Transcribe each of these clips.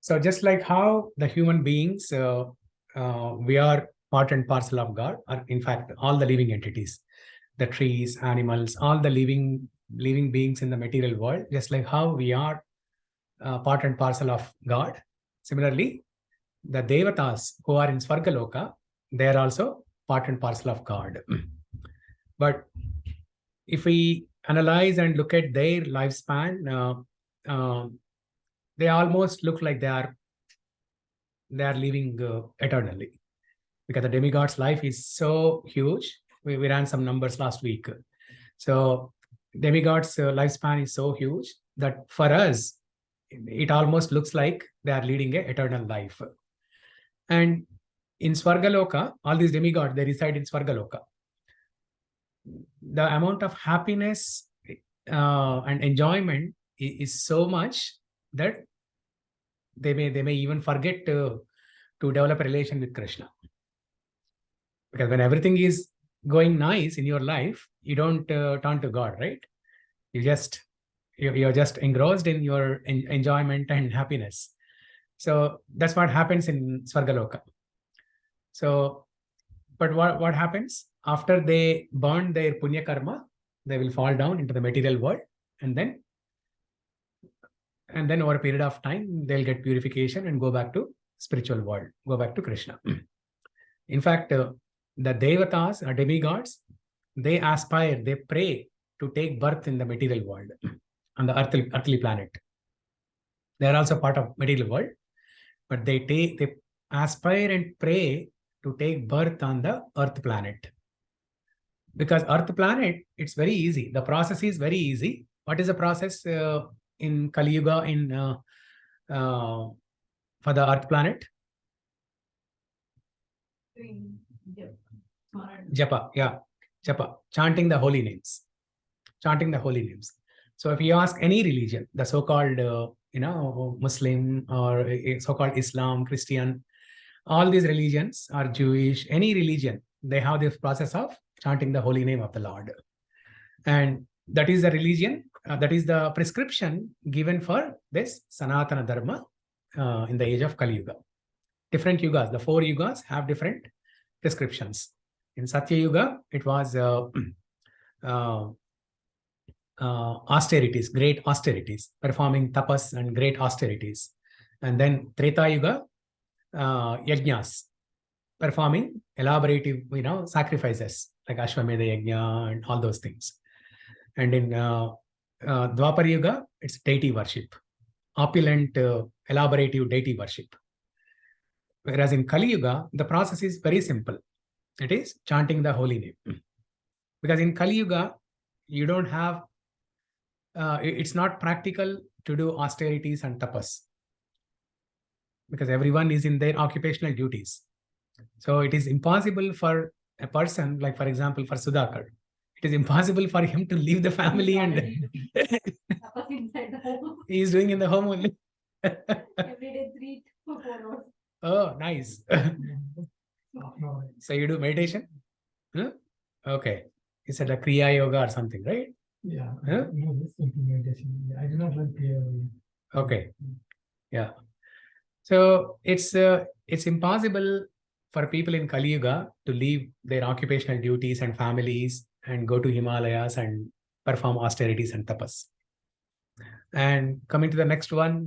So just like how the human beings, we are part and parcel of God, or in fact, all the living entities, the trees, animals, all the living beings in the material world, just like how we are part and parcel of God. Similarly, the Devatas who are in Svargaloka, they are also part and parcel of God. But if we analyze and look at their lifespan, they almost look like they are living eternally, because the demigod's life is so huge. We ran some numbers last week. So demigod's lifespan is so huge that for us, it almost looks like they are leading an eternal life. And in Svargaloka, all these demigods, they reside in Svargaloka. The amount of happiness and enjoyment is so much that they may even forget to develop a relation with Krishna. Because when everything is going nice in your life, you don't turn to God, right? You're just engrossed in your enjoyment and happiness. So that's what happens in Svargaloka. So, but what happens after they burn their punya karma? They will fall down into the material world, and then over a period of time, they'll get purification and go back to spiritual world, go back to Krishna. In fact, the Devatas or demigods, they aspire, they pray to take birth in the material world, on the earthly planet. They are also part of material world, but they aspire and pray to take birth on the earth planet. Because earth planet, it's very easy. The process is very easy. What is the process in Kali Yuga for the earth planet? Japa, yeah, japa, chanting the holy names. So if you ask any religion, the so-called Muslim or so-called Islam, Christian, all these religions are Jewish, any religion, they have this process of chanting the holy name of the Lord. And that is the religion, that is the prescription given for this Sanatana Dharma in the age of Kali Yuga. Different yugas, the 4 yugas have different prescriptions. In Satya Yuga, it was austerities, great austerities, performing tapas and great austerities. And then Treta Yuga, yajnas, performing elaborative, sacrifices like Ashwamedha Yajna and all those things. And in Dwapar Yuga, it's deity worship, opulent, elaborative deity worship. Whereas in Kali Yuga, the process is very simple. It is chanting the holy name. Because in Kali Yuga, you don't have, it's not practical to do austerities and tapas. Because everyone is in their occupational duties. So it is impossible for a person, like for example, for Sudhakar, it is impossible for him to leave the family and he is doing in the home only. Every day 3 to 4 hours. Oh, nice. So you do meditation? Huh? Okay. Is it a Kriya Yoga or something, right? Yeah. Huh? No, this is meditation. I do not like Kriya Yoga. Okay. Yeah. So it's impossible for people in Kali Yuga to leave their occupational duties and families and go to Himalayas and perform austerities and tapas. And coming to the next one,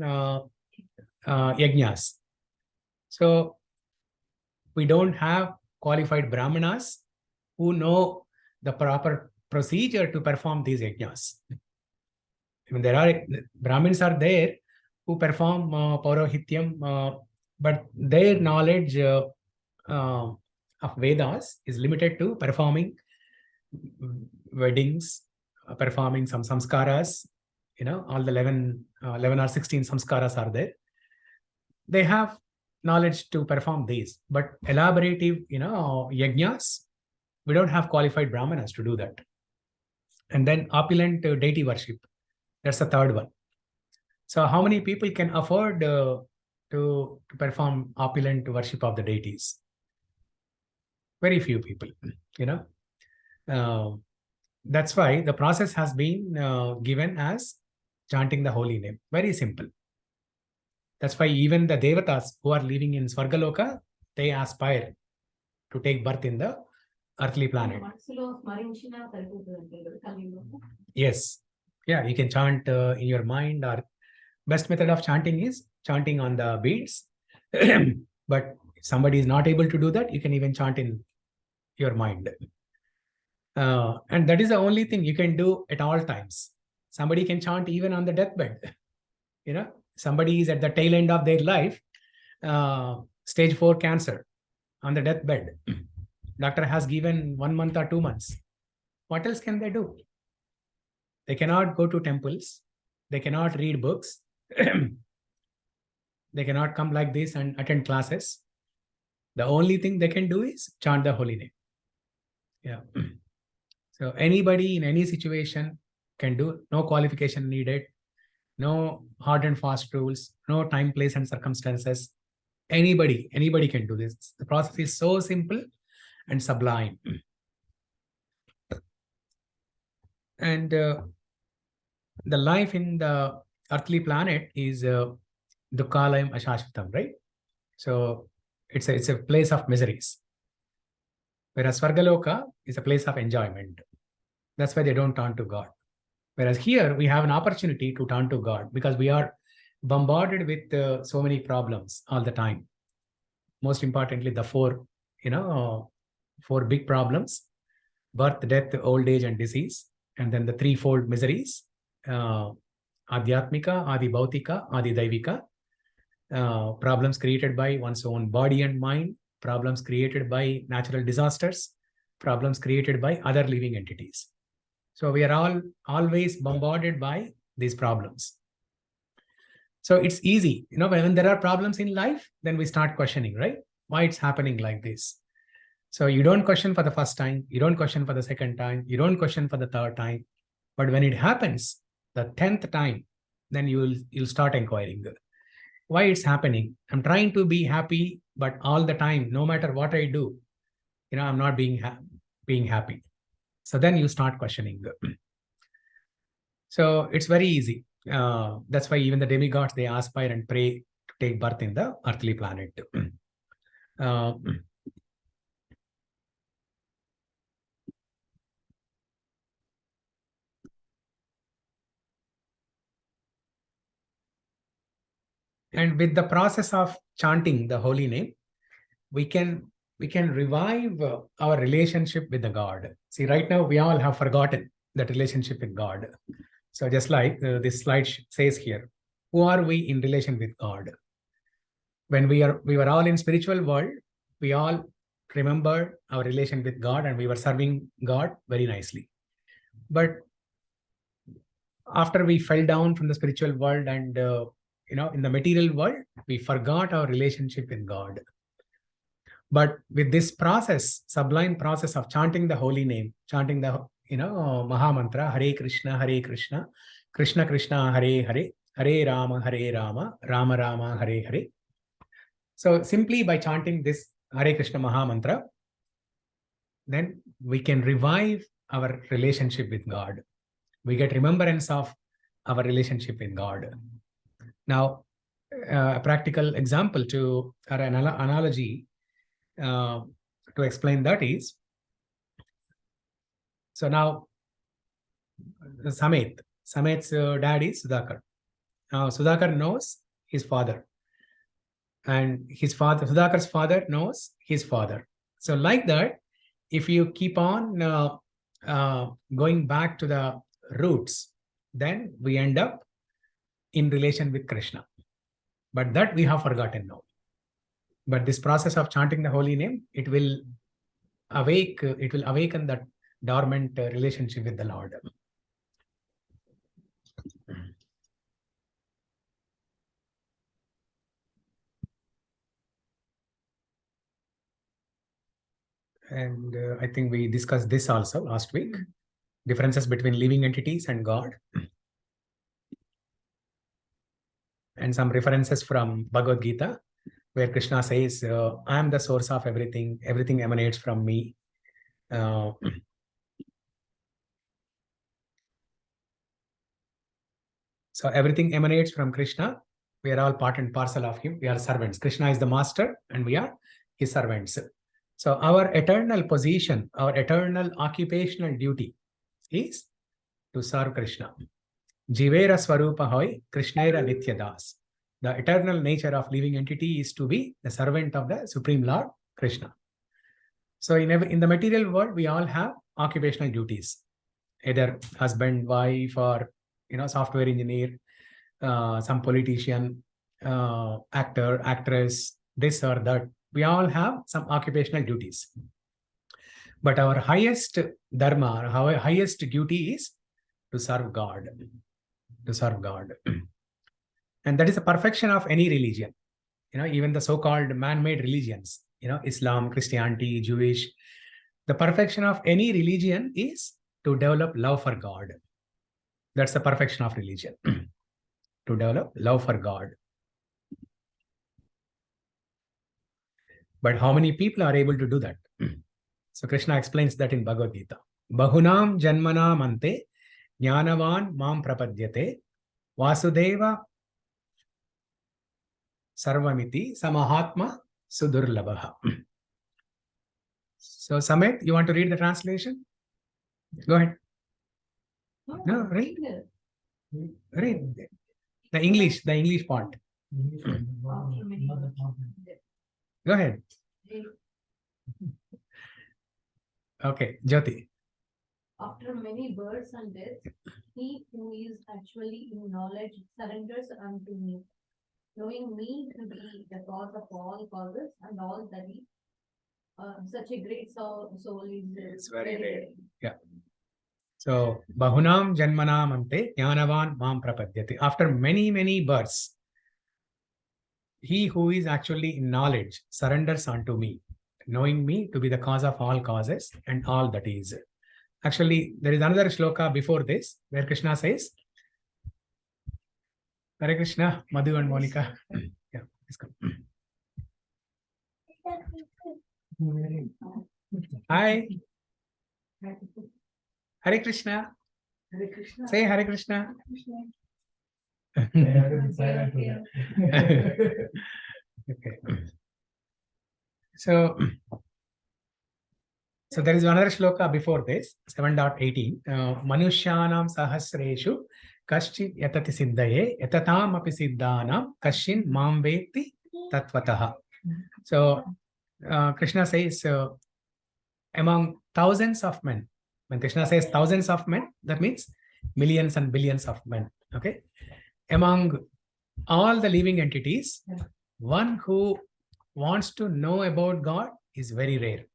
yajnas. So we don't have qualified brahmanas who know the proper procedure to perform these yajnas. I mean, there are Brahmins are there who perform Paurohityam, but their knowledge of Vedas is limited to performing weddings, performing some samskaras, all the 11 or 16 samskaras are there. They have knowledge to perform these, but elaborative, yajnas, we don't have qualified brahmanas to do that. And then opulent deity worship, that's the third one. So how many people can afford to perform opulent worship of the deities? Very few people, that's why the process has been given as chanting the holy name. Very simple. That's why even the Devatas who are living in Svargaloka, they aspire to take birth in the earthly planet. Yes. Yeah, you can chant in your mind, or best method of chanting is chanting on the beads. But if somebody is not able to do that, you can even chant in your mind. And that is the only thing you can do at all times. Somebody can chant even on the deathbed. Somebody is at the tail end of their life, stage 4 cancer, on the deathbed. Doctor has given 1 month or 2 months. What else can they do? They cannot go to temples. They cannot read books. They cannot come like this and attend classes. The only thing they can do is chant the holy name. Yeah. So anybody in any situation can do, no qualification needed, no hard and fast rules, no time, place, and circumstances. Anybody can do this. The process is so simple and sublime. And the life in the earthly planet is Dukkalayam Ashashvatam, right? So it's a place of miseries. Whereas Svargaloka is a place of enjoyment. That's why they don't turn to God. Whereas here we have an opportunity to turn to God, because we are bombarded with so many problems all the time. Most importantly, the four big problems: birth, death, old age, and disease. And then the threefold miseries: Adhyatmika, Adi Bhautika, Adi Daivika. Problems created by one's own body and mind, problems created by natural disasters, problems created by other living entities. So we are all always bombarded by these problems. So it's easy, when there are problems in life, then we start questioning, right? Why it's happening like this? So you don't question for the first time, you don't question for the second time, you don't question for the third time. But when it happens the 10th time, then you'll start inquiring. Why it's happening? I'm trying to be happy, but all the time, no matter what I do, I'm not being happy. So then you start questioning. So it's very easy. That's why even the demigods, they aspire and pray to take birth in the earthly planet. And with the process of chanting the holy name, we can revive our relationship with the God. See, right now we all have forgotten that relationship with God. So just like this slide says here, who are we in relation with God? When we were all in spiritual world, we all remembered our relation with God and we were serving God very nicely. But after we fell down from the spiritual world and in the material world, we forgot our relationship with God. But with this process, sublime process of chanting the holy name, chanting the Maha Mantra, Hare Krishna, Krishna Krishna, Hare Hare, Hare Rama, Rama Rama, Hare Hare. So simply by chanting this Hare Krishna Maha Mantra, then we can revive our relationship with God. We get remembrance of our relationship with God. Now, a practical example to or an analogy to explain that is, so now Samet's dad is Sudhakar. Now Sudhakar knows his father, and Sudhakar's father knows his father. So like that, if you keep on going back to the roots, then we end up in relation with Krishna. But that we have forgotten now. But this process of chanting the holy name, it will awaken that dormant relationship with the Lord. And I think we discussed this also last week, differences between living entities and God. And some references from Bhagavad Gita, where Krishna says, I am the source of everything, everything emanates from me. So everything emanates from Krishna, We are all part and parcel of him. We are servants. Krishna is the master and we are his servants. So our eternal position, our eternal occupational duty is to serve Krishna. Jivera Swarupa Hoy, Krishnera Nityadas. The eternal nature of living entity is to be the servant of the Supreme Lord, Krishna. So in the material world, we all have occupational duties, either husband, wife, or software engineer, some politician, actor, actress, this or that. We all have some occupational duties. But our highest dharma, our highest duty is to serve God. To serve God. And that is the perfection of any religion. Even the so-called man-made religions, Islam, Christianity, Jewish. The perfection of any religion is to develop love for God. That's the perfection of religion. To develop love for God. But how many people are able to do that? So Krishna explains that in Bhagavad Gita. Bahunam janmanam ante jnanavan mam prapadyate vasudeva sarvamiti samahatma sudurlabha. So Samet, you want to read the translation? Go ahead. No, read. Read. The English part. Go ahead. Okay, Jyoti. After many births and deaths, he who is actually in knowledge surrenders unto me, knowing me to be the cause of all causes and all that is. Such a great soul is It's very rare. Yeah. So, Bahunam Janmanam Ante Jnanavan Mam Prapadyate. After many births, he who is actually in knowledge surrenders unto me, knowing me to be the cause of all causes and all that is. Actually, there is another shloka before this where Krishna says, Hare Krishna, Madhu and Monica. Yeah, please come. Hi. Hare Krishna. Hare Krishna. Say Hare Krishna. Okay. So there is another shloka before this, 7.18. Manushyanam sahasreshu kaschin yatati siddhaye yatatam api siddhanam kashin mam veti tatvataha. So Krishna says among thousands of men. When Krishna says thousands of men, that means millions and billions of men. Okay. Among all the living entities, one who wants to know about God is very rare.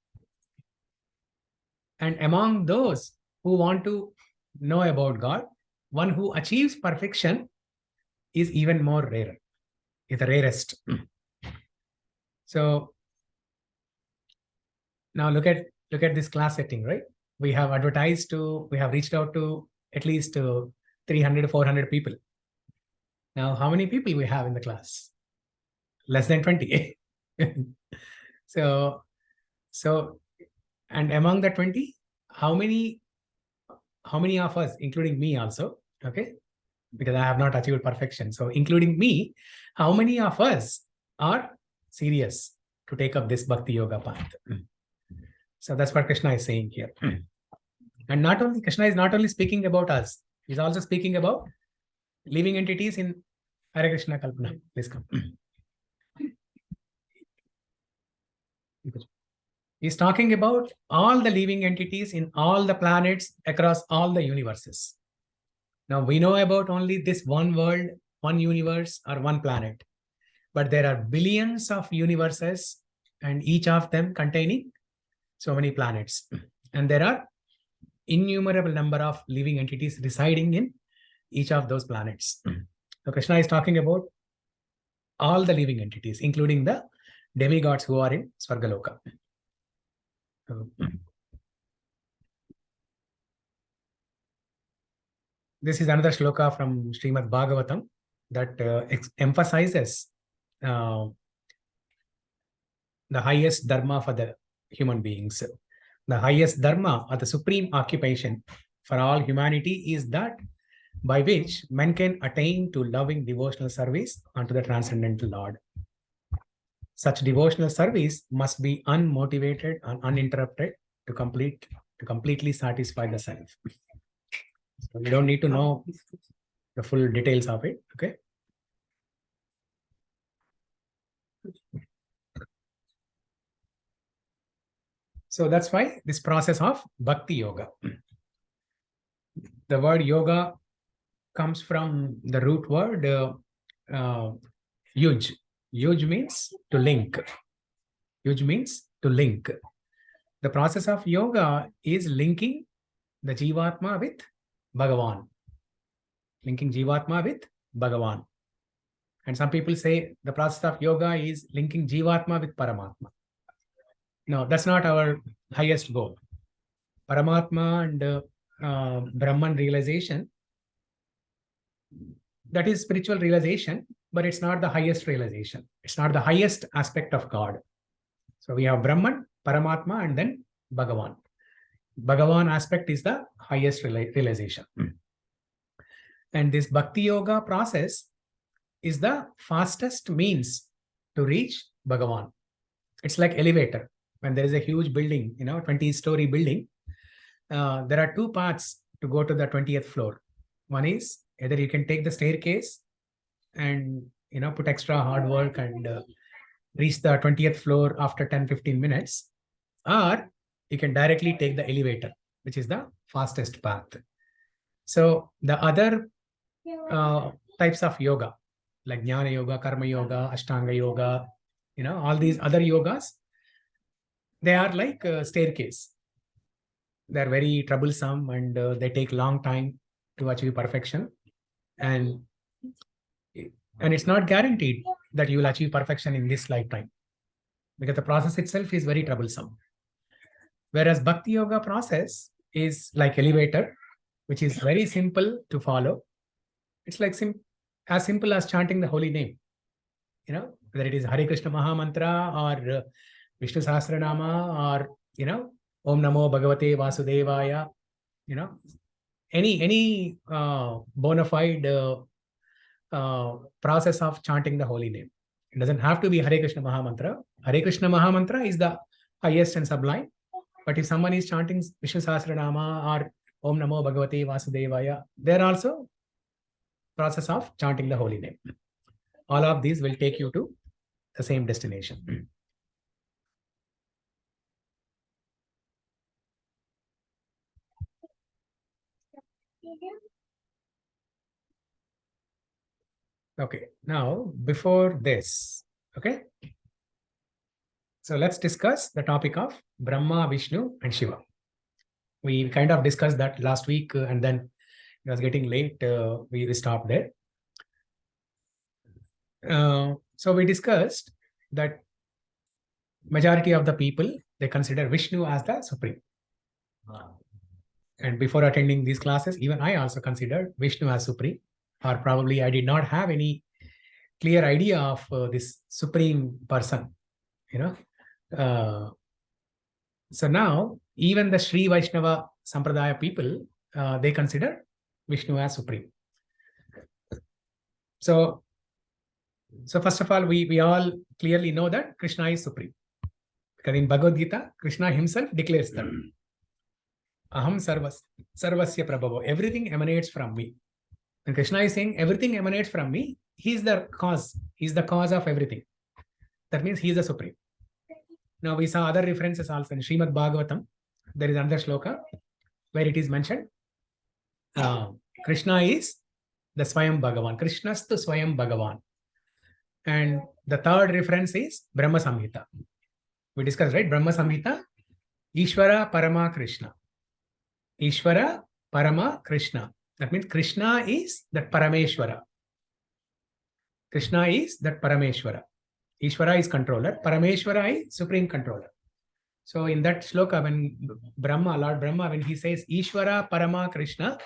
And among those who want to know about God, one who achieves perfection is even more rare. Is the rarest. So now look at this class setting, right? We have reached out to at least 300, 400 people. Now, how many people we have in the class? Less than 20. So, and among the 20, how many of us, including me also, okay? Because I have not achieved perfection. So including me, how many of us are serious to take up this Bhakti Yoga path? So that's what Krishna is saying here. And Krishna is not only speaking about us, he's also speaking about living entities in Hare Krishna Kalpana. Please come. He's talking about all the living entities in all the planets across all the universes. Now we know about only this one world, one universe, or one planet. But there are billions of universes and each of them containing so many planets. And there are innumerable number of living entities residing in each of those planets. So Krishna is talking about all the living entities, including the demigods who are in Svargaloka. This is another shloka from Srimad Bhagavatam that emphasizes the highest dharma for the human beings. The highest dharma or the supreme occupation for all humanity is that by which men can attain to loving devotional service unto the transcendental Lord. Such devotional service must be unmotivated and uninterrupted to completely satisfy the self. So we don't need to know the full details of it. Okay. So that's why this process of bhakti yoga. The word yoga comes from the root word yuj. Yuj means to link. Yuj means to link. The process of yoga is linking the Jivatma with Bhagavan. Linking Jivatma with Bhagavan. And some people say the process of yoga is linking Jivatma with Paramatma. No, that's not our highest goal. Paramatma and Brahman realization, that is spiritual realization, but it's not the highest realization. It's not the highest aspect of God. So we have Brahman, Paramatma, and then Bhagavan. Bhagavan aspect is the highest realization. And this Bhakti Yoga process is the fastest means to reach Bhagavan. It's like elevator. When there is a huge building, 20-story building, there are two paths to go to the 20th floor. One is either you can take the staircase and put extra hard work and reach the 20th floor after 10-15 minutes, or you can directly take the elevator, which is the fastest path. So the other types of yoga, like Jnana Yoga, Karma Yoga, Ashtanga Yoga, all these other yogas, they are like a staircase. They're very troublesome and they take long time to achieve perfection. And it's not guaranteed that you will achieve perfection in this lifetime, because the process itself is very troublesome. Whereas Bhakti Yoga process is like elevator, which is very simple to follow. It's like as simple as chanting the holy name. Whether it is Hare Krishna Maha Mantra or Vishnu Sahasranama or Om Namo Bhagavate Vasudevaya, any bona fide process of chanting the holy name. It doesn't have to be Hare Krishna Maha Mantra. Hare Krishna Maha Mantra is the highest and sublime. But if someone is chanting Vishnu Sahasranama or Om Namo Bhagavate Vasudevaya, there also process of chanting the holy name. All of these will take you to the same destination. Okay, now before this, okay, so let's discuss the topic of Brahma, Vishnu, and Shiva. We kind of discussed that last week, and then it was getting late. We stopped there. So we discussed that majority of the people, they consider Vishnu as the supreme. And before attending these classes, even I also considered Vishnu as supreme, or probably I did not have any clear idea of this supreme person, So now, even the Sri Vaishnava Sampradaya people, they consider Vishnu as supreme. So first of all, we all clearly know that Krishna is supreme. Because in Bhagavad Gita, Krishna himself declares that. Aham sarvasya prabhavo. Everything emanates from me. And Krishna is saying everything emanates from me. He is the cause. He is the cause of everything. That means he is the supreme. Now we saw other references also in Srimad Bhagavatam. There is another shloka where it is mentioned. Krishna is the Swayam Bhagavan. Krishnastu Swayam Bhagavan. And the third reference is Brahma Samhita. We discussed, right? Brahma Samhita. Ishvara Parama Krishna. Ishvara Parama Krishna. That means Krishna is that Parameshwara. Krishna is that Parameshwara. Ishvara is controller. Parameshwara is supreme controller. So in that shloka, when Lord Brahma, when he says Ishvara Parama Krishna,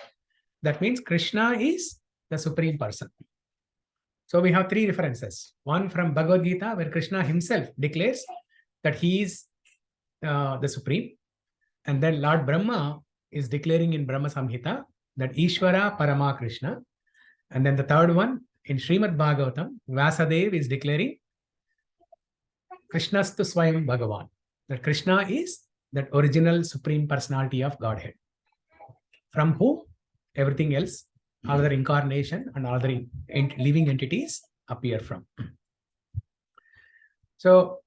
that means Krishna is the supreme person. So we have three references. One from Bhagavad Gita, where Krishna himself declares that he is the supreme. And then Lord Brahma is declaring in Brahma Samhita that Ishvara Parama Krishna. And then the third one, in Srimad Bhagavatam, Vyasadeva is declaring Krishnastu Swayam Bhagavan. That Krishna is that original supreme personality of Godhead, from whom everything else, all other incarnation and all other living entities appear from. So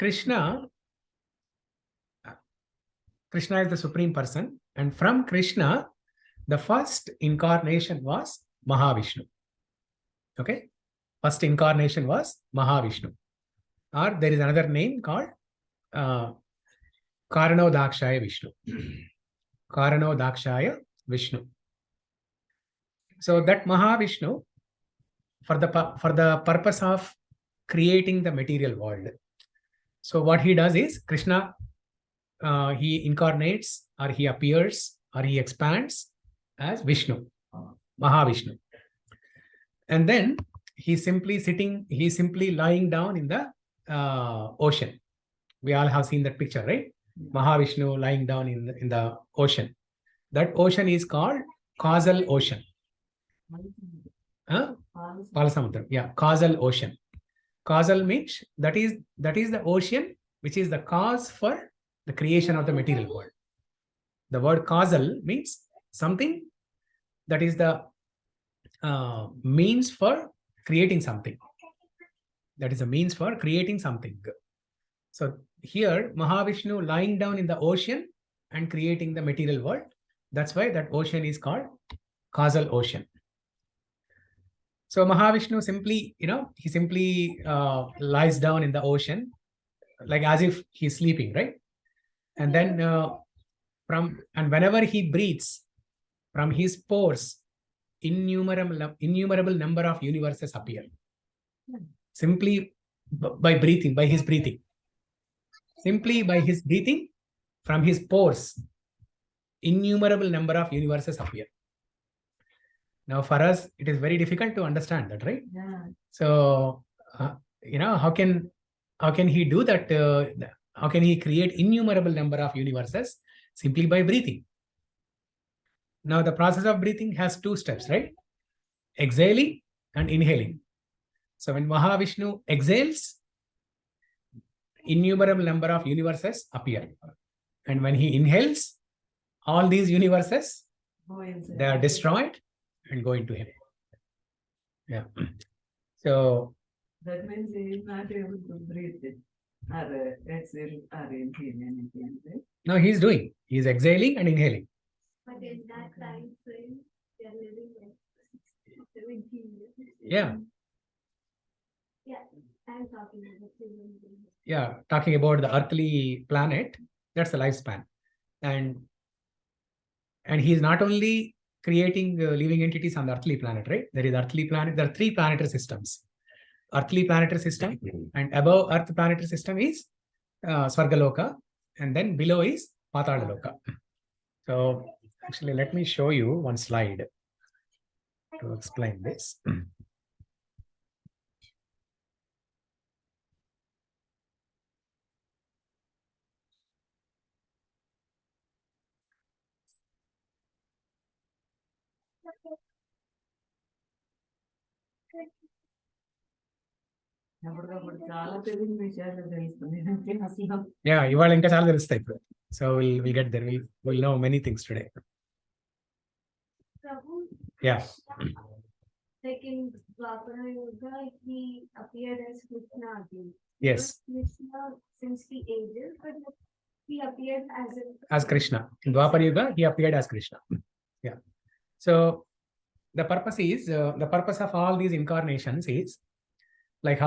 Krishna is the supreme person, and from Krishna, the first incarnation was Mahavishnu. Okay, first incarnation was Mahavishnu, or there is another name called Karanodakshaya Vishnu. Karanodakshaya Vishnu. So that Mahavishnu, for the purpose of creating the material world. So what he does is, Krishna, he incarnates, or he appears, or he expands as Vishnu, Mahavishnu. And then he's simply lying down in the ocean. We all have seen that picture, right? Mahavishnu lying down in the ocean. That ocean is called causal ocean. Palasamudra. Yeah, causal ocean. Causal means that is the ocean which is the cause for the creation of the material world. The word causal means something that is the means for creating something. That is a means for creating something. So here, Mahavishnu lying down in the ocean and creating the material world. That's why that ocean is called causal ocean. So Mahavishnu simply, he simply lies down in the ocean, like as if he's sleeping, right? And then whenever he breathes, from his pores, innumerable number of universes appear. Simply by breathing, by his breathing. Simply by his breathing, from his pores, innumerable number of universes appear. Now, for us, it is very difficult to understand that, right? Yeah. So, how can he do that? How can he create innumerable number of universes simply by breathing? Now, the process of breathing has two steps, right? Exhaling and inhaling. So, when Mahavishnu exhales, innumerable number of universes appear. And when he inhales, all these universes, they are destroyed and go into him. Yeah. So that means he is not able to breathe it or exhale or inhale anything, right? no, he's doing. He's exhaling and inhaling. But in that time frame, they are living like 17 years. Yeah. Yeah, I'm talking about 17 years. Yeah, talking about the earthly planet, that's the lifespan. And he is not only creating living entities on the earthly planet, right? There is earthly planet. There are three planetary systems. Earthly planetary system, and above Earth planetary system is Svargaloka, and then below is Patalaloka. So actually, let me show you one slide to explain this. అప్పటికప్పుడు చాలా తెలియని విషయాలు తెలుస్తుంది అసలు. Yeah, ఇవాళ ఇంకా చాలా తెలుస్తాయి ఇప్పుడు. So we'll get there. We'll know many things today. Prabhu, Yeah. like in Dwapara Yuga, he appeared as Krishna again. Yes. Krishna since the ages, but he appeared As Krishna. In Dwapara Yuga, he appeared as Krishna. Yeah. So the purpose of all these incarnations is like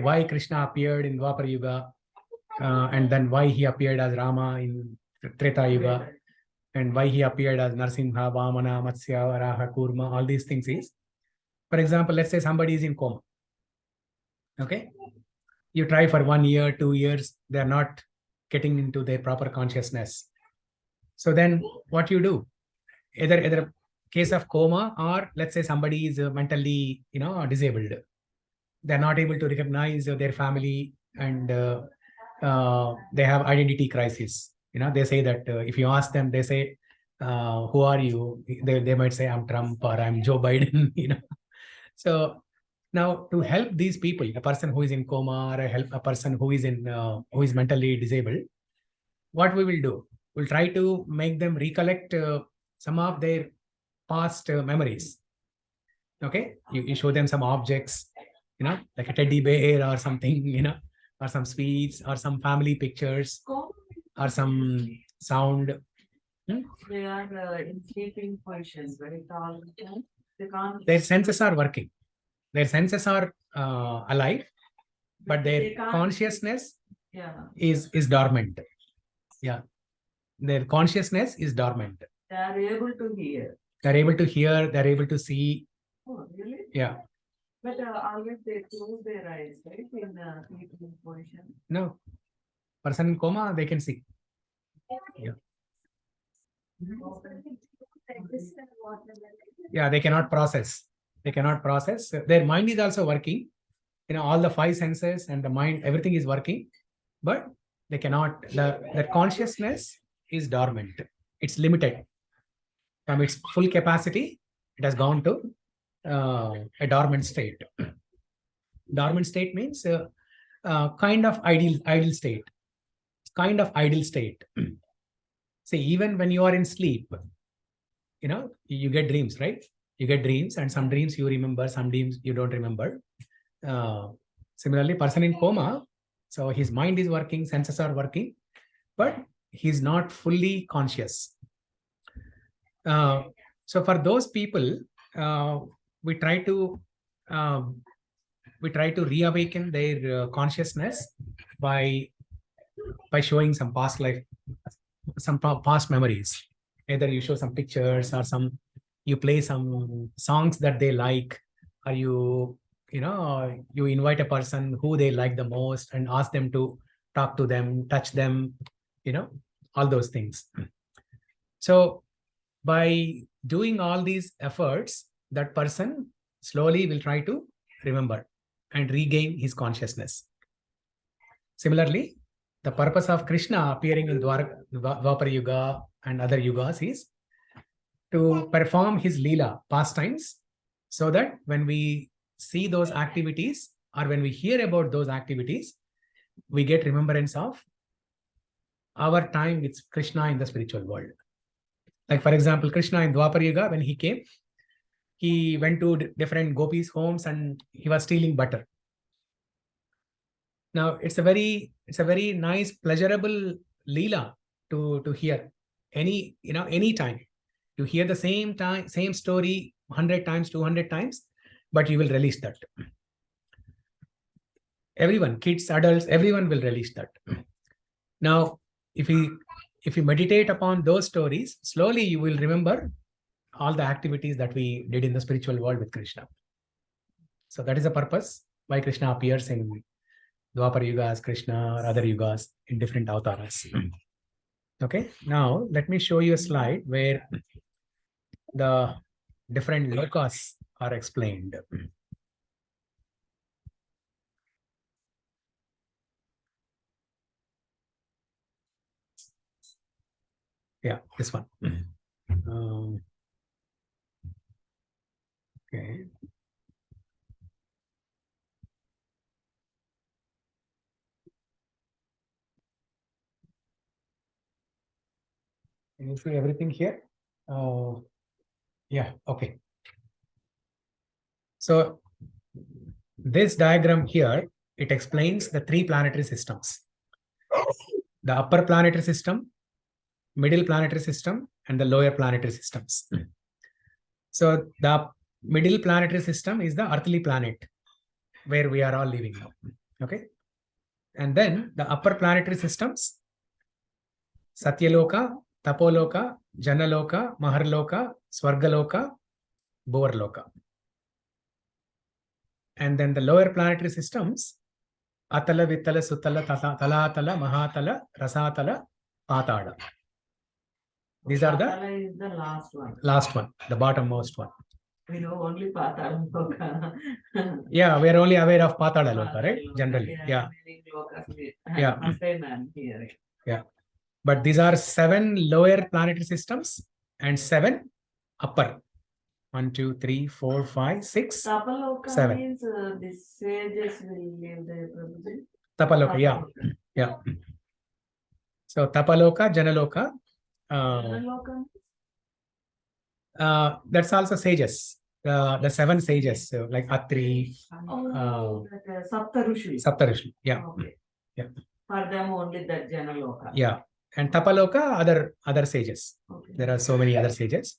why Krishna appeared in Dwapara Yuga, and then why he appeared as Rama in Treta Yuga, and why he appeared as Narsimha, Vamana, Matsya, Varaha, Kurma, all these things is, for example, let's say somebody is in coma. Okay? You try for 1 year, 2 years, they are not getting into their proper consciousness. So then what you do? Either case of coma, or let's say somebody is mentally, disabled. They're not able to recognize their family, and they have identity crisis. They say that if you ask them, they say, Who are you? They might say, I'm Trump or I'm Joe Biden, So now to help these people, a person who is in coma or help a person who is who is mentally disabled, what we will do? We'll try to make them recollect some of their past memories. Okay, you show them some objects, like a teddy bear or something, or some sweets or some family pictures or some sound. They are in sleeping positions, very tall. They can't. Their senses are working. Their senses are alive, but they their can't- consciousness Yeah, is dormant. Yeah, their consciousness is dormant. they are able to hear. They're able to hear. They're able to see. Oh, really? Yeah. But always they close their eyes, right? In sleeping position. No. Person in coma, they can see. Yeah. Yeah, they cannot process. They cannot process. Their mind is also working. All the five senses and the mind, everything is working, but they cannot. The consciousness is dormant. It's limited. From its full capacity, it has gone to a dormant state. Dormant state means kind of ideal state. Kind of ideal state. See, even when you are in sleep, you get dreams, right? You get dreams, and some dreams you remember, some dreams you don't remember. Similarly, person in coma, so his mind is working, senses are working, but he's not fully conscious. So for those people, we try to reawaken their consciousness by showing some past life, some past memories. Either you show some pictures or you play some songs that they like, or you invite a person who they like the most and ask them to talk to them, touch them, all those things. So by doing all these efforts, that person slowly will try to remember and regain his consciousness. Similarly, the purpose of Krishna appearing in Dwapara Yuga and other yugas is to perform his Leela, pastimes, so that when we see those activities or when we hear about those activities, we get remembrance of our time with Krishna in the spiritual world. Like, for example, Krishna in Dwapara Yuga, when he came, he went to different gopis' homes and he was stealing butter. Now, it's a very nice, pleasurable Leela to hear any time. You hear the same story 100 times, 200 times, but you will relish that. Everyone, kids, adults, everyone will relish that. Now, if you meditate upon those stories, slowly you will remember all the activities that we did in the spiritual world with Krishna. So that is the purpose why Krishna appears in Dwapara Yuga as Krishna or other yugas in different avatars. Okay, now let me show you a slide where the different lokas are explained. Yeah, this one. Okay. Can you see everything here? Yeah, okay. So this diagram here, it explains the three planetary systems. The upper planetary system, middle planetary system, and the lower planetary systems. So the middle planetary system is the earthly planet where we are all living now. Okay. And then the upper planetary systems, Satyaloka, Tapoloka, Janaloka, Maharloka, Swargaloka, Bhuvarloka. And then the lower planetary systems, Atala, Vittala, Suttala, Talatala, Mahatala, Rasatala, Patada. These are the Patala is the last one, the bottommost one. We know only Patala Loka. Yeah, we are only aware of Patada Loka, right? Generally, yeah. Yeah. Yeah. But these are 7 lower planetary systems and 7 upper. 1, 2, 3, 4, 5, 6, Tapaloka 7. means the sages will live there, Prabhuji. Tapaloka, yeah. Yeah. So Tapaloka, Janaloka. Tapaloka. That's also sages. The 7 sages, so like Atri, Oh, that Saptarushi. Saptarishi. Yeah. Okay. Yeah. For them only that Janaloka. Yeah. And Tapaloka, other sages. Okay. There are so many other sages.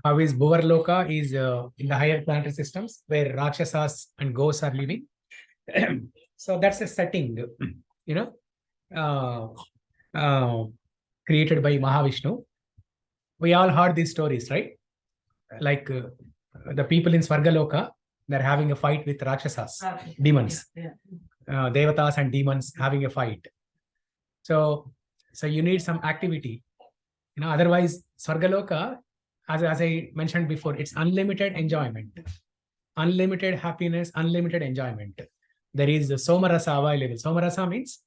How is Bhuvarloka is in the higher planetary systems where Rakshasas and ghosts are living. So that's a setting, created by Mahavishnu. We all heard these stories, right? Like the people in Svargaloka, they're having a fight with Rakshasas, demons. Yeah. Devatas and demons having a fight. So you need some activity. Otherwise, Svargaloka, as I mentioned before, it's unlimited enjoyment, unlimited happiness, unlimited enjoyment. There is the Somarasa available. Somarasa means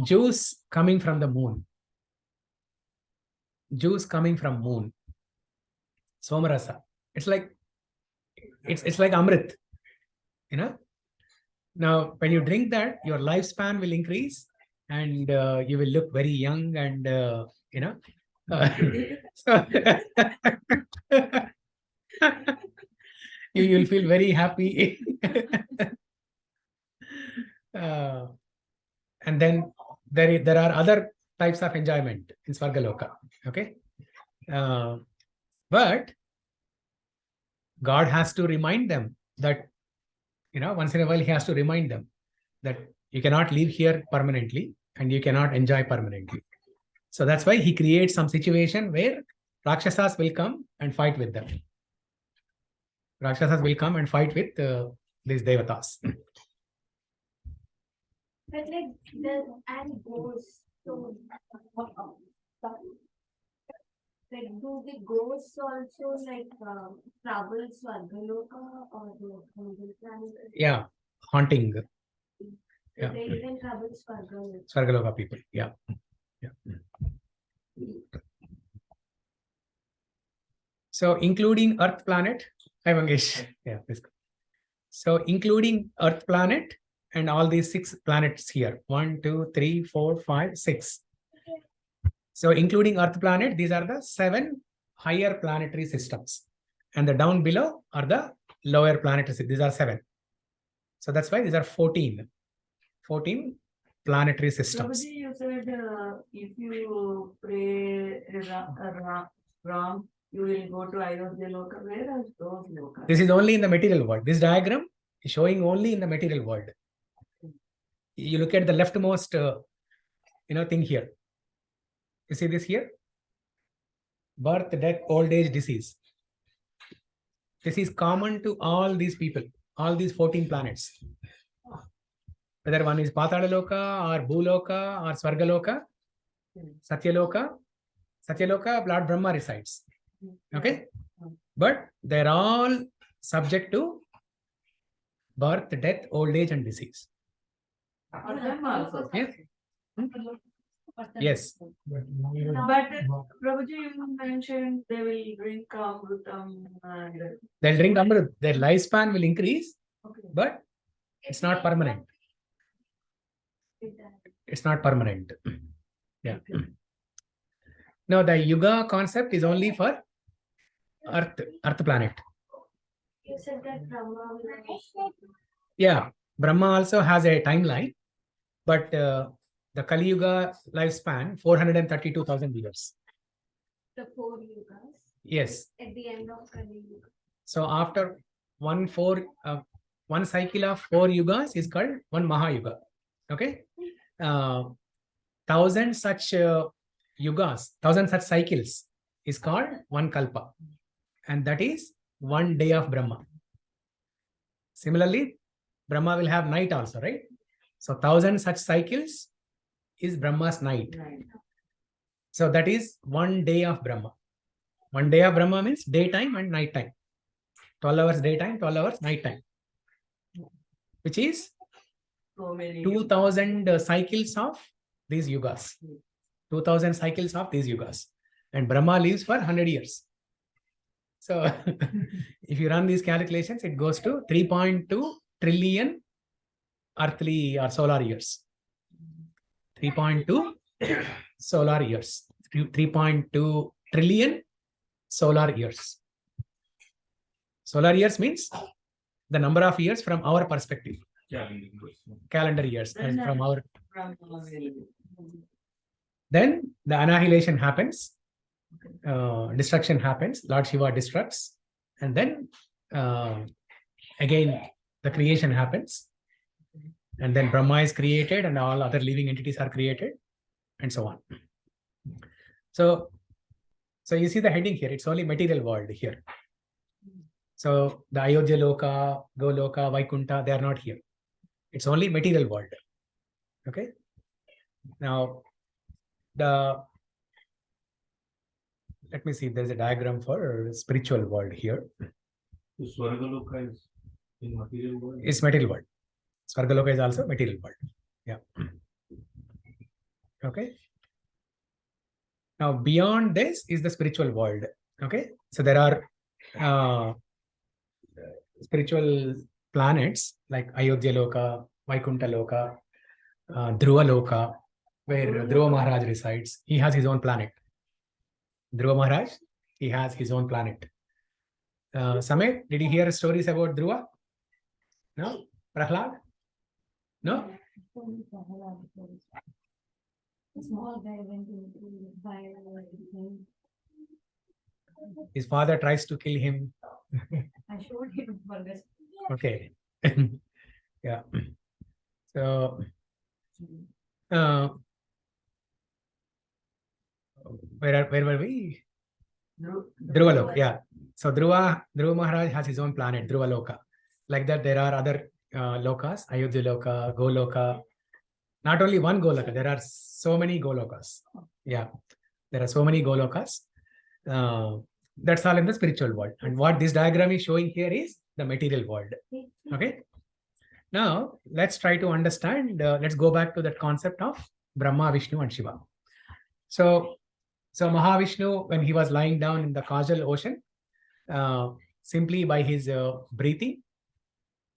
juice coming from the moon. Juice coming from moon. Somarasa. It's like Amrit. Now, when you drink that, your lifespan will increase and you will look very young and, so you will feel very happy. And then there are other types of enjoyment in Svargaloka. Okay. But God has to remind them that, once in a while he has to remind them that you cannot live here permanently and you cannot enjoy permanently. So that's why he creates some situation where Rakshasas will come and fight with them. Rakshasas will come and fight with these Devatas. But like the and ghosts, so like do the ghosts also like travel Svargaloka or the planet? Yeah, haunting. Yeah. They even travel Svargaloka. Svargaloka people. Yeah. Yeah. So including Earth planet. Hi Mangesh. Yeah, please go. So including Earth planet and all these 6 planets here. 1, 2, 3, 4, 5, 6. So including Earth planet, these are the 7 higher planetary systems. And the down below are the lower planetary systems. These are 7. So that's why these are 14 planetary systems. Prabhuji, you said if you pray Ram, you will go to Ayodhya Loka. Where are those lokas? This is only in the material world. This diagram is showing only in the material world. You look at the leftmost, thing here. You see this here? Birth, death, old age, disease. This is common to all these people, all these 14 planets. Whether one is Patalaloka or Bhuloka or Svargaloka, Satyaloka, Lord Brahma resides. Okay? But they're all subject to birth, death, old age, and disease. For them also. Yeah. Yes. But Prabhuji, you mentioned they will drink Amrutam and They'll drink Amrit. Their lifespan will increase, okay. but it's not permanent. It's not permanent. Yeah. Now the Yuga concept is only for Earth planet. You said that Brahma will Yeah, Brahma also has a timeline, but the Kali Yuga lifespan 432,000 years. the 4 yugas Yes. at the end of Kali Yuga. So after one cycle of 4 yugas is called one Mahayuga. Okay. 1,000 such yugas, 1,000 such cycles is called one Kalpa. And that is 1 day of Brahma. Similarly, Brahma will have night also, right? So 1,000 such cycles is Brahma's night. Right. So that is 1 day of Brahma. 1 day of Brahma means daytime and nighttime. 12 hours daytime, 12 hours nighttime. Which is so many. 2000 cycles of these yugas. 2000 cycles of these yugas. And Brahma lives for 100 years. So if you run these calculations, it goes to 3.2 trillion earthly or solar years. 3.2 solar years. 3.2 trillion solar years. Solar years means the number of years from our perspective. Calendar years. And from our. Then the annihilation happens. Destruction happens. Lord Shiva destructs. And then again, the creation happens. And then Brahma is created and all other living entities are created and so on. So you see the heading here. It's only material world here. So the Ayodhya Loka, Goloka, Vaikunta, they are not here. It's only material world. Okay. Now, let me see. There's a diagram for spiritual world here. The Swargaloka is in material world. It's material world. Swargaloka is also material world. Yeah. Okay. Now, beyond this is the spiritual world. Okay. So there are spiritual planets like Ayodhya Loka, Vaikunta Loka, Dhruva Loka, where Dhruva Maharaj resides. He has his own planet. Dhruva Maharaj, he has his own planet. Samir, did you hear stories about Dhruva? No? Prahlad? No? A small guy went into fire and His father tries to kill him. I showed him for this. Okay. Yeah. So, where were we? Dhruva Loka, yeah. So Dhruva Maharaj has his own planet, Dhruva Loka. Like that, there are other lokas, Ayodhya Loka, Goloka. Not only one Goloka, there are so many Golokas. Yeah, there are so many Golokas. That's all in the spiritual world. And what this diagram is showing here is the material world. Okay. Now, let's try to understand. Let's go back to that concept of Brahma, Vishnu, and Shiva. So Mahavishnu, when he was lying down in the causal ocean, simply by his breathing,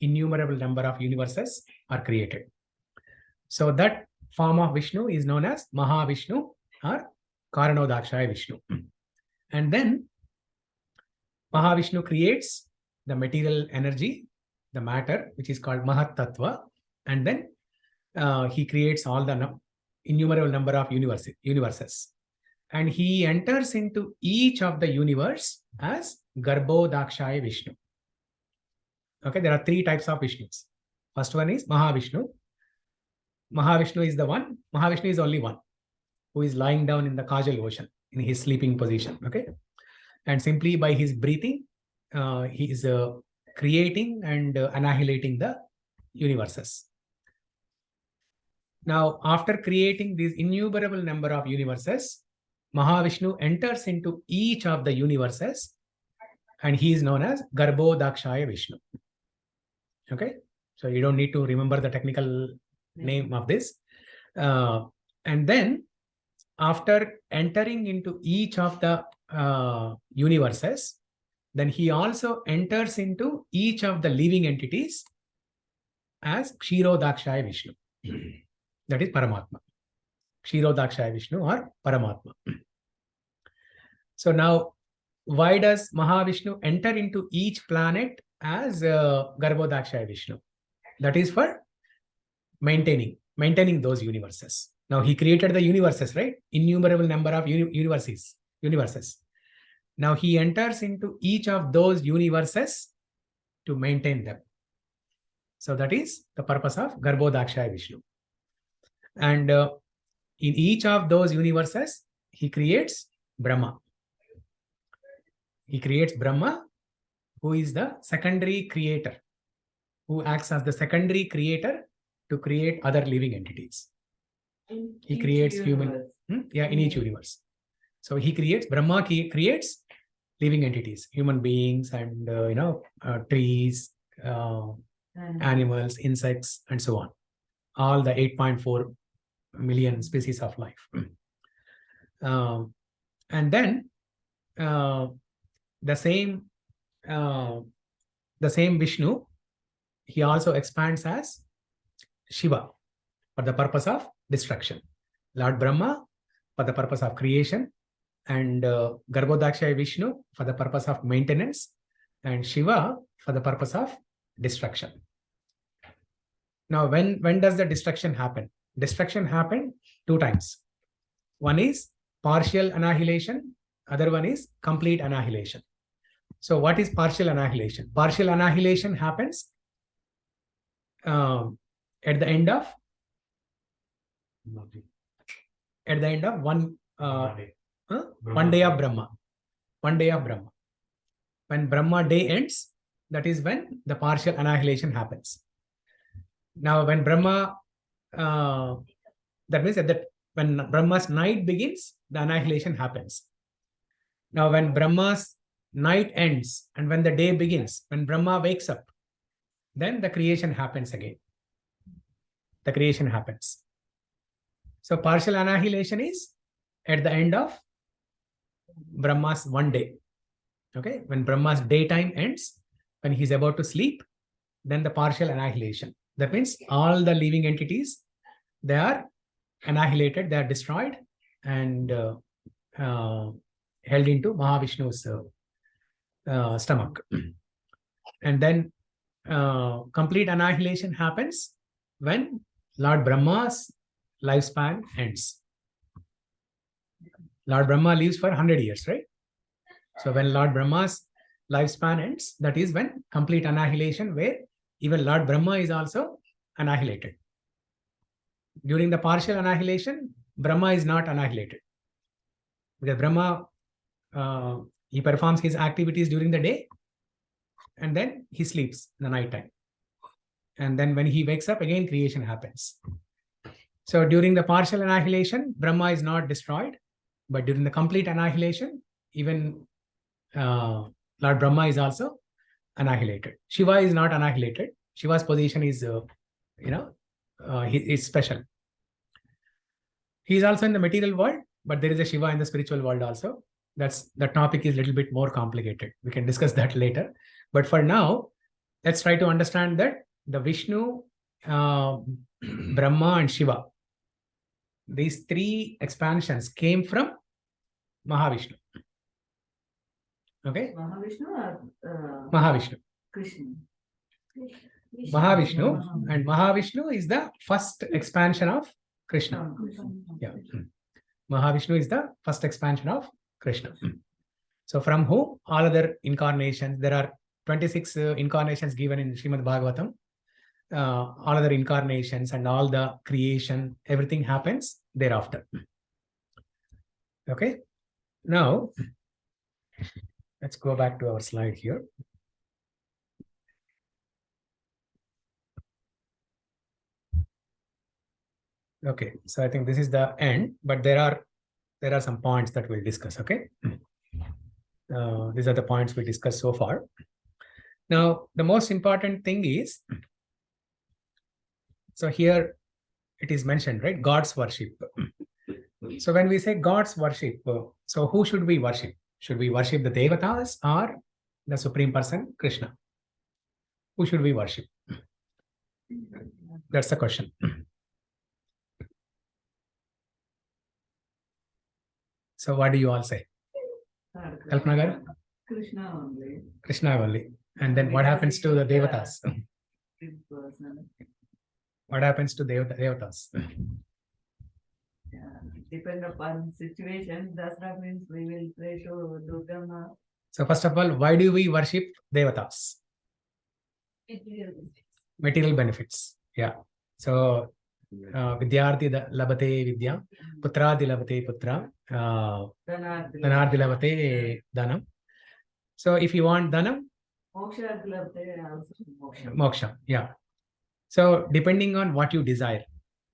innumerable number of universes are created. So that form of Vishnu is known as Mahavishnu or Karanodakshaya Vishnu. And then Mahavishnu creates the material energy, the matter, which is called Mahat Tattva. And then he creates all the innumerable number of universes. And he enters into each of the universe as Garbhodakshaya Vishnu. Okay, there are three types of Vishnus. First one is Mahavishnu. Mahavishnu is the one, Mahavishnu is only one, who is lying down in the causal ocean in his sleeping position. Okay. And simply by his breathing, he is creating and annihilating the universes. Now, after creating these innumerable number of universes, Mahavishnu enters into each of the universes and he is known as Garbhodakshaya Vishnu. Okay. So you don't need to remember the technical name of this. And then after entering into each of the universes, then he also enters into each of the living entities as Kshirodakshaya Vishnu. That is Paramatma. Kshirodakshaya Vishnu or Paramatma. So now, why does Mahavishnu enter into each planet as Garbhodakshaya Vishnu? That is for maintaining those universes. Now he created the universes, right? Innumerable number of universes. Now he enters into each of those universes to maintain them. So that is the purpose of Garbhodakshaya Vishnu. And in each of those universes, he creates Brahma. He creates Brahma, who is the secondary creator, who acts as the secondary creator to create other living entities. He creates human, in each universe. So he creates, Brahma creates living entities, human beings and, trees, animals, insects, and so on. all the 8.4 million species of life. And then the same Vishnu, he also expands as Shiva for the purpose of destruction. Lord Brahma for the purpose of creation, and Garbhodakshaya Vishnu for the purpose of maintenance, and Shiva for the purpose of destruction. Now, when does the destruction happen? Destruction happened 2 times. One is partial annihilation, other one is complete annihilation. So what is partial annihilation? Partial annihilation happens at the end of one day of Brahma. 1 day of Brahma. When Brahma day ends, that is when the partial annihilation happens. Now, when Brahma, that means that when Brahma's night begins, the annihilation happens. Now, when Brahma's night ends and when the day begins, when Brahma wakes up, then the creation happens again. The creation happens. So partial annihilation is at the end of Brahma's 1 day. Okay, when Brahma's daytime ends, when he's about to sleep, then the partial annihilation. That means all the living entities, they are annihilated, they are destroyed and held into Mahavishnu's stomach. And then complete annihilation happens when Lord Brahma's lifespan ends. Lord Brahma lives for 100 years, right? So when Lord Brahma's lifespan ends, that is when complete annihilation, where even Lord Brahma is also annihilated. During the partial annihilation, Brahma is not annihilated. Because Brahma, he performs his activities during the day and then he sleeps in the night time. And then when he wakes up, again creation happens. So during the partial annihilation, Brahma is not destroyed. But during the complete annihilation, even Lord Brahma is also annihilated. Shiva is not annihilated. Shiva's position is, he is special. He is also in the material world, but there is a Shiva in the spiritual world also. The topic is a little bit more complicated. We can discuss that later. But for now, let's try to understand that the Vishnu, Brahma and Shiva, these 3 expansions came from Mahavishnu. Okay? Mahavishnu or Mahavishnu. Krishna? Mahavishnu, and Mahavishnu is the first expansion of Krishna. Yeah. Mahavishnu is the first expansion of Krishna. So from whom all other incarnations, there are 26 incarnations given in Srimad Bhagavatam. All other incarnations and all the creation, everything happens thereafter. Okay. Now, let's go back to our slide here. Okay, so I think this is the end, but there are some points that we'll discuss. Okay, these are the points we discussed so far. Now, the most important thing is, so here it is mentioned, right? God's worship. So when we say God's worship, so who should we worship? Should we worship the Devatas or the Supreme Person, Krishna? Who should we worship? That's the question. So what do you all say? Kalpana garu? Krishna only. Krishna only. And then what happens to the Devatas? What happens to Devatas? Depend upon situation. Dasra means we will pray to Durga Ma. So first of all, why do we worship Devatas? Material benefits. Yeah. So Vidyarthi labate vidya, putradi labate putra, dhanarthi labate dhanam. So if you want dhanam, moksha. Yeah. So depending on what you desire,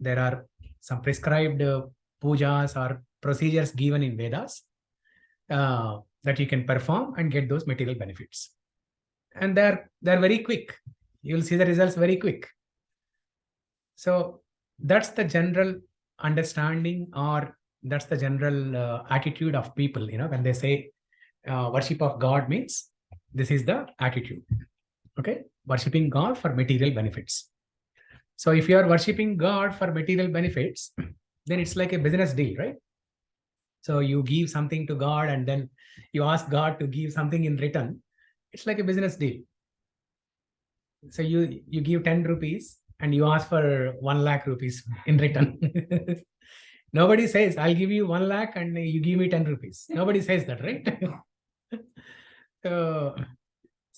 there are some prescribed pujas or procedures given in Vedas that you can perform and get those material benefits. And they're very quick. You'll see the results very quick. So That's the general understanding, or that's the general attitude of people. When they say worship of God means, this is the attitude. Okay, worshipping God for material benefits. So if you are worshipping God for material benefits, then it's like a business deal, right? So you give something to God and then you ask God to give something in return. It's like a business deal. So you give 10 rupees and you ask for 1 lakh rupees in return. Nobody says, I'll give you 1 lakh and you give me 10 rupees. Nobody says that, right? So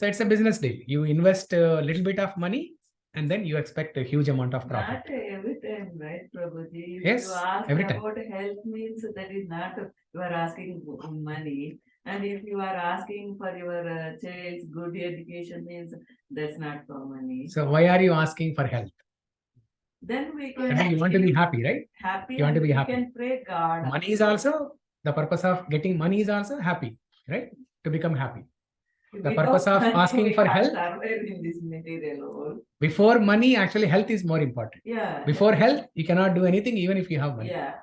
it's a business deal. You invest a little bit of money and then you expect a huge amount of profit. Not every time, right, Prabhuji? If Yes, you ask every time. about health means that is not you are asking money. And if you are asking for your child's good education means that's not for money. So why are you asking for health? Then we I can mean, you want to be happy, right? happy You want to and be we happy. can pray God. Money is also, the purpose of getting money is also happy, right? To become happy. The purpose of asking for help. Survive in this material world. Before money, actually health is more important. Yeah. Before health, you cannot do anything even if you have money. Yeah.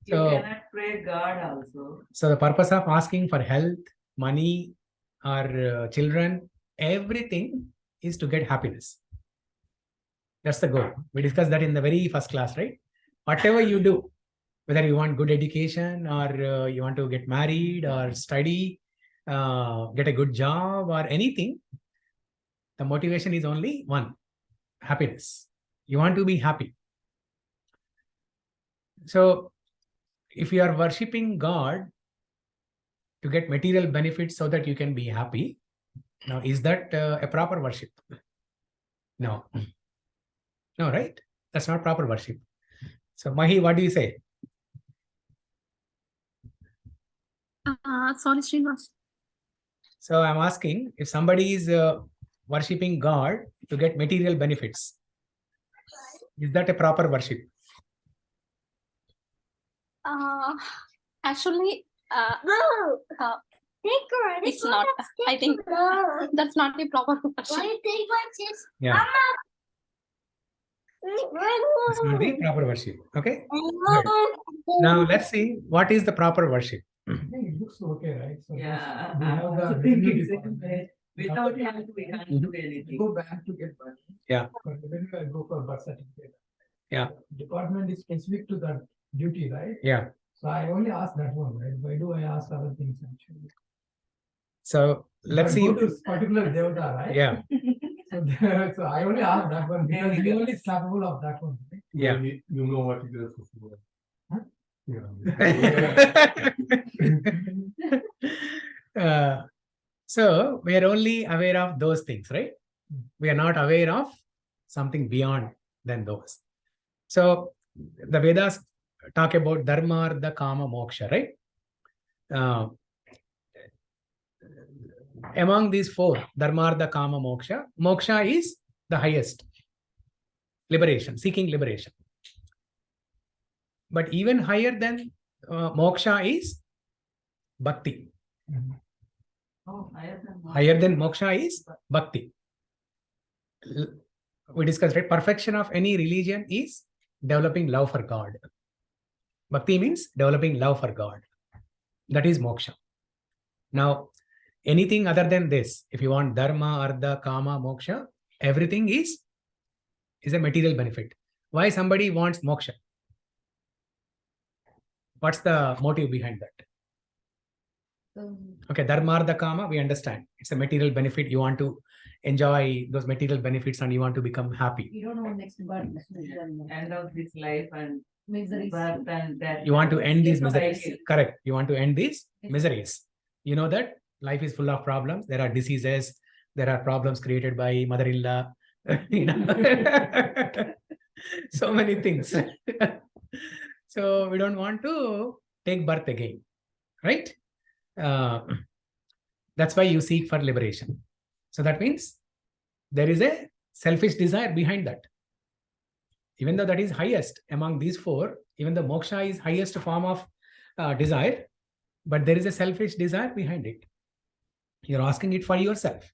You So, cannot pray God also. So the purpose of asking for health, money, or children, everything is to get happiness. That's the goal. We discussed that in the very first class, right? Whatever you do, whether you want good education or you want to get married or study, get a good job or anything, the motivation is only one: happiness. You want to be happy. So if you are worshipping God to get material benefits so that you can be happy, now is that a proper worship? No. No, right? That's not proper worship. So Mahi, what do you say? Sorry, Srinivas. So I'm asking, if somebody is worshipping God to get material benefits, is that a proper worship? Actually, it's not. I think that's not the proper worship. Yeah. That's not the proper worship. Okay. Good. Now let's see what is the proper worship. I think it looks okay, right? So Yeah. we I have also the think revenue it's department. without help we can't do anything. Go back to get money. Yeah. But when you go for birth certificate. Yeah. Department is specific to that duty, right? Yeah. So I only ask that one, right? Why do I ask other things actually? So let's see. Go to particular devata, right? Yeah. So I only ask that one because he only is capable of that one. Right? Yeah. You know what it is. Huh? Yeah. So we are only aware of those things, right? We are not aware of something beyond than those. So the Vedas talk about dharma, artha, kama, moksha, right? Among these four, dharma, artha, kama, moksha, moksha is the highest. Liberation, seeking liberation. But even higher than moksha is bhakti. Oh, Higher than moksha is bhakti. We discussed, right? Perfection of any religion is developing love for God. Bhakti means developing love for God. That is moksha. Now, anything other than this, if you want dharma, artha, kama, moksha, everything is a material benefit. Why somebody wants moksha? What's the motive behind that? Okay, dharma, artha, kama, we understand. It's a material benefit. You want to enjoy those material benefits and you want to become happy. You don't know next birth. End of this life and Miseries. birth and death. You want to end these Yes, miseries. cycle. Correct. You want to end these miseries. You know that life is full of problems. There are diseases. There are problems created by mother-in-law. You know, so many things. So we don't want to take birth again, right? That's why you seek for liberation. So that means there is a selfish desire behind that. Even though that is highest among these four, even the moksha is highest form of desire, but there is a selfish desire behind it. You're asking it for yourself.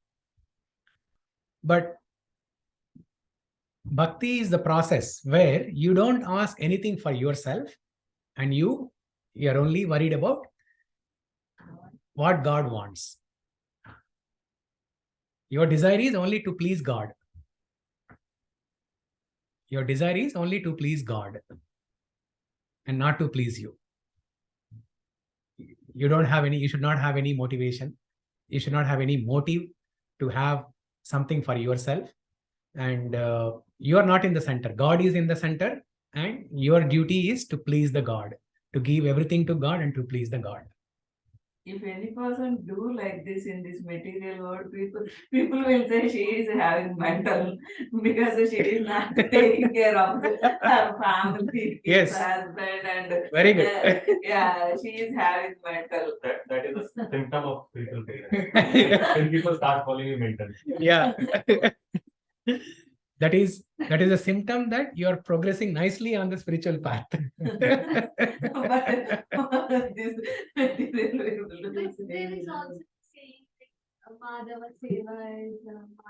But Bhakti is the process where you don't ask anything for yourself, and you are only worried about what God wants. Your desire is only to please God. Your desire is only to please God and not to please you. You should not have any motivation. You should not have any motive to have something for yourself. And you are not in the center. God is in the center, and your duty is to please the God, to give everything to God and to please the God. If any person do like this in this material world, people will say she is having mental because she is not taking care of her family, Yes. husband, and Very good. yeah, she is having mental. That is a symptom of spiritual failure. When people start calling you mental. Yeah. That is a symptom that you are progressing nicely on the spiritual path. But this material But there is also saying Madhava Seva is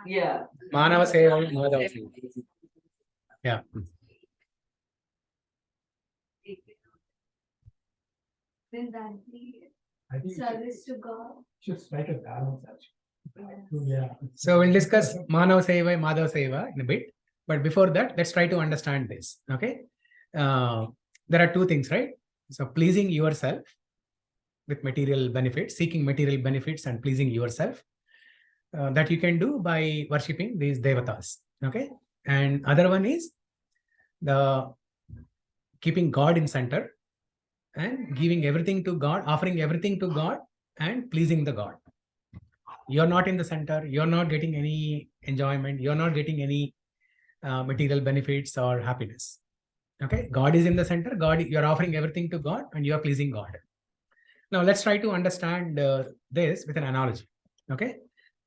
yeah. Manava Seva, Madhava Seva. Yeah. Then that the I think service to God. should strike a balance actually. Yeah. So we'll discuss Manava Seva, Madhava Seva in a bit. But before that, let's try to understand this. Okay. There are two things, right? So pleasing yourself with material benefits, seeking material benefits and pleasing yourself, that you can do by worshipping these devatas. Okay. And other one is the keeping God in center and giving everything to God, offering everything to God and pleasing the God. You're not in the center. You're not getting any enjoyment. You're not getting any material benefits or happiness. Okay. God is in the center. God, you're offering everything to God and you're pleasing God. Now let's try to understand this with an analogy. Okay.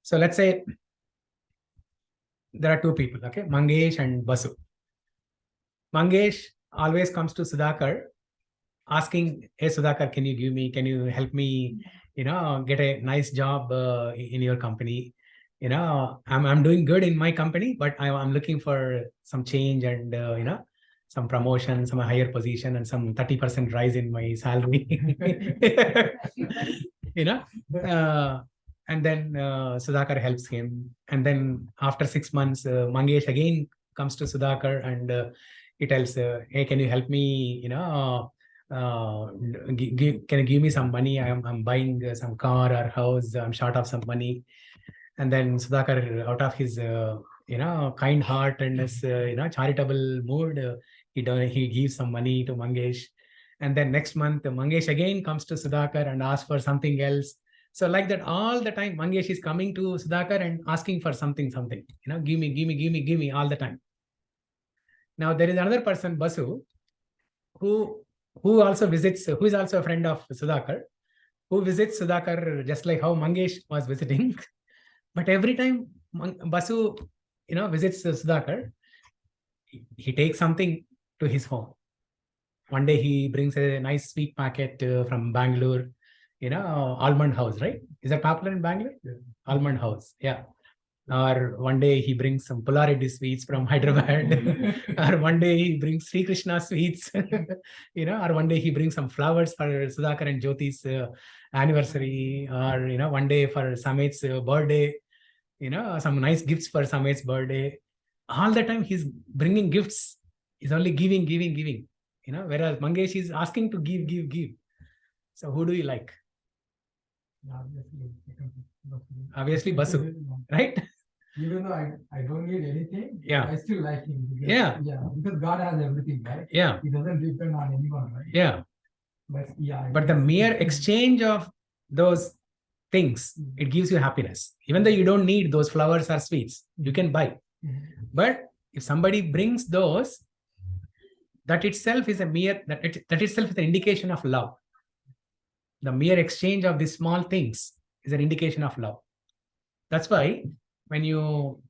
So let's say there are two people. Okay. Mangesh and Basu. Mangesh always comes to Sudhakar asking, hey Sudhakar, can you help me, get a nice job in your company? I'm doing good in my company, but I'm looking for some change and, some promotion, some higher position and some 30% rise in my salary. And then Sudhakar helps him. And then after 6 months, Mangesh again comes to Sudhakar and he tells, hey, can you help me, can you give me some money? I'm buying some car or house. I'm short of some money. And then Sudhakar, out of his, kind heart and his, charitable mood, he gives some money to Mangesh. And then next month, Mangesh again comes to Sudhakar and asks for something else. So like that, all the time, Mangesh is coming to Sudhakar and asking for something, give me all the time. Now there is another person, Basu, who also visits, who is also a friend of Sudhakar, who visits Sudhakar just like how Mangesh was visiting. But every time Basu, visits Sudhakar, he takes something to his home. One day he brings a nice sweet packet from Bangalore, Almond House, right? Is that popular in Bangalore? Yeah. Almond House, yeah. Or one day he brings some Polarity sweets from Hyderabad. Or one day he brings Sri Krishna sweets, or one day he brings some flowers for Sudhakar and Jyoti's anniversary, or, one day for Samet's birthday, some nice gifts for Samet's birthday. All the time he's bringing gifts. He's only giving, whereas Mangesh is asking to give. So who do you like? Obviously Basu, right? Even though I don't need anything, Yeah. I still like him. Because, Yeah. Because God has everything, right? Yeah. He doesn't depend on anyone, right? Yeah. But the mere exchange of those things, it gives you happiness. Even though you don't need those flowers or sweets, you can buy. But if somebody brings those, that itself is that itself is an indication of love. The mere exchange of these small things is an indication of love. That's why when you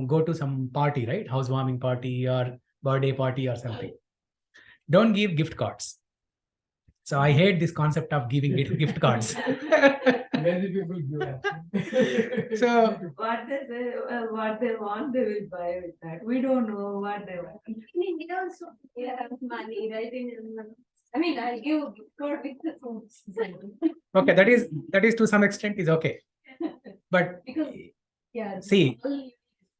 go to some party, right, housewarming party or birthday party or something, don't give gift cards. So I hate this concept of giving gift cards. lazy people give actually. So What they say, what they want, they will buy with that. We don't know what they want. We also have money, right? I mean, I'll give good with the foods. okay, that is to some extent is okay. But Because, yeah. see,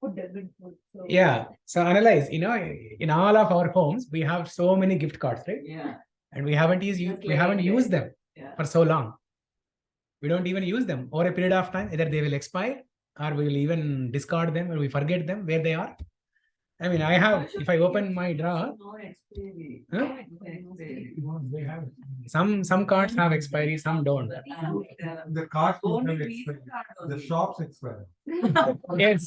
Food, good food. So. yeah. So analyze, in all of our homes, we have so many gift cards, right? Yeah, And we haven't used them yeah. for so long. We don't even use them over a period of time. Either they will expire or we will even discard them or we forget them where they are. I mean, if I open my drawer, No expiry. Huh? No expiry. They have some cards have expiry, some don't. the cards don't Only have Visa expiry. card The only. shops expire. Yes.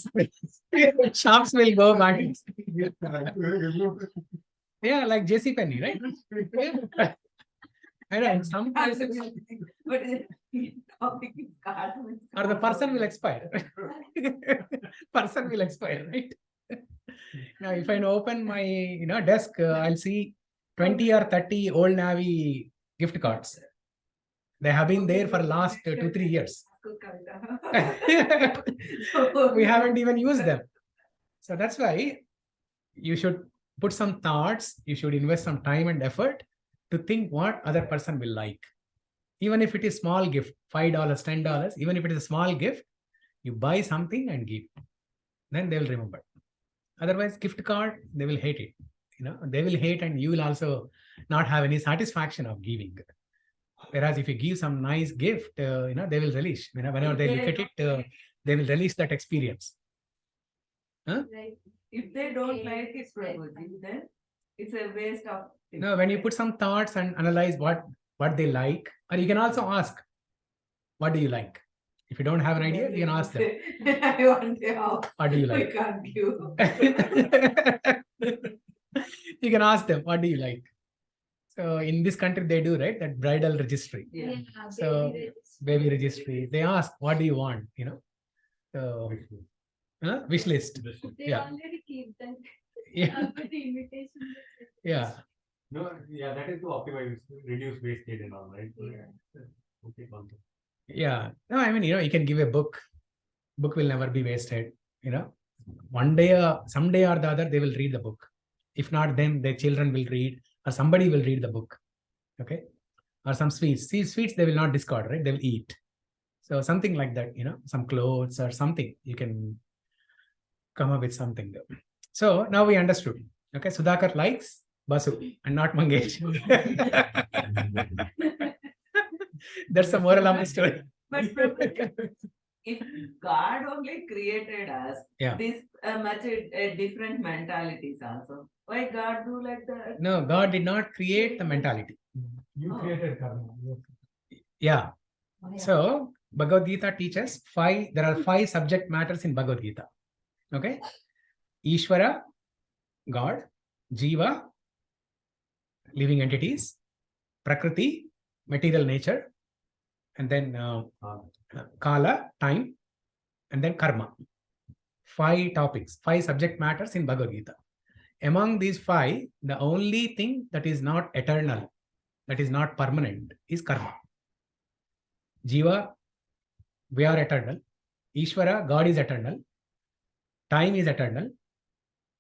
Shops will go back. Yeah, like JC Penney, right? Yeah. I know, some places, But the topic is cards. or the person will expire. Person will expire, right? Now, if I open my desk, I'll see 20 or 30 old Navy gift cards. They have been there for last 2-3 years. We haven't even used them. So that's why you should put some thoughts, you should invest some time and effort to think what other person will like. Even if it is small gift, $5, $10, even if it is a small gift, you buy something and give. Then they will remember. Otherwise, gift card, they will hate it. They will hate and you will also not have any satisfaction of giving. Whereas if you give some nice gift, they will relish. Whenever they look at it, they will relish that experience. Huh? Right. If they don't like it, Prabhuji, then it's a waste of. No, when you put some thoughts and analyze what they like, or you can also ask, what do you like? If you don't have an idea, you can ask them. I want the house. What do you We like? can't give. You can ask them, what do you like? So in this country, they do, right? That bridal registry. Yeah. So baby registry. They ask, what do you want? So wish list. They Yeah. already keep them. Yeah. But the invitation. Yeah. No, yeah, that is to optimize, reduce wastage and all, right? Yeah. Okay, concept. Yeah. No, I mean, you can give a book. Book will never be wasted. One day, someday or the other, they will read the book. If not them, their children will read, or somebody will read the book. Okay. Or some sweets. See, sweets, they will not discard, right? They will eat. So something like that, some clothes or something, you can come up with something. So now we understood. Okay. Sudhakar likes Basu and not Mangesh. That's the moral of the story. But Prabhuji, if God only created us, Yeah. this much different mentalities also. Why God do like that? No, God did not create the mentality. You Oh. created karma. Yeah. Oh, yeah. So Bhagavad Gita teaches there are 5 subject matters in Bhagavad Gita. Okay. Ishvara, God, Jiva, living entities, Prakriti, material nature, and then Kala, time, and then Karma. 5 topics, 5 subject matters in Bhagavad Gita. Among these 5, the only thing that is not eternal, that is not permanent, is Karma. Jiva, we are eternal. Ishvara, God is eternal. Time is eternal.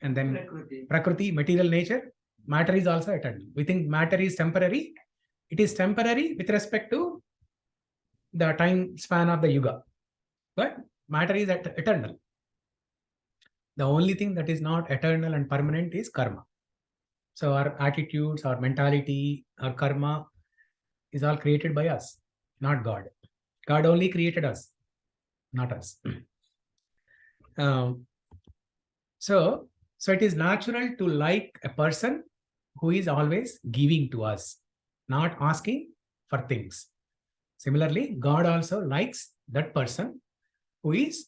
And then Prakriti. Prakriti, material nature, matter is also eternal. We think matter is temporary. It is temporary with respect to the time span of the yuga. But matter is eternal. The only thing that is not eternal and permanent is karma. So our attitudes, our mentality, our karma is all created by us, not God. God only created us, not us. So it is natural to like a person who is always giving to us, not asking for things. Similarly, God also likes that person who is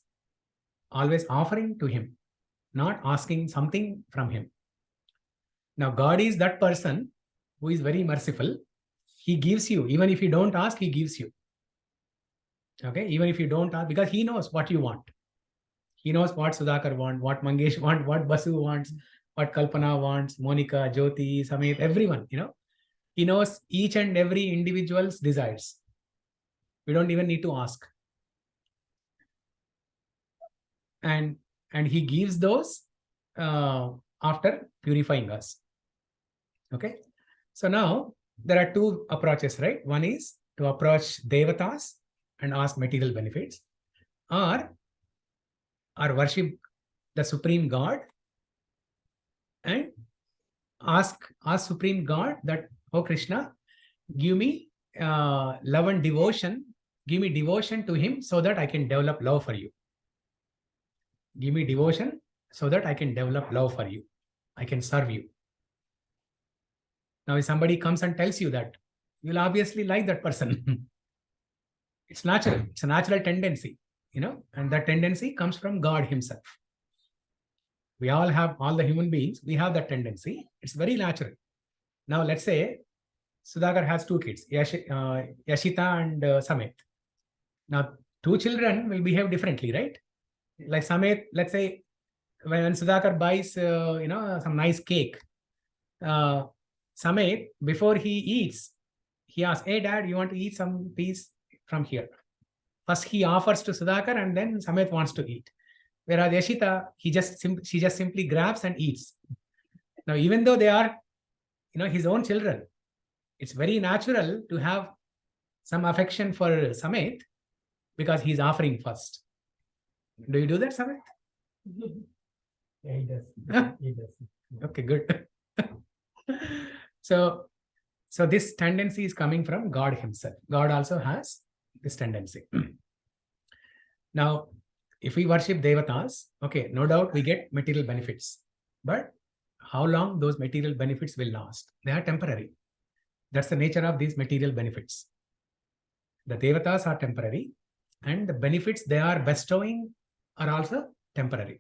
always offering to him, not asking something from him. Now, God is that person who is very merciful. He gives you, even if you don't ask, he gives you. Okay, even if you don't ask, because he knows what you want. He knows what Sudhakar wants, what Mangesh wants, what Basu wants, what Kalpana wants, Monica, Jyoti, Samit, everyone, He knows each and every individual's desires. We don't even need to ask. And he gives those after purifying us. Okay. So now there are two approaches, right? One is to approach Devatas and ask material benefits, or worship the Supreme God and ask Supreme God that, oh Krishna, give me love and devotion. Give me devotion to him so that I can develop love for you. Give me devotion so that I can develop love for you. I can serve you. Now, if somebody comes and tells you that, you'll obviously like that person. It's natural. It's a natural tendency, and that tendency comes from God himself. We all have, all the human beings, we have that tendency. It's very natural. Now, let's say Sudhakar has two kids, Yashita and Samet. Now, two children will behave differently, right? Like Samet, let's say, when Sudhakar buys, some nice cake, Samet, before he eats, he asks, hey, Dad, you want to eat some piece from here? First, he offers to Sudhakar, and then Samet wants to eat. Whereas Yashita, she just simply grabs and eats. Now, even though they are, his own children, it's very natural to have some affection for Samet because he's offering first. Do you do that, Samet? Yeah, he does. Huh? He does. Okay, good. So this tendency is coming from God himself. God also has this tendency. Now, if we worship Devatas, okay, no doubt we get material benefits. But how long those material benefits will last? They are temporary. That's the nature of these material benefits. The Devatas are temporary, and the benefits they are bestowing are also temporary.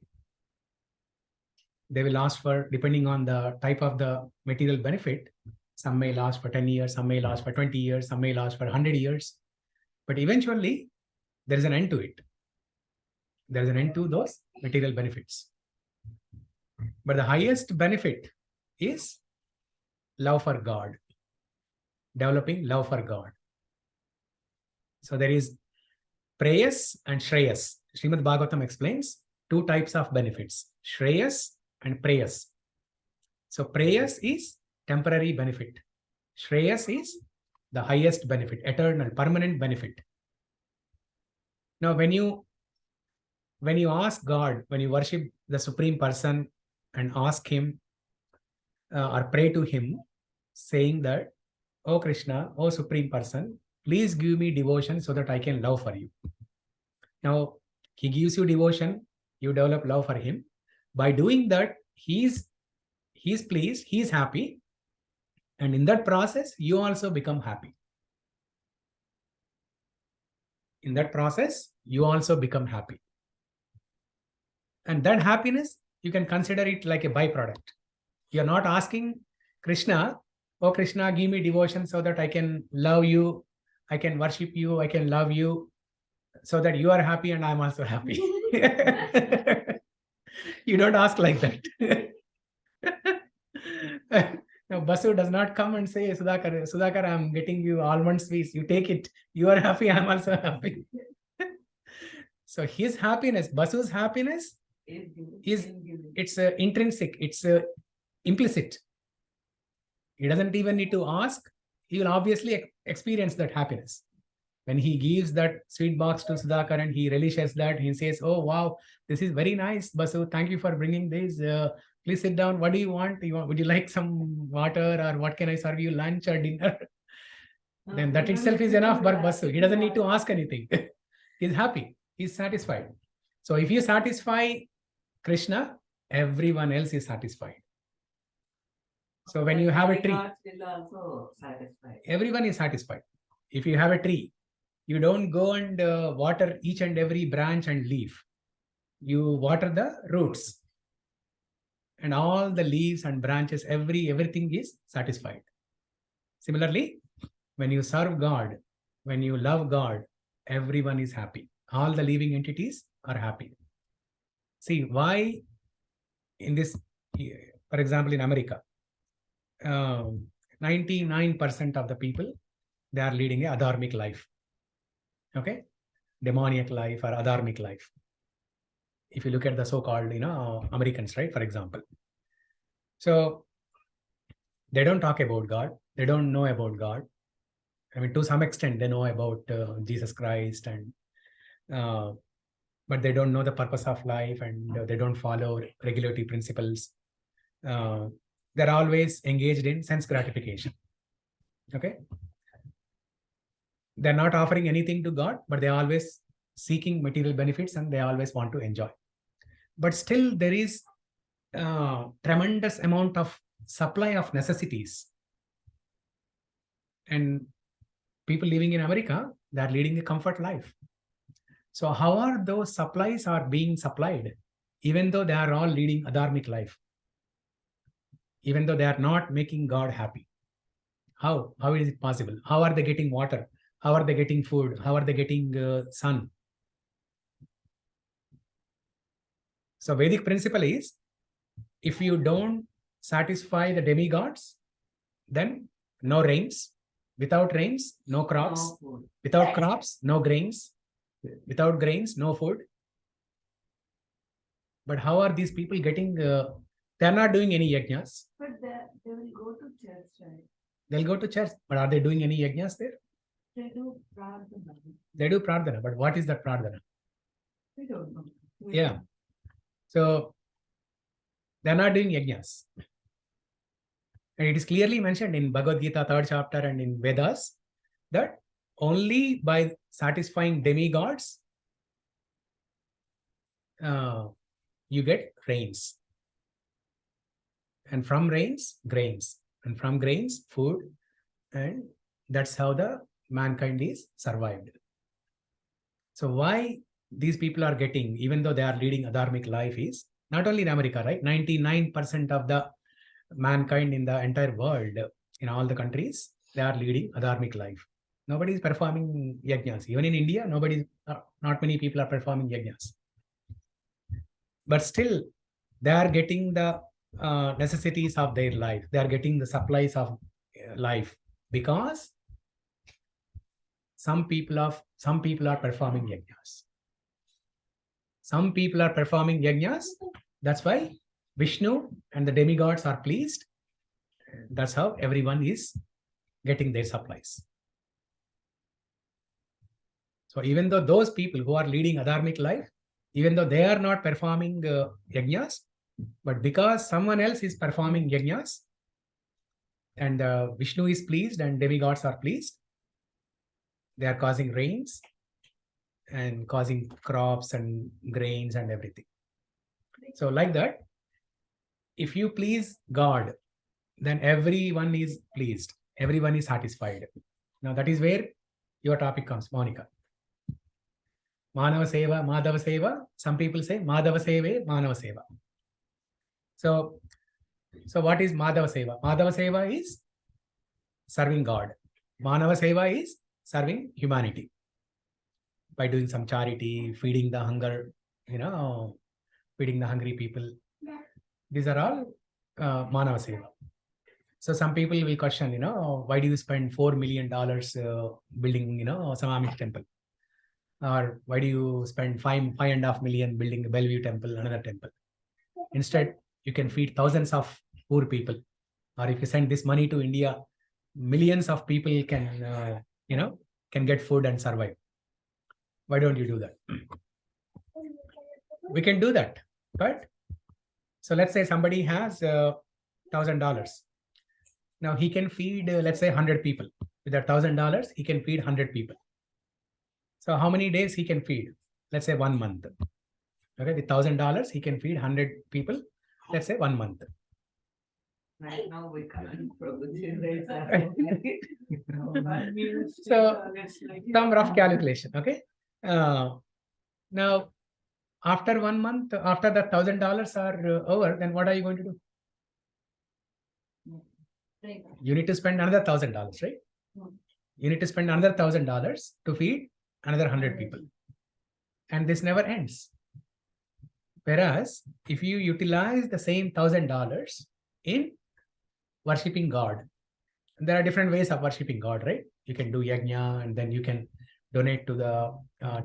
They will last for, depending on the type of the material benefit, some may last for 10 years, some may last for 20 years, some may last for 100 years. But eventually, there is an end to it. There is an end to those material benefits. But the highest benefit is love for God, developing love for God. So there is Preyas and Shreyas. Srimad Bhagavatam explains two types of benefits, Shreyas and Preyas. So Preyas is temporary benefit. Shreyas is the highest benefit, eternal, permanent benefit. Now, when you ask God, when you worship the Supreme Person and ask him or pray to him, saying that, oh Krishna, oh Supreme Person, please give me devotion so that I can love for you. Now, he gives you devotion, you develop love for him. By doing that, he's pleased, he's happy. And in that process, you also become happy. In that process, you also become happy. And that happiness, you can consider it like a byproduct. You're not asking Krishna, oh Krishna, give me devotion so that I can love you, I can worship you, I can love you, so that you are happy and I'm also happy. You don't ask like that. Now, Basu does not come and say, Sudhakar, I'm getting you almond sweets. You take it. You are happy. I'm also happy. So his happiness, Basu's happiness, it's intrinsic. It's implicit. He doesn't even need to ask. He will obviously experience that happiness. When he gives that sweet box to Sudhakar and he relishes that, he says, oh, wow, this is very nice, Basu. Thank you for bringing this. Please sit down. What do you want? Would you like some water, or what can I serve you, lunch or dinner? Then that itself is enough for Basu. He doesn't need to ask anything. He's happy. He's satisfied. So if you satisfy Krishna, everyone else is satisfied. So when you have a tree, everyone is satisfied. If you have a tree, you don't go and water each and every branch and leaf. You water the roots. And all the leaves and branches, everything is satisfied. Similarly, when you serve God, when you love God, everyone is happy. All the living entities are happy. See, why in this, for example, in America, 99% of the people, they are leading a adharmic life. Okay, demoniac life or adharmic life. If you look at the so-called, Americans, right, for example. So they don't talk about God. They don't know about God. I mean, to some extent, they know about Jesus Christ, but they don't know the purpose of life, and they don't follow regulatory principles. They're always engaged in sense gratification. Okay, they're not offering anything to God, but they're always seeking material benefits, and they always want to enjoy. But still, there is tremendous amount of supply of necessities, and people living in America, they are leading a comfort life. So how are those supplies are being supplied, even though they are all leading adharmic life, even though they are not making God happy? How is it possible? How are they getting water? How are they getting food? How are they getting sun? So Vedic principle is, if you don't satisfy the demigods, then no rains. Without rains, no crops. No food. Without crops, no grains. Without grains, no food. But how are these people getting? They are not doing any yajnas. But they will go to church, right? They'll go to church, but are they doing any yajnas there? They do pradhana. They do pradhana, but what is that pradhana? We don't know. Yeah. So they're not doing yajnas. And it is clearly mentioned in Bhagavad Gita, 3rd chapter, and in Vedas, that only by satisfying demigods, you get rains. And from rains, grains. And from grains, food. And that's how the mankind is survived. So why these people are getting, even though they are leading adharmic life, is not only in America, right? 99% of the mankind in the entire world, in all the countries, they are leading adharmic life. Nobody is performing yajnas. Even in India, not many people are performing yajnas. But still, they are getting the necessities of their life. They are getting the supplies of life, because some people are performing yajnas. Some people are performing yajnas. That's why Vishnu and the demigods are pleased. That's how everyone is getting their supplies. So even though those people who are leading adharmic life, even though they are not performing yajnas, but because someone else is performing yajnas, and Vishnu is pleased and demigods are pleased, they are causing rains and causing crops and grains and everything. So like that, if you please God, then everyone is pleased. Everyone is satisfied. Now that is where your topic comes, Monica. Manava Seva, Madhava Seva. Some people say Madhava Seva, Manava Seva. So what is Madhava Seva? Madhava Seva is serving God. Manava Seva is serving humanity by doing some charity, feeding the hunger, feeding the hungry people. These are all Manava Seva. So some people will question, why do you spend $4 million building, some Amish temple? Or why do you spend $5.5 million building a Bellevue temple, another temple? Instead, you can feed thousands of poor people. Or if you send this money to India, millions of people can, can get food and survive. Why don't you do that? We can do that, right? So let's say somebody has $1,000. Now he can feed, let's say 100 people. With that $1,000, he can feed 100 people. So how many days he can feed? Let's say 1 month. Okay, with $1,000, he can feed 100 people. Let's say 1 month. Right now we can't produce So some rough calculation. Okay. Now, after 1 month, after the $1,000 are over, then what are you going to do? You need to spend another $1,000, right? You need to spend another $1,000 to feed another 100 people. And this never ends. Whereas, if you utilize the same $1,000 in worshipping God, there are different ways of worshipping God, right? You can do yajna, and then you can donate to the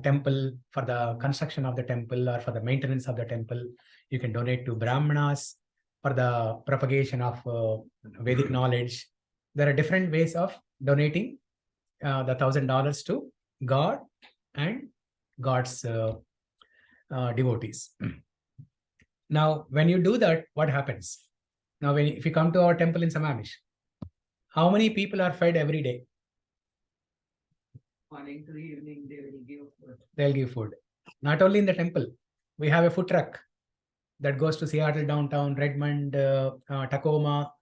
temple for the construction of the temple or for the maintenance of the temple. You can donate to Brahmanas for the propagation of Vedic knowledge. There are different ways of donating the $1,000 to God and God's devotees. Now, when you do that, what happens? Now, if you come to our temple in Sammamish, how many people are fed every day? Morning to evening, they will give food. They'll give food. Not only in the temple, we have a food truck that goes to Seattle downtown, Redmond, Tacoma.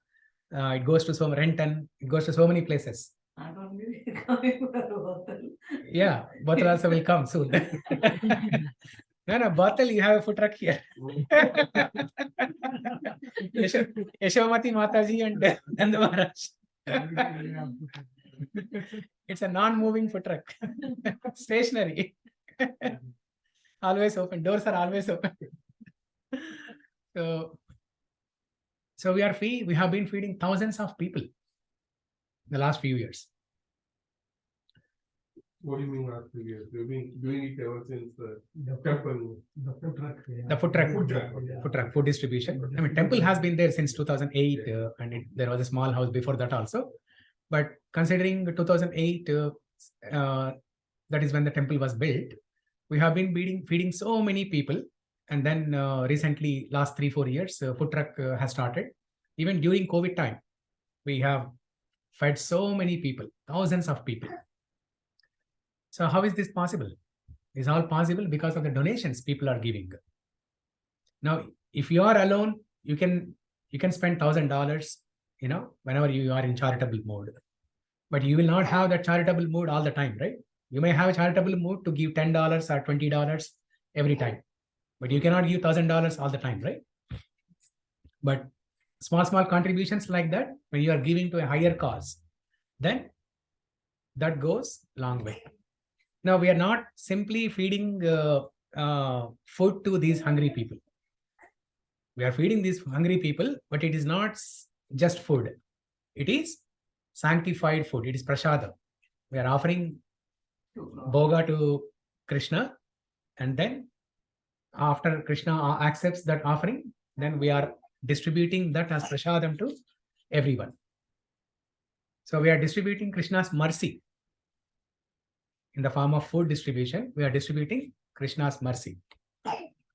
It goes to Renton. It goes to so many places. Not only coming for Bothal. Yeah, Bothal also will come soon. No, Bothal, you have a food truck here. Yashomati Mataji and Nanda Maharaj. It's a non-moving food truck. Stationary. Always open. Doors are always open. So we have been feeding thousands of people in the last few years. What do you mean last few years? We've been doing it ever since the temple. The food truck. The food truck, Food truck. food distribution. I mean, temple has been there since 2008, and there was a small house before that also. But considering 2008, that is when the temple was built, we have been feeding so many people. And then recently, last 3-4 years, food truck has started. Even during COVID time, we have fed so many people, thousands of people. So how is this possible? It's all possible because of the donations people are giving. Now, if you are alone, you can spend $1,000, whenever you are in charitable mode. But you will not have that charitable mood all the time, right? You may have a charitable mood to give $10 or $20 every time. But you cannot give $1,000 all the time, right? But small contributions like that, when you are giving to a higher cause, then that goes a long way. Now, we are not simply feeding food to these hungry people. We are feeding these hungry people, but it is not just food. It is sanctified food. It is prasadam. We are offering bhoga to Krishna, and then after Krishna accepts that offering, then we are distributing that as prasadam to everyone. So we are distributing Krishna's mercy. In the form of food distribution, we are distributing Krishna's mercy.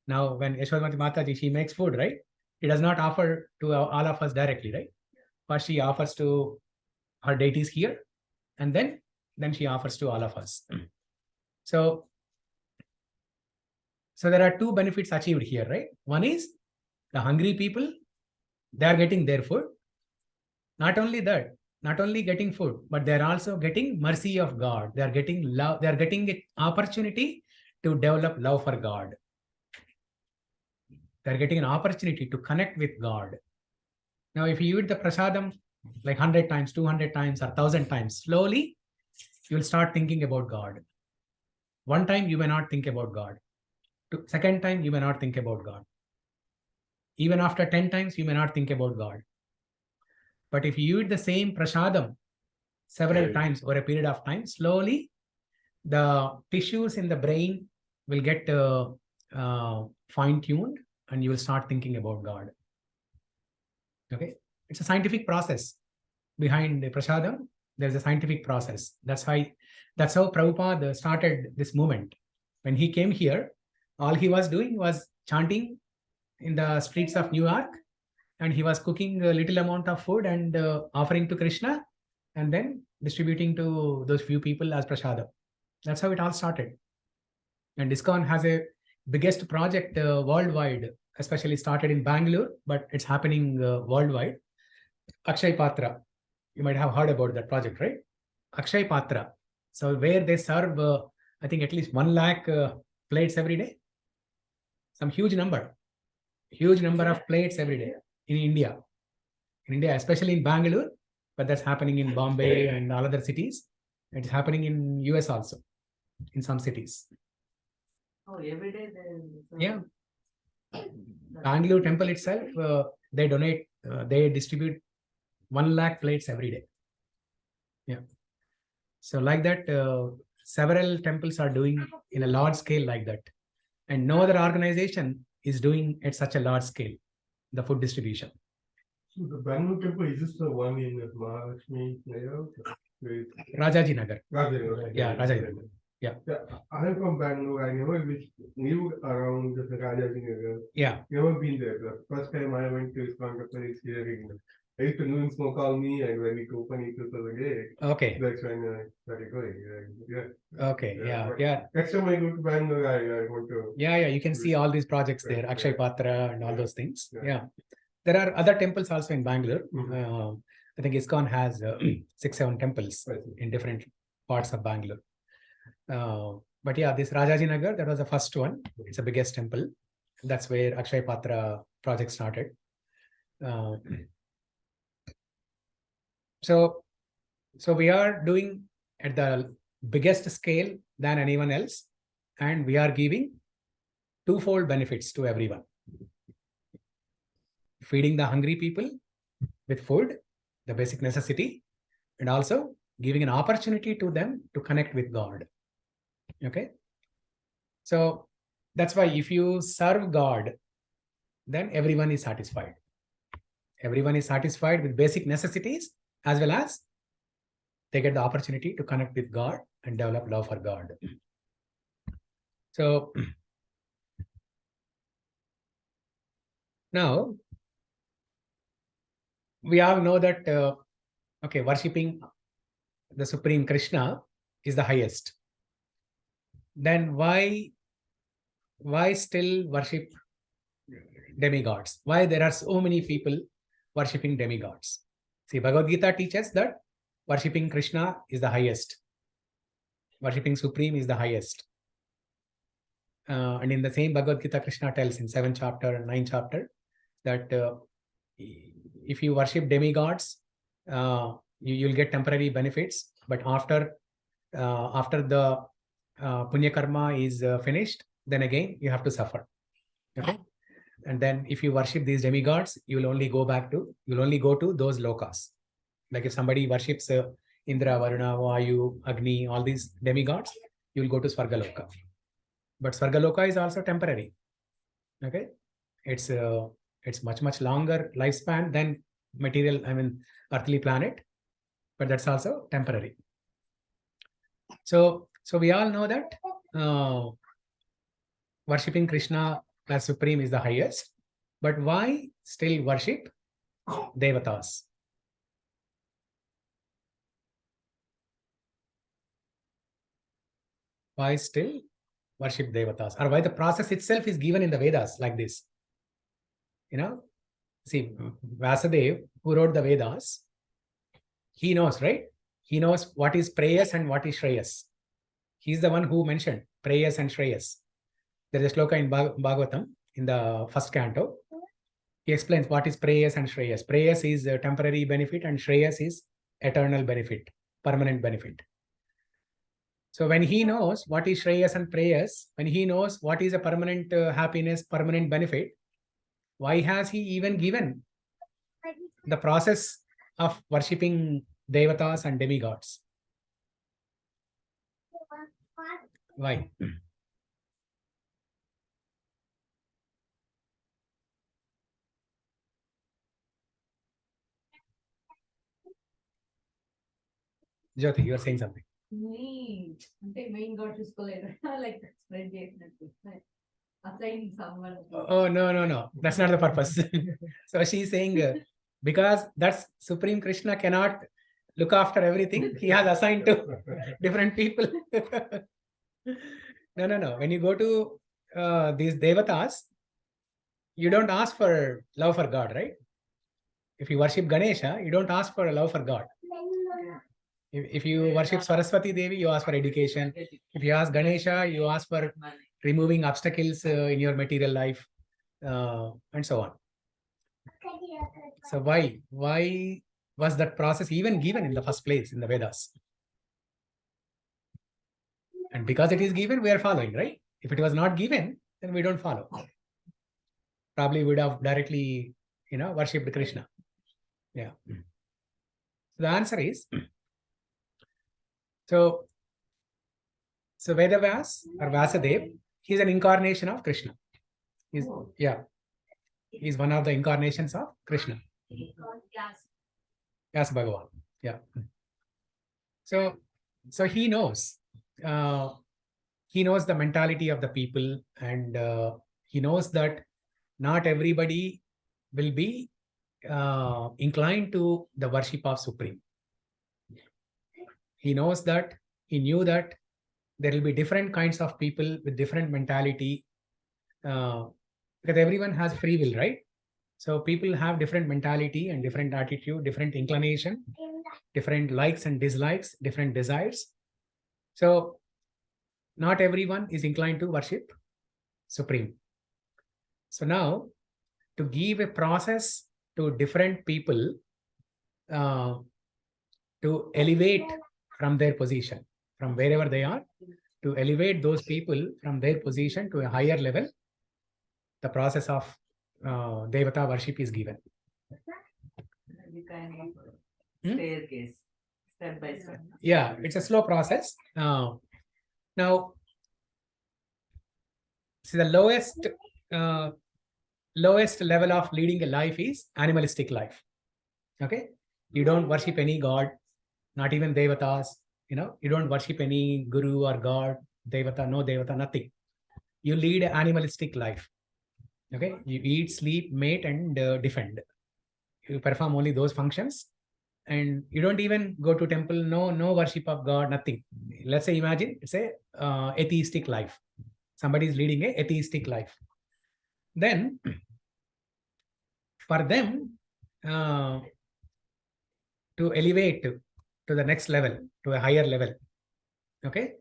Now, when Yashodamati Mataji, she makes food, right? She does not offer to all of us directly, right? First, she offers to her deities here, and then she offers to all of us. So there are two benefits achieved here, right? One is the hungry people, they are getting their food. Not only that, not only getting food, but they are also getting mercy of God. They are getting love. They are getting an opportunity to develop love for God. They are getting an opportunity to connect with God. Now, if you eat the prasadam like 100 times, 200 times, or 1,000 times, slowly, you will start thinking about God. One time, you may not think about God. Second time, you may not think about God. Even after 10 times, you may not think about God. But if you eat the same prasadam several times over a period of time, slowly the tissues in the brain will get fine-tuned, and you will start thinking about God. Okay, it's a scientific process behind the prasadam. There's a scientific process. That's how Prabhupada started this movement. When he came here, all he was doing was chanting in the streets of New York, and he was cooking a little amount of food and offering to Krishna, and then distributing to those few people as prasadam. That's how it all started. And ISKCON has a biggest project worldwide, especially started in Bangalore, but it's happening worldwide. Akshay Patra. You might have heard about that project, right? Akshay Patra. So where they serve, I think at least 1 lakh plates every day. Some huge number of plates every day in India, especially in Bangalore, but that's happening in Bombay and all other cities. It's happening in US also, in some cities. Oh, every day there. Yeah. Bangalore temple itself, they donate, they distribute 1 lakh plates every day. Yeah. So like that, several temples are doing in a large scale like that. And no other organization is doing at such a large scale, the food distribution. So the Bangalore temple, is this the one in Mahalakshmi layout? Rajaji Nagar. Rajaji. Yeah, Rajaji Nagar. Yeah. I'm from Bangalore. I never knew around the Rajaji Nagar. Yeah. Never been there. The first time I went to ISKCON temple is here in. I used to know in Smoke Colony, and when it opened, it was a day. Okay. That's when I started going. Yeah. Okay. Yeah. But Yeah. next time I go to Bangalore, I want to. Yeah. Yeah. You can see all these projects there, Akshay Patra and all those things. Yeah. There are other temples also in Bangalore. I think ISKCON has 6-7 temples in different parts of Bangalore. But yeah, this Rajaji Nagar, that was the first one. It's the biggest temple. That's where Akshay Patra project started. So we are doing at the biggest scale than anyone else, and we are giving twofold benefits to everyone. Feeding the hungry people with food, the basic necessity, and also giving an opportunity to them to connect with God. Okay. So that's why if you serve God, then everyone is satisfied. Everyone is satisfied with basic necessities, as well as they get the opportunity to connect with God and develop love for God. So now we all know that, okay, worshipping the Supreme Krishna is the highest. Then why still worship demigods? Why there are so many people worshipping demigods? See, Bhagavad Gita teaches that worshipping Krishna is the highest. Worshipping Supreme is the highest. And in the same Bhagavad Gita, Krishna tells in 7th chapter and 9th chapter that if you worship demigods, you'll get temporary benefits. But after the punya karma is finished, then again you have to suffer. Okay. And then if you worship these demigods, you'll only go to those lokas. Like if somebody worships Indra, Varuna, Vayu, Agni, all these demigods, you'll go to Svargaloka. But Svargaloka is also temporary. Okay. It's much longer lifespan than material, earthly planet, but that's also temporary. So we all know that worshipping Krishna as Supreme is the highest, but why still worship Devatas? Why still worship Devatas? Or why the process itself is given in the Vedas like this? See, Vasudev, who wrote the Vedas, he knows, right? He knows what is Preyas and what is Shreyas. He's the one who mentioned Preyas and Shreyas. There is a shloka in Bhagavatam in the first canto. He explains what is Preyas and Shreyas. Preyas is a temporary benefit and Shreyas is eternal benefit, permanent benefit. So when he knows what is Shreyas and Preyas, when he knows what is a permanent happiness, permanent benefit, why has he even given the process of worshipping Devatas and demigods? Why? Jyoti, you are saying something. Main God చూసుకోలేదు like spread చేసినట్టు assign someone. Oh, no. That's not the purpose. So she's saying because that's Supreme Krishna cannot look after everything. He has assigned to different people. No. When you go to these Devatas, you don't ask for love for God, right? If you worship Ganesha, you don't ask for a love for God. If you worship Saraswati Devi, you ask for education. If you ask Ganesha, you ask for removing obstacles in your material life, and so on. So why was that process even given in the first place in the Vedas? And because it is given, we are following, right? If it was not given, then we don't follow. Probably would have directly, worshipped Krishna. Yeah. So the answer is, so So Vedavyas or Vasudev, he's an incarnation of Krishna. He's, yeah, he's one of the incarnations of Krishna. Yes, Bhagavan. Yeah. So he knows the mentality of the people, and he knows that not everybody will be inclined to the worship of Supreme. He knew that there will be different kinds of people with different mentality, because everyone has free will, right? So people have different mentality and different attitude, different inclination, different likes and dislikes, different desires. So not everyone is inclined to worship Supreme. So now, to give a process to different people to elevate from their position, from wherever they are, to elevate those people from their position to a higher level, the process of Devata worship is given. The kind of staircase, step by step. Yeah, it's a slow process. Now, see, the lowest level of leading a life is animalistic life. Okay, you don't worship any god, not even Devatas. You don't worship any guru or god, Devata, no Devata, nothing. You lead an animalistic life. Okay, you eat, sleep, mate, and defend. You perform only those functions, and you don't even go to temple. No worship of God, nothing. Let's say, imagine it's a atheistic life. Somebody is leading a atheistic life. Then, for them to elevate to the next level, to a higher level, okay,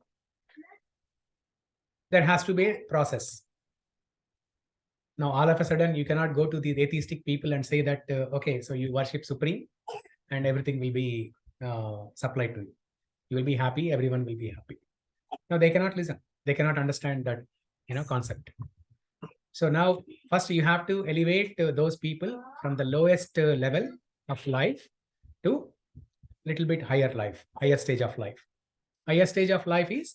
there has to be a process. Now, all of a sudden, you cannot go to the atheistic people and say that, okay, so you worship Supreme and everything will be supplied to you. You will be happy, everyone will be happy. No, they cannot listen. They cannot understand that, concept. So now, first you have to elevate those people from the lowest level of life to little bit higher life, higher stage of life. Higher stage of life is,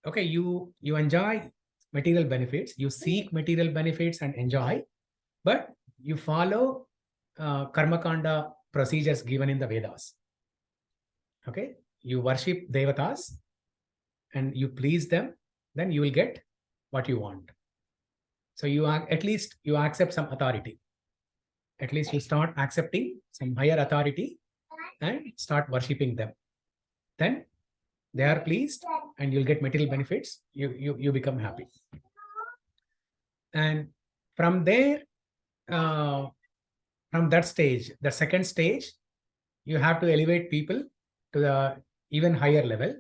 okay, you enjoy material benefits, you seek material benefits and enjoy, but you follow karma kanda procedures given in the Vedas. Okay, you worship Devatas and you please them, then you will get what you want. So you are, at least you accept some authority. At least you start accepting some higher authority and start worshipping them. Then they are pleased and you'll get material benefits. You become happy. And from there, from that stage, the second stage, you have to elevate people to the even higher level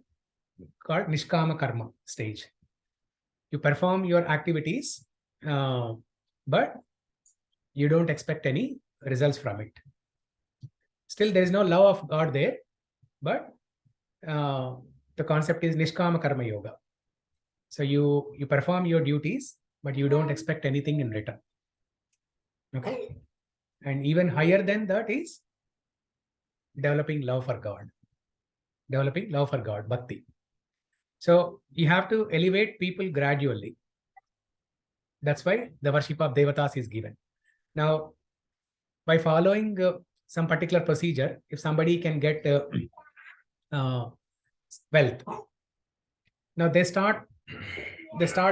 called Nishkama Karma stage. You perform your activities, but you don't expect any results from it. Still, there is no love of God there, but the concept is Nishkama Karma Yoga. So you perform your duties, but you don't expect anything in return. Okay? And even higher than that is developing love for God. Developing love for God, bhakti. So you have to elevate people gradually. That's why the worship of Devatas is given. Now, by following some particular procedure, if somebody can get wealth, now they start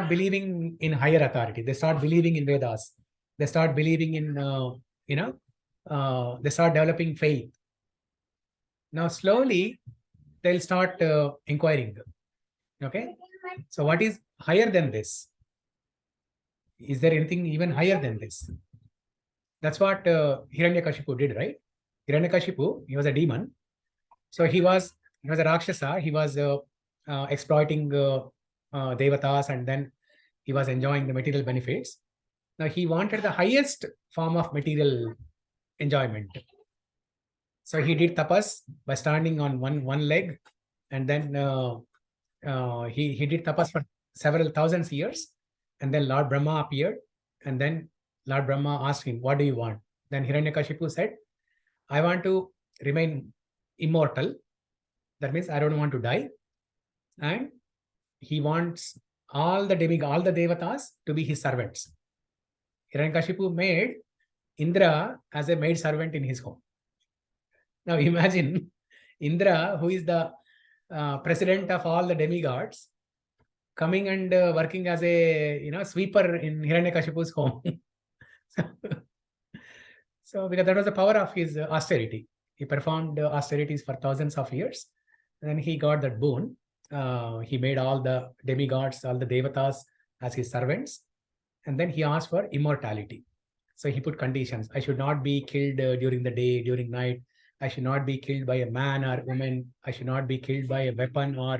believing in higher authority. They start believing in Vedas. They start believing in, they start developing faith. Now, slowly, they'll start inquiring. Okay. So what is higher than this? Is there anything even higher than this? That's what Hiranyakashipu did, right? Hiranyakashipu, he was a demon. So he was a Rakshasa. He was exploiting Devatas, and then he was enjoying the material benefits. Now he wanted the highest form of material enjoyment. So he did tapas by standing on one leg, and then he did tapas for several thousands years, and then Lord Brahma appeared, and then Lord Brahma asked him, "What do you want?" Then Hiranyakashipu said, "I want to remain immortal. That means I don't want to die." And he wants all the devatas to be his servants. Hiranyakashipu made Indra as a maid servant in his home. Now imagine Indra, who is the president of all the demigods, coming and working as a sweeper in Hiranyakashipu's home. So because that was the power of his austerity. He performed austerities for thousands of years. And then he got that boon. He made all the demigods, all the devatas as his servants. And then he asked for immortality. So he put conditions. I should not be killed during the day, during night. I should not be killed by a man or woman. I should not be killed by a weapon or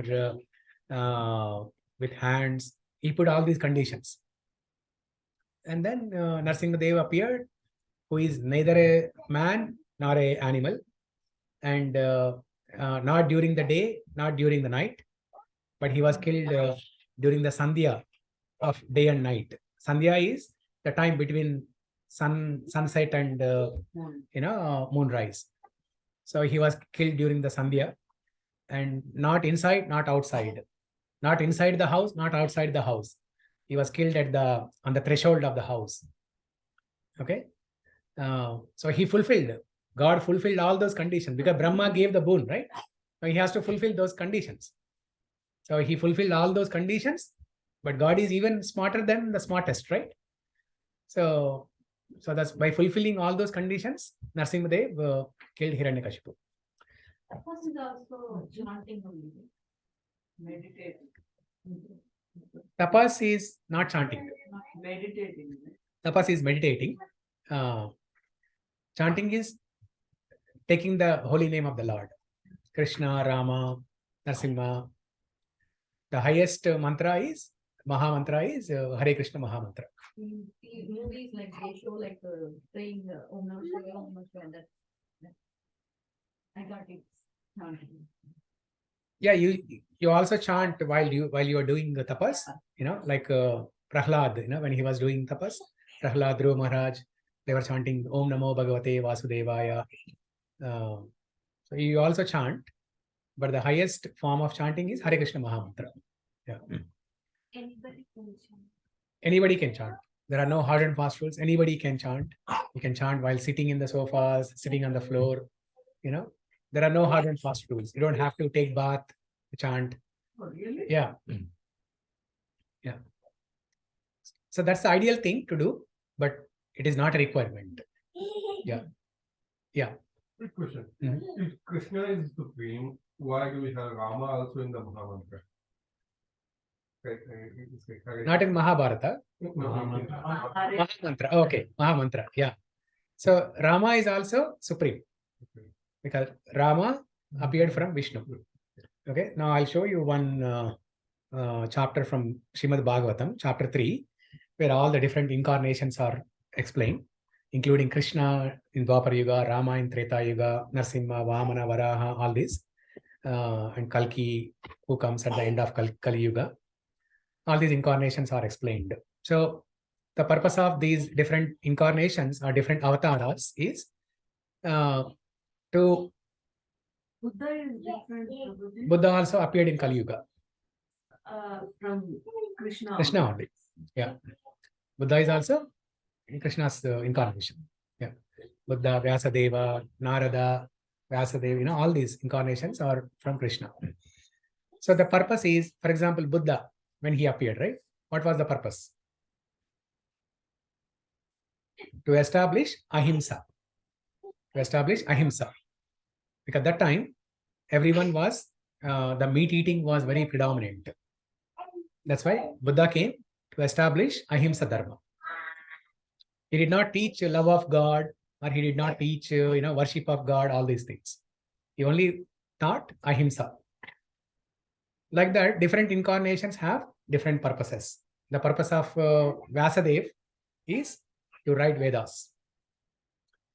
with hands. He put all these conditions. And then Narasimhadev appeared, who is neither a man nor an animal, and not during the day, not during the night, but he was killed during the Sandhya of day and night. Sandhya is the time between sunset and moonrise. So he was killed during the Sandhya, and not inside, not outside, not inside the house, not outside the house. He was killed on the threshold of the house. Okay. So he fulfilled. God fulfilled all those conditions because Brahma gave the boon, right? So he has to fulfill those conditions. So he fulfilled all those conditions, but God is even smarter than the smartest, right? So that's by fulfilling all those conditions, Narasimhadev killed Hiranyakashipu. Tapas is also chanting only. Meditating. Tapas is not chanting. Meditating. Tapas is meditating. Chanting is taking the holy name of the Lord. Krishna, Rama, Narasimha. The highest mantra is, Maha Mantra is Hare Krishna Maha Mantra. In movies, like they show like praying Om Namah Shivaya, Om Namah Shivaya. That I got it. Chanting. Yeah, you also chant while you are doing the tapas, like Prahlad, when he was doing tapas, Prahlad, Dhruva Maharaj, they were chanting Om Namo Bhagavate Vasudevaya. So you also chant, but the highest form of chanting is Hare Krishna Maha Mantra. Yeah. Anybody can chant. Anybody can chant. There are no hard and fast rules. Anybody can chant. You can chant while sitting in the sofas, sitting on the floor. There are no hard and fast rules. You don't have to take bath to chant. Oh, really? Yeah. Yeah. So that's the ideal thing to do, but it is not a requirement. Yeah. Yeah. Quick question. Mhm. If Krishna is supreme, why do we have Rama also in the Mahamantra? Not in Mahabharata. Maha Mantra. Okay. Maha Mantra. Yeah. So Rama is also supreme because Rama appeared from Vishnu. Okay. Now I'll show you one chapter from Srimad Bhagavatam, chapter 3, where all the different incarnations are explained, including Krishna in Dwapara Yuga, Rama in Treta Yuga, Narasimha, Vamana, Varaha, all these, and Kalki, who comes at the end of Kali Yuga. All these incarnations are explained. So the purpose of these different incarnations or different avatars is to Buddha is different. Prabhuji. Buddha also appeared in Kali Yuga. From Krishna. Krishna only. Yeah. Buddha is also Krishna's incarnation. Yeah. Buddha, Vyasadeva, Narada, Vyasadeva, all these incarnations are from Krishna. So the purpose is, for example, Buddha, when he appeared, right? What was the purpose? To establish ahimsa. To establish ahimsa. Because at that time, everyone was, the meat eating was very predominant. That's why Buddha came to establish ahimsa dharma. He did not teach love of God, or he did not teach, worship of God, all these things. He only taught ahimsa. Like that, different incarnations have different purposes. The purpose of Vyasadeva is to write Vedas.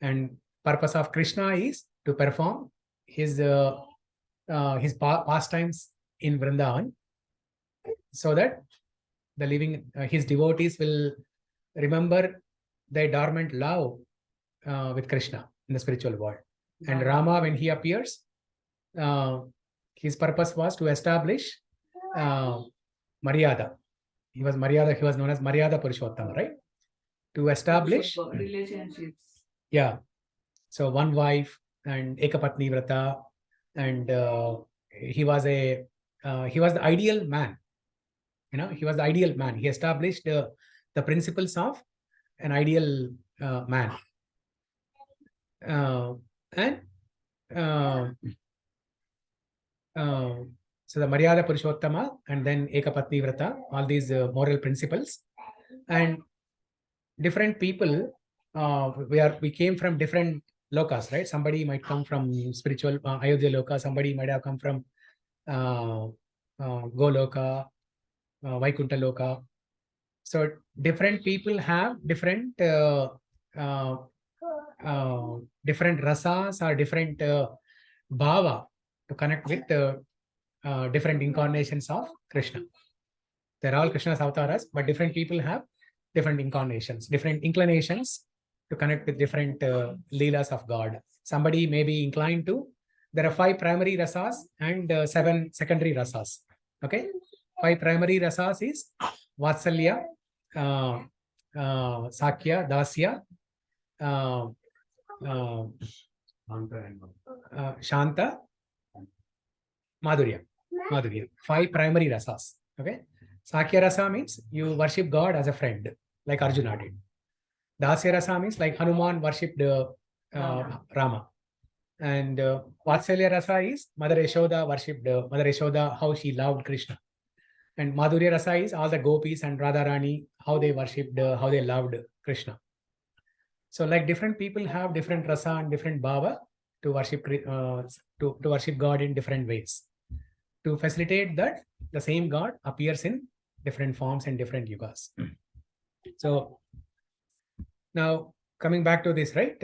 And purpose of Krishna is to perform his pastimes in Vrindavan, so that the living, his devotees will remember their dormant love with Krishna in the spiritual world. And Rama, when he appears, his purpose was to establish Maryada. He was known as Maryada Purushottama, right? To establish, relationships. yeah. So one wife and Ekapatni Vrata, and he was the ideal man. He was the ideal man. He established the principles of an ideal man. And so the Maryada Purushottama and then Ekapatni Vrata, all these moral principles, and different people, we came from different lokas, right? Somebody might come from spiritual Ayodhya loka, somebody might have come from Goloka, Vaikuntha loka. So different people have different different rasas or different bhava to connect with different incarnations of Krishna. They're all Krishna's avatars, but different people have different incarnations, different inclinations to connect with different leelas of God. Somebody may be inclined to, there are 5 primary rasas and 7 secondary rasas. Okay, 5 primary rasas is Vatsalya, Sakya, Dasya, Shanta, Madhurya. 5 primary rasas. Okay, Sakya rasa means you worship God as a friend, like Arjuna did. Dasya rasa means like Hanuman worshipped Rama. And Vatsalya rasa is Mother Yashoda worshipped Mother Yashoda, how she loved Krishna. And Madhurya rasa is all the gopis and Radharani, how they worshipped, how they loved Krishna. So like different people have different rasa and different bhava to worship to worship God in different ways. To facilitate that, the same God appears in different forms and different yugas. So now coming back to this, right?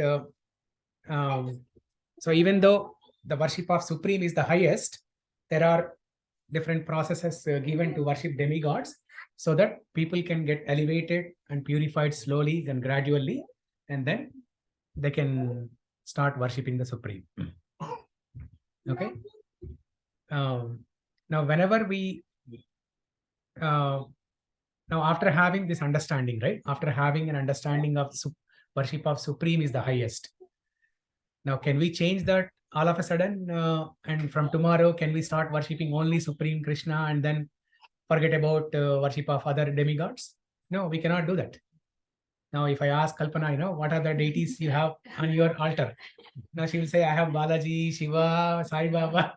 So even though the worship of Supreme is the highest, there are different processes given to worship demigods so that people can get elevated and purified slowly and gradually, and then they can start worshipping the Supreme. Okay. Now, whenever we now after having this understanding, right? After having an understanding of worship of Supreme is the highest. Now, can we change that all of a sudden? And from tomorrow, can we start worshipping only Supreme Krishna and then forget about worship of other demigods? No, we cannot do that. Now, if I ask Kalpana, what are the deities you have on your altar? Now she will say, I have Balaji, Shiva, Sai Baba.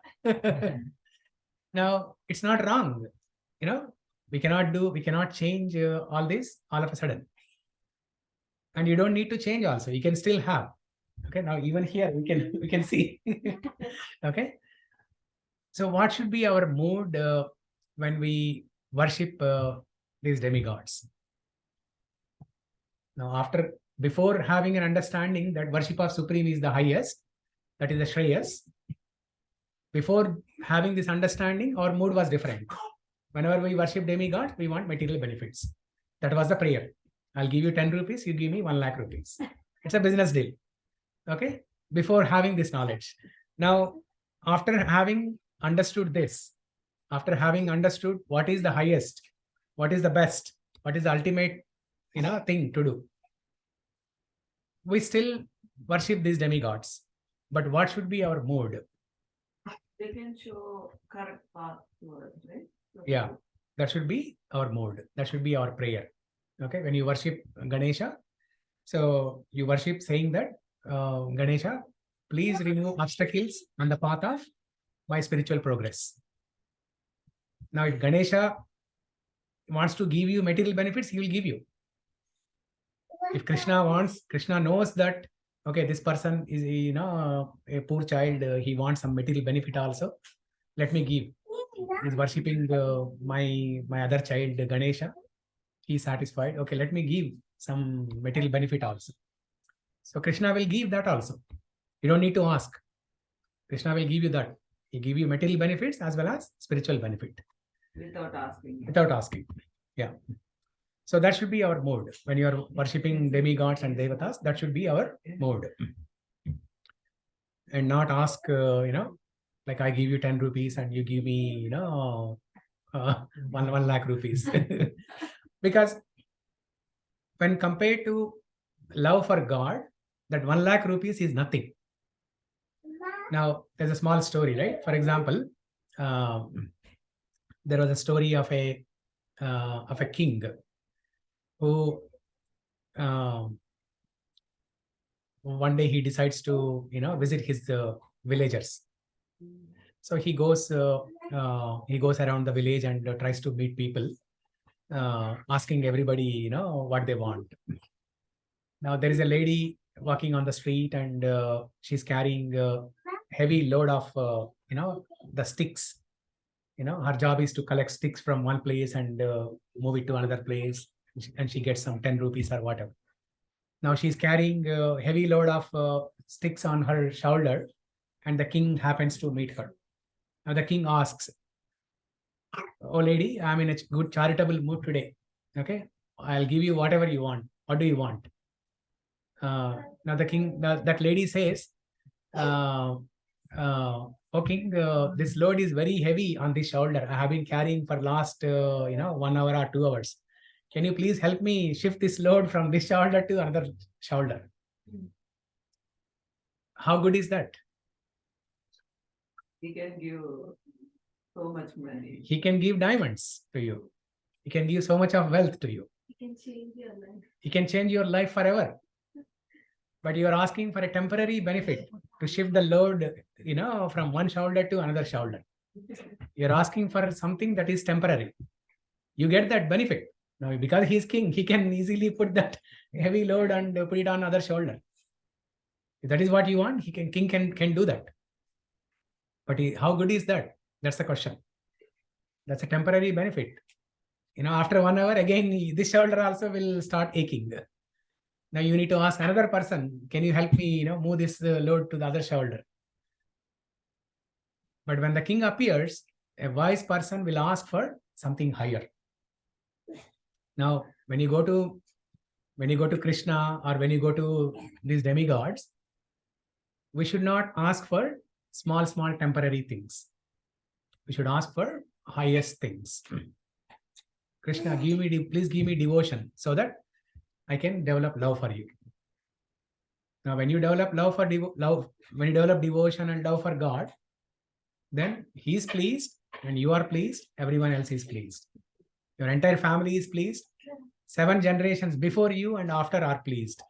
Now, it's not wrong. We cannot change all this all of a sudden. And you don't need to change also. You can still have. Okay, now even here we can see. Okay. So what should be our mood when we worship these demigods? Now, before having an understanding that worship of Supreme is the highest, that is the Shreyas, before having this understanding, our mood was different. Whenever we worship demigods, we want material benefits. That was the prayer. I'll give you 10 rupees, you give me 1 lakh rupees. It's a business deal. Okay, before having this knowledge. Now, after having understood this, after having understood what is the highest, what is the best, what is the ultimate thing to do, we still worship these demigods. But what should be our mood? They can show correct path to us, right? Yeah, that should be our mood. That should be our prayer. Okay, when you worship Ganesha, so you worship saying that, Ganesha, please remove obstacles on the path of my spiritual progress. Now, if Ganesha wants to give you material benefits, he will give you. If Krishna knows that, okay, this person is, a poor child, he wants some material benefit also. Let me give. He's worshipping my other child, Ganesha. He's satisfied. Okay, let me give some material benefit also. So Krishna will give that also. You don't need to ask. Krishna will give you that. He give you material benefits as well as spiritual benefit. Without asking. Without asking. Yeah. So that should be our mode. When you are worshipping demigods and devatas, that should be our mode. And not ask, like I give you 10 rupees and you give me, 1 1 lakh rupees. Because when compared to love for God, that 1 lakh rupees is nothing. Now, there's a small story, right? For example, there was a story of a king who one day he decides to visit his villagers. So he goes around the village and tries to meet people, asking everybody what they want. Now there is a lady walking on the street, and she's carrying a heavy load of the sticks. Her job is to collect sticks from one place and move it to another place, and she gets some 10 rupees or whatever. Now she's carrying a heavy load of sticks on her shoulder, and the king happens to meet her. Now the king asks, "Oh lady, I'm in a good charitable mood today. Okay, I'll give you whatever you want. What do you want?" Now the king, that lady says, "Oh king, this load is very heavy on this shoulder. I have been carrying for last 1 hour or 2 hours. Can you please help me shift this load from this shoulder to another shoulder?" How good is that? He can give so much money. He can give diamonds to you. He can give so much of wealth to you. You can change your life. He can change your life forever. But you are asking for a temporary benefit to shift the load, from one shoulder to another shoulder. You're asking for something that is temporary. You get that benefit. Now, because he's king, he can easily put that heavy load and put it on other shoulder. If that is what you want, king can do that. But how good is that? That's the question. That's a temporary benefit. After 1 hour, again, this shoulder also will start aching. Now you need to ask another person, can you help me, move this load to the other shoulder? But when the king appears, a wise person will ask for something higher. Now, when you go to Krishna, or when you go to these demigods, we should not ask for small temporary things. We should ask for highest things. Krishna, please give me devotion so that I can develop love for you. Now, when you develop when you develop devotion and love for God, then He is pleased, and you are pleased. Everyone else is pleased. Your entire family is pleased. 7 generations before you and after are pleased.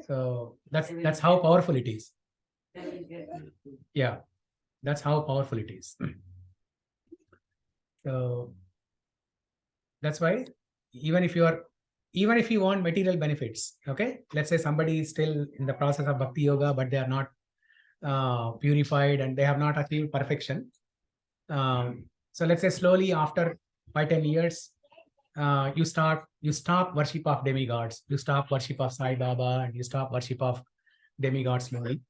So that's how powerful it is. Yeah, that's how powerful it is. So that's why even if you want material benefits, okay, let's say somebody is still in the process of bhakti yoga, but they are not purified and they have not achieved perfection. So let's say slowly after 5-10 years, you stop worship of demigods, you stop worship of Sai Baba, and you stop worship of demigods slowly.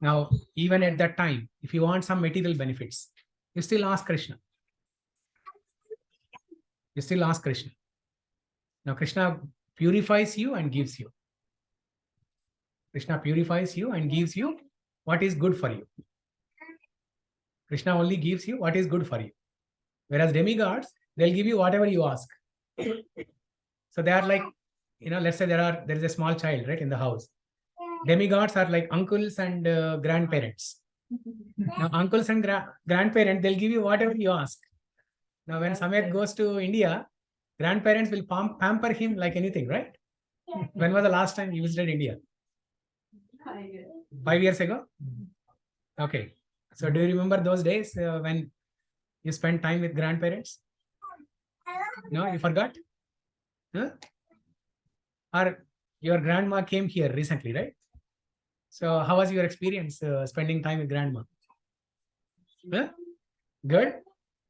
Now, even at that time, if you want some material benefits, you still ask Krishna. You still ask Krishna. Now, Krishna purifies you and gives you. Krishna purifies you and gives you what is good for you. Krishna only gives you what is good for you. Whereas demigods, they'll give you whatever you ask. So they are like, let's say there is a small child, right, in the house. Demigods are like uncles and grandparents. Now, uncles and grandparents, they'll give you whatever you ask. Now, when Samet goes to India, grandparents will pamper him like anything, right? When was the last time you visited India? 5 years. 5 years ago? Okay. So do you remember those days when you spent time with grandparents? No, you forgot? Huh? Or your grandma came here recently, right? So how was your experience spending time with grandma? Huh? Good?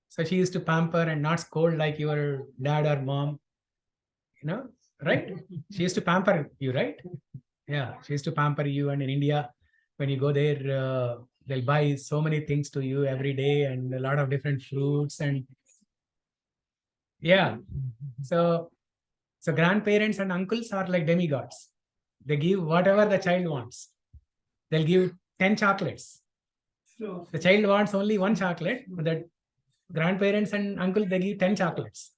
So she used to pamper and not scold like your dad or mom, right? She used to pamper you, right? Yeah, she used to pamper you. And in India, when you go there, they'll buy so many things to you every day and a lot of different fruits. And yeah, so grandparents and uncles are like demigods. They give whatever the child wants. They'll give 10 chocolates. The child wants only 1 chocolate, but grandparents and uncle, they give 10 chocolates.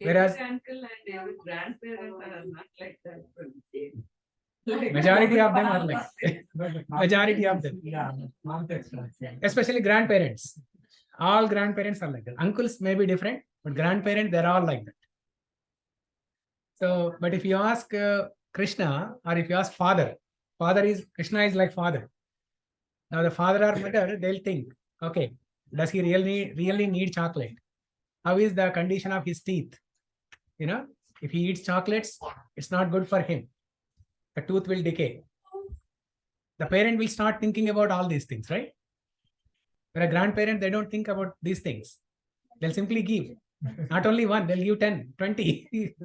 Every Whereas uncle and every grandparent are not like that. majority of them are like majority of them, Yeah, context. especially grandparents. All grandparents are like that. Uncles may be different, but grandparents, they're all like that. So, but if you ask Krishna, or if you ask father is Krishna is like father. Now the father or mother, they'll think, okay, does he really need chocolate? How is the condition of his teeth? You know, if he eats chocolates, it's not good for him. The tooth will decay. The parent will start thinking about all these things, right? But a grandparent, they don't think about these things. They'll simply give. Not only one, they'll give 10, 20.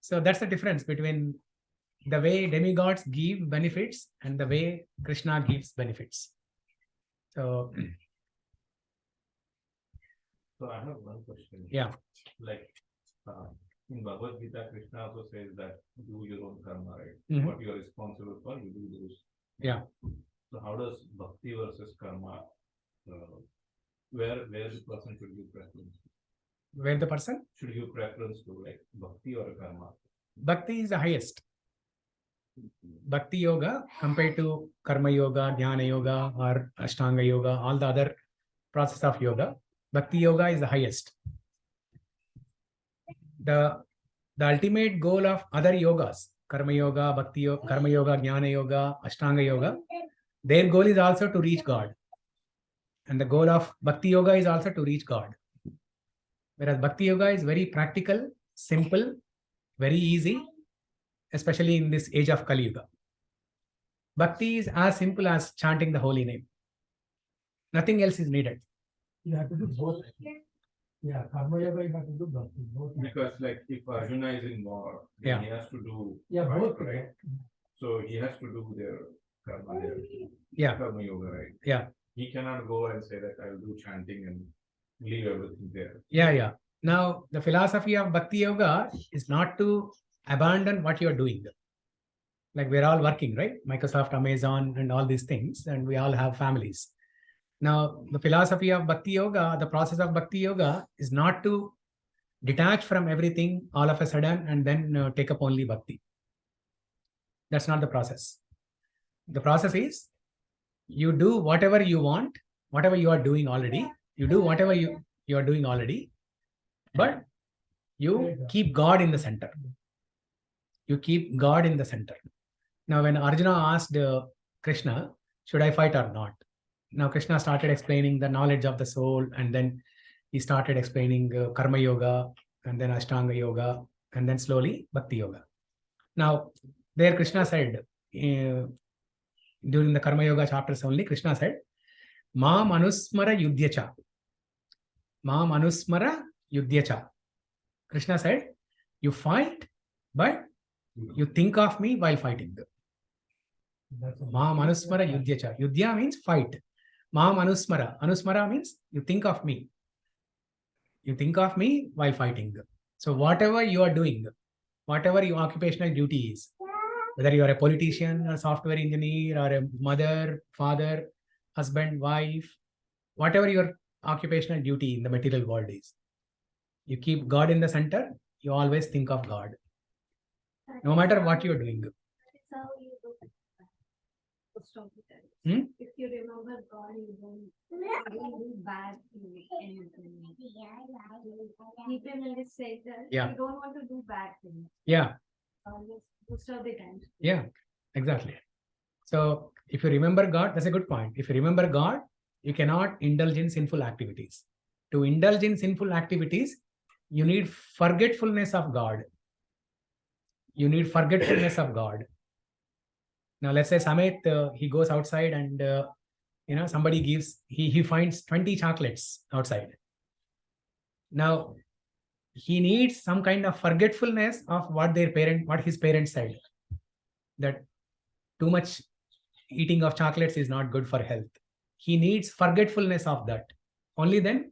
So that's the difference between the way demigods give benefits and the way Krishna gives benefits. So, So I have one question. yeah. Like in Bhagavad Gita, Krishna also says that do your own karma, right? Mhm. What you are responsible for, you do those. Yeah. So how does bhakti versus karma? Where the person should give preference? Where the person? Should give preference to like bhakti or karma? Bhakti is the highest. Bhakti yoga compared to karma yoga, jnana yoga, or ashtanga yoga, all the other process of yoga, bhakti yoga is the highest. The ultimate goal of other yogas, karma yoga, bhakti yoga, karma yoga, jnana yoga, ashtanga yoga, their goal is also to reach God. And the goal of bhakti yoga is also to reach God. Whereas bhakti yoga is very practical, simple, very easy, especially in this age of Kali Yuga. Bhakti is as simple as chanting the holy name. Nothing else is needed. You have to do both. Yeah, karma yoga, you have to do both. Because like if Arjuna is in war, Yeah. then he has to do Yeah, fight, both. right? So he has to do their karma, their Yeah. karma yoga, right? Yeah. He cannot go and say that I will do chanting and leave everything there. Yeah. Now, the philosophy of bhakti yoga is not to abandon what you are doing. Like we're all working, right? Microsoft, Amazon, and all these things, and we all have families. Now, the philosophy of bhakti yoga, the process of bhakti yoga is not to detach from everything all of a sudden and then take up only bhakti. That's not the process. The process is you do whatever you want, whatever you are doing already. You do whatever you are doing already, but you keep God in the center. You keep God in the center. Now, when Arjuna asked Krishna, should I fight or not? Now, Krishna started explaining the knowledge of the soul, and then he started explaining karma yoga, and then ashtanga yoga, and then slowly bhakti yoga. Now, there Krishna said, during the karma yoga chapters only, Krishna said, Ma manusmara yudhyacha. Ma manusmara yudhyacha. Krishna said, you fight, but you think of me while fighting. Ma manusmara yudhyacha. Yudhya means fight. Ma manusmara. Anusmara means you think of me. You think of me while fighting. So whatever you are doing, whatever your occupational duty is, whether you are a politician, a software engineer, or a mother, father, husband, wife, whatever your occupational duty in the material world is, you keep God in the center, you always think of God, no matter what you are doing. That's how you do it. Stop it. Hmm? If you remember God, you don't do bad things. People will say that Yeah. you don't want to do bad things. Yeah. Most of the time. Yeah, exactly. So if you remember God, that's a good point. If you remember God, you cannot indulge in sinful activities. To indulge in sinful activities, you need forgetfulness of God. You need forgetfulness of God. Now, let's say Samet, he goes outside and, somebody gives, he finds 20 chocolates outside. Now, he needs some kind of forgetfulness of what his parents said. That too much eating of chocolates is not good for health. He needs forgetfulness of that. Only then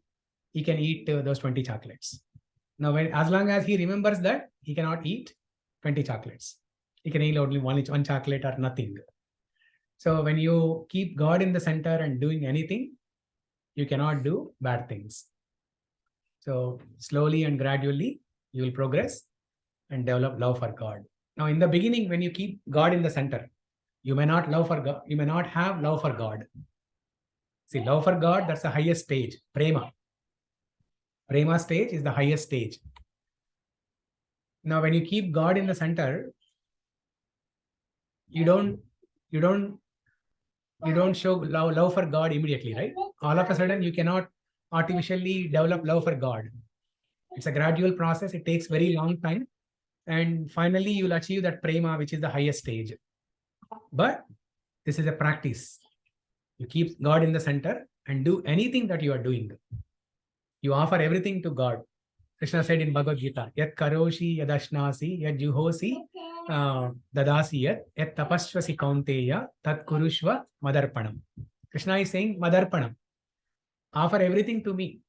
he can eat those 20 chocolates. Now, as long as he remembers that, he cannot eat 20 chocolates. He can eat only one chocolate or nothing. So when you keep God in the center and doing anything, you cannot do bad things. So slowly and gradually, you will progress and develop love for God. Now, in the beginning, when you keep God in the center, you may not love for God. You may not have love for God. See, love for God, that's the highest stage. Prema. Prema stage is the highest stage. Now, when you keep God in the center, you don't show love for God immediately, right? All of a sudden, you cannot artificially develop love for God. It's a gradual process. It takes very long time. And finally, you'll achieve that prema, which is the highest stage. But this is a practice. You keep God in the center and do anything that you are doing. You offer everything to God. Krishna said in Bhagavad Gita, Yat karoshi yadashnasi yad juhosi dadasi yat tapasvasi kaunteya tat kurushva madarpanam. Krishna is saying madarpanam. Offer everything to me.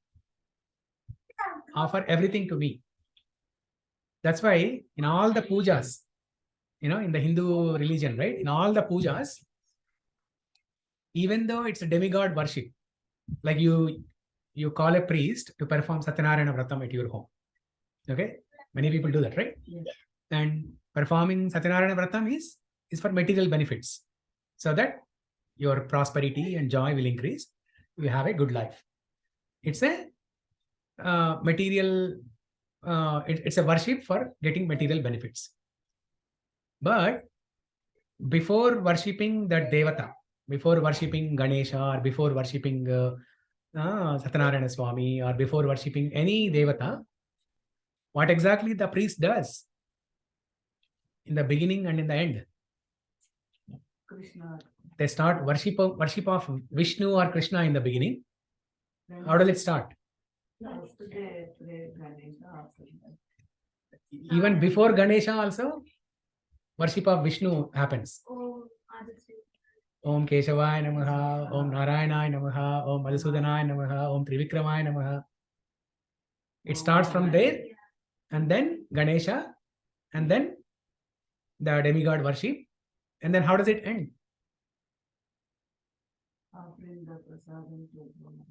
Offer everything to me. That's why in all the pujas, in the Hindu religion, right? In all the pujas, even though it's a demigod worship, like you call a priest to perform Satyanarayana Vratam at your home. Okay? Many people do that, right? Yes. And performing Satyanarayana Vratam is for material benefits, so that your prosperity and joy will increase. You have a good life. It's a material, it's a worship for getting material benefits. But before worshipping that Devata, before worshipping Ganesha, or before worshipping Satyanarayana Swami, or before worshipping any Devata, what exactly the priest does in the beginning and in the end? Krishna. They start worship of Vishnu or Krishna in the beginning. How does it start? First they pray Ganesha, after that. Even before Ganesha also, worship of Vishnu happens. Om Keshavaya Namaha, Om Narayanaya Namaha, Om Madhusudanaya Namaha, Om Trivikramaya Namaha. It starts from there, and then Ganesha, and then the demigod worship, and then how does it end? Offering the prasadam to God.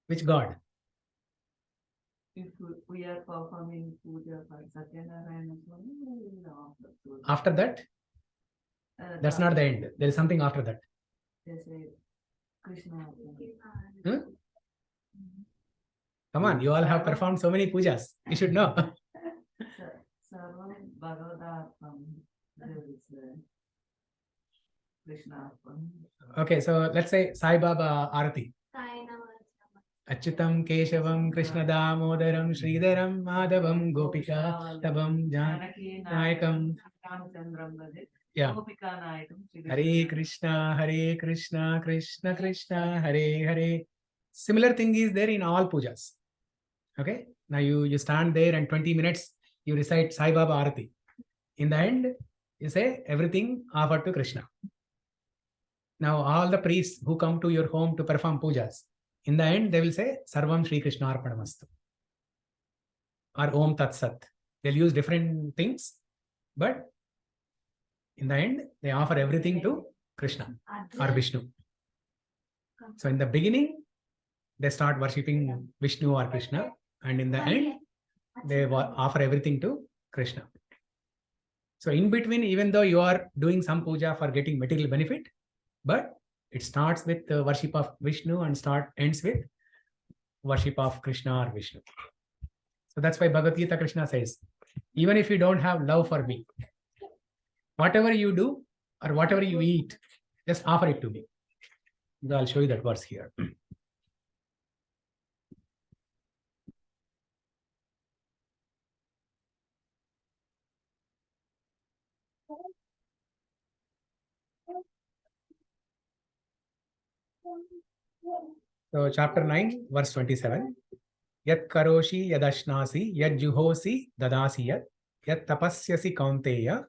Which God? If we are performing puja for Satyanarayana Swami, we will offer to After that, that's not the end. There is something after that. They say Krishna. Huh? Come on, you all have performed so many pujas. You should know. Sarvam Bhagavad there is Krishna. Okay, so let's say Sai Baba Arati. Achyutam Keshavam Krishna Damodaram Sridharam Madhavam Gopika Tabam Janakam. Yeah. Hare Krishna, Krishna Krishna, Hare Hare. Similar thing is there in all pujas. Okay. Now you stand there and 20 minutes you recite Sai Baba Arati. In the end, you say everything offered to Krishna. Now all the priests who come to your home to perform pujas, in the end they will say Sarvam Shri Krishna Arpanamastu or Om Tat Sat. They'll use different things, but in the end they offer everything to Krishna or Vishnu. So in the beginning they start worshipping Vishnu or Krishna, and in the end they offer everything to Krishna. So in between, even though you are doing some puja for getting material benefit, but it starts with the worship of Vishnu and ends with worship of Krishna or Vishnu. So that's why Bhagavad Gita Krishna says, even if you don't have love for me, whatever you do or whatever you eat, just offer it to me. I'll show you that verse here. So chapter 9, verse 27. Yat karoshi yadashnasi yad juhosi dadasi yat tapasyasi kaunteya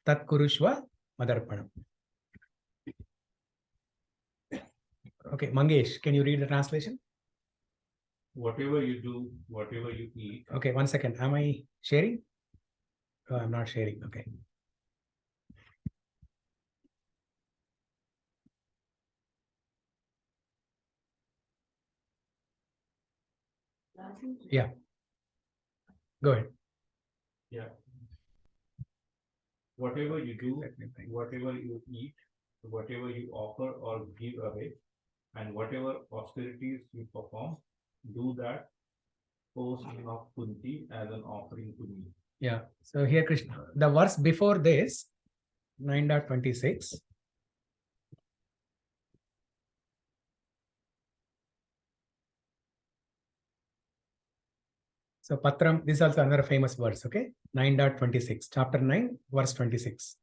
tat kurushva madarpanam. Okay, Mangesh, can you read the translation? Whatever you do, whatever you eat. Okay, 1 second. Am I sharing? Oh, I'm not sharing. Okay. Yeah. Go ahead. Yeah. Whatever you do, whatever you eat, whatever you offer or give away, and whatever austerities you perform, do that, O son of Kunti, as an offering to me. Yeah. So here Krishna, the verse before this, 9.26. So Patram, this is also another famous verse, okay? 9.26, chapter 9, verse 26.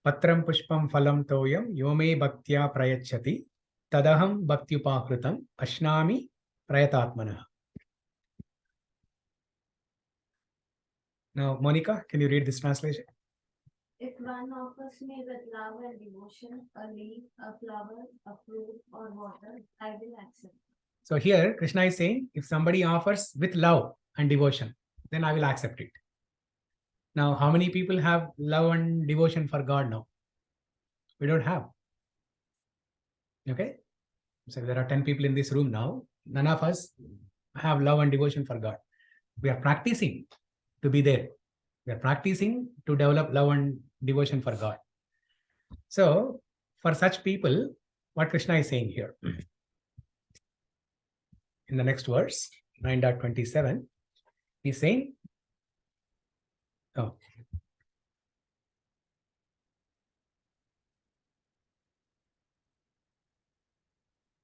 Patram pushpam phalam toyam yome bhaktya prayachati tadaham bhaktyupakritam ashnami prayatatmanah. Now, Monica, can you read this translation? If one offers me with love and devotion, a leaf, a flower, a fruit, or water, I will accept. So here Krishna is saying, if somebody offers with love and devotion, then I will accept it. Now, how many people have love and devotion for God now? We don't have. Okay. So there are 10 people in this room now. None of us have love and devotion for God. We are practicing to be there. We are practicing to develop love and devotion for God. So for such people, what Krishna is saying here in the next verse, 9.27, he's saying, oh,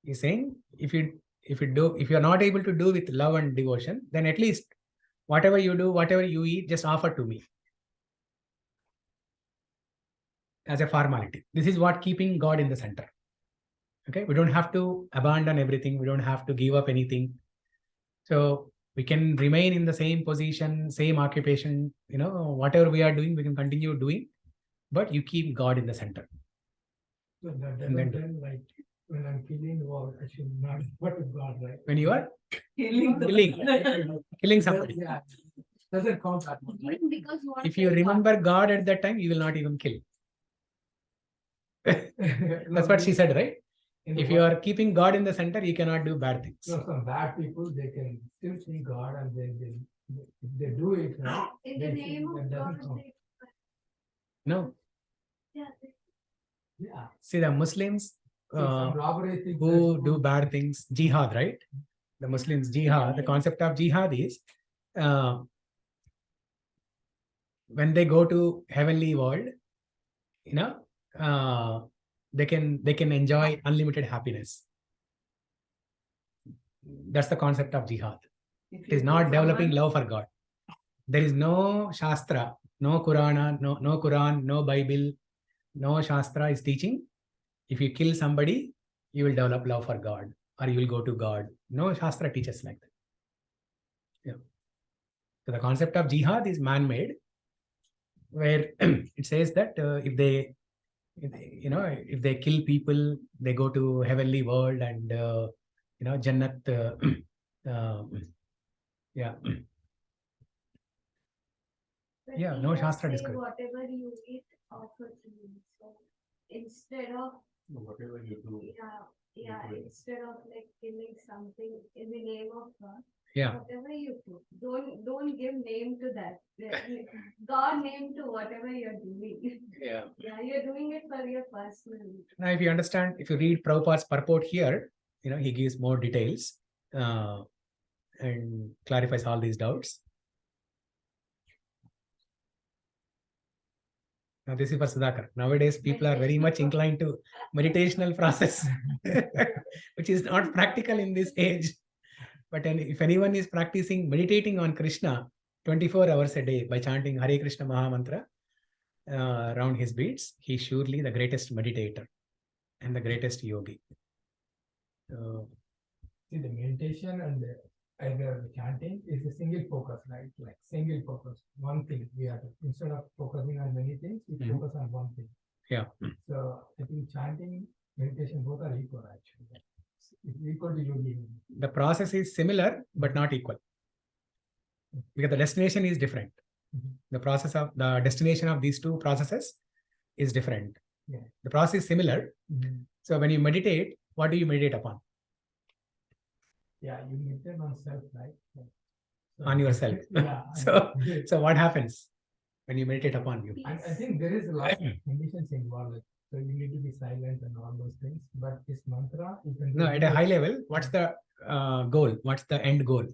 he's saying, if you are not able to do with love and devotion, then at least whatever you do, whatever you eat, just offer to me as a formality. This is what keeping God in the center. Okay, we don't have to abandon everything. We don't have to give up anything. So we can remain in the same position, same occupation, whatever we are doing, we can continue doing, but you keep God in the center. So that And then- then like when I'm killing or I should not what is God, right? When you are Killing killing somebody. Yeah. Doesn't count that much, right? Because what If you remember God at that time, you will not even kill. That's what she said, right? If you are keeping God in the center, you cannot do bad things. No, some bad people, they can still see God and then if they do it, right? in the They name think of that God, doesn't count. No. yeah, Yeah. See, the Muslims See, some robbery things who that's do good. bad things, jihad, right? The Muslims, jihad, the concept of jihad is when they go to heavenly world, they can enjoy unlimited happiness. That's the concept of jihad. It is not developing love for God. There is no Shastra, no Qurana, no Quran, no Bible, no Shastra is teaching. If you kill somebody, you will develop love for God or you will go to God. No Shastra teaches like that. Yeah. So the concept of jihad is man-made, where it says that if they kill people, they go to heavenly world and Jannat. Yeah. but Yeah, he no does Shastra say describes. whatever you eat, offer to me. So instead of Whatever you do, yeah, instead of like killing something in the name of God, Yeah. whatever you do, don't give name to that. God name to whatever you're doing. Yeah. Yeah, you're doing it for your personal. Now, if you understand, if you read Prabhupada's purport here, he gives more details and clarifies all these doubts. Now, this is for Sudhakar. Nowadays, people are very much inclined to meditational process, which is not practical in this age. But if anyone is meditating on Krishna 24 hours a day by chanting Hare Krishna Mahamantra around his beats, he is surely the greatest meditator and the greatest yogi. See, the meditation and either the chanting is a single focus, right? Like single focus, one thing. We have to, instead of focusing on many things, we Mhm. focus on one thing. Yeah. So I think chanting, meditation, both are equal actually. It's equal to yogi. The process is similar, but not equal. Because the destination is different. Mhm. The destination of these two processes is different. Yeah. The process is similar. Mhm. So when you meditate, what do you meditate upon? Yeah, you meditate on self, right? On yourself. Yeah. So what happens when you meditate upon you? I think there is a lot of conditions involved. So you need to be silent and all those things. But this mantra, you can do No, at a high level, what's the goal? What's the end goal?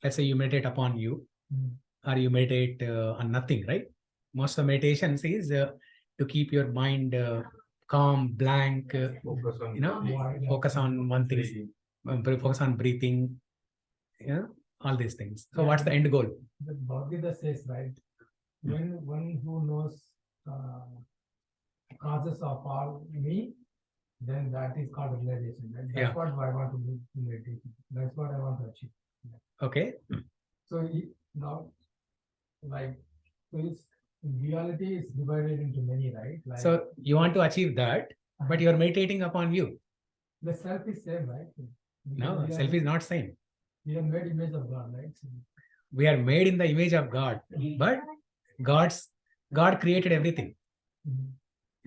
Let's say you meditate upon you, or you meditate on nothing, right? Most of meditations is to keep your mind calm, blank, Focus on focus on one thing, focus on breathing, all these things. So what's the end goal? The Bhagavad says, right? When one who knows causes of all me, then that is called realization. Right? That's what I want to do in meditation. That's what I want to achieve. Okay. So now, like, so it's reality is divided into many, right? Like, So you want to achieve that, but you're meditating upon you. the self is same, right? No, Because self is not same. we are made image of God, right? So, We are made in the image of God, but God created everything.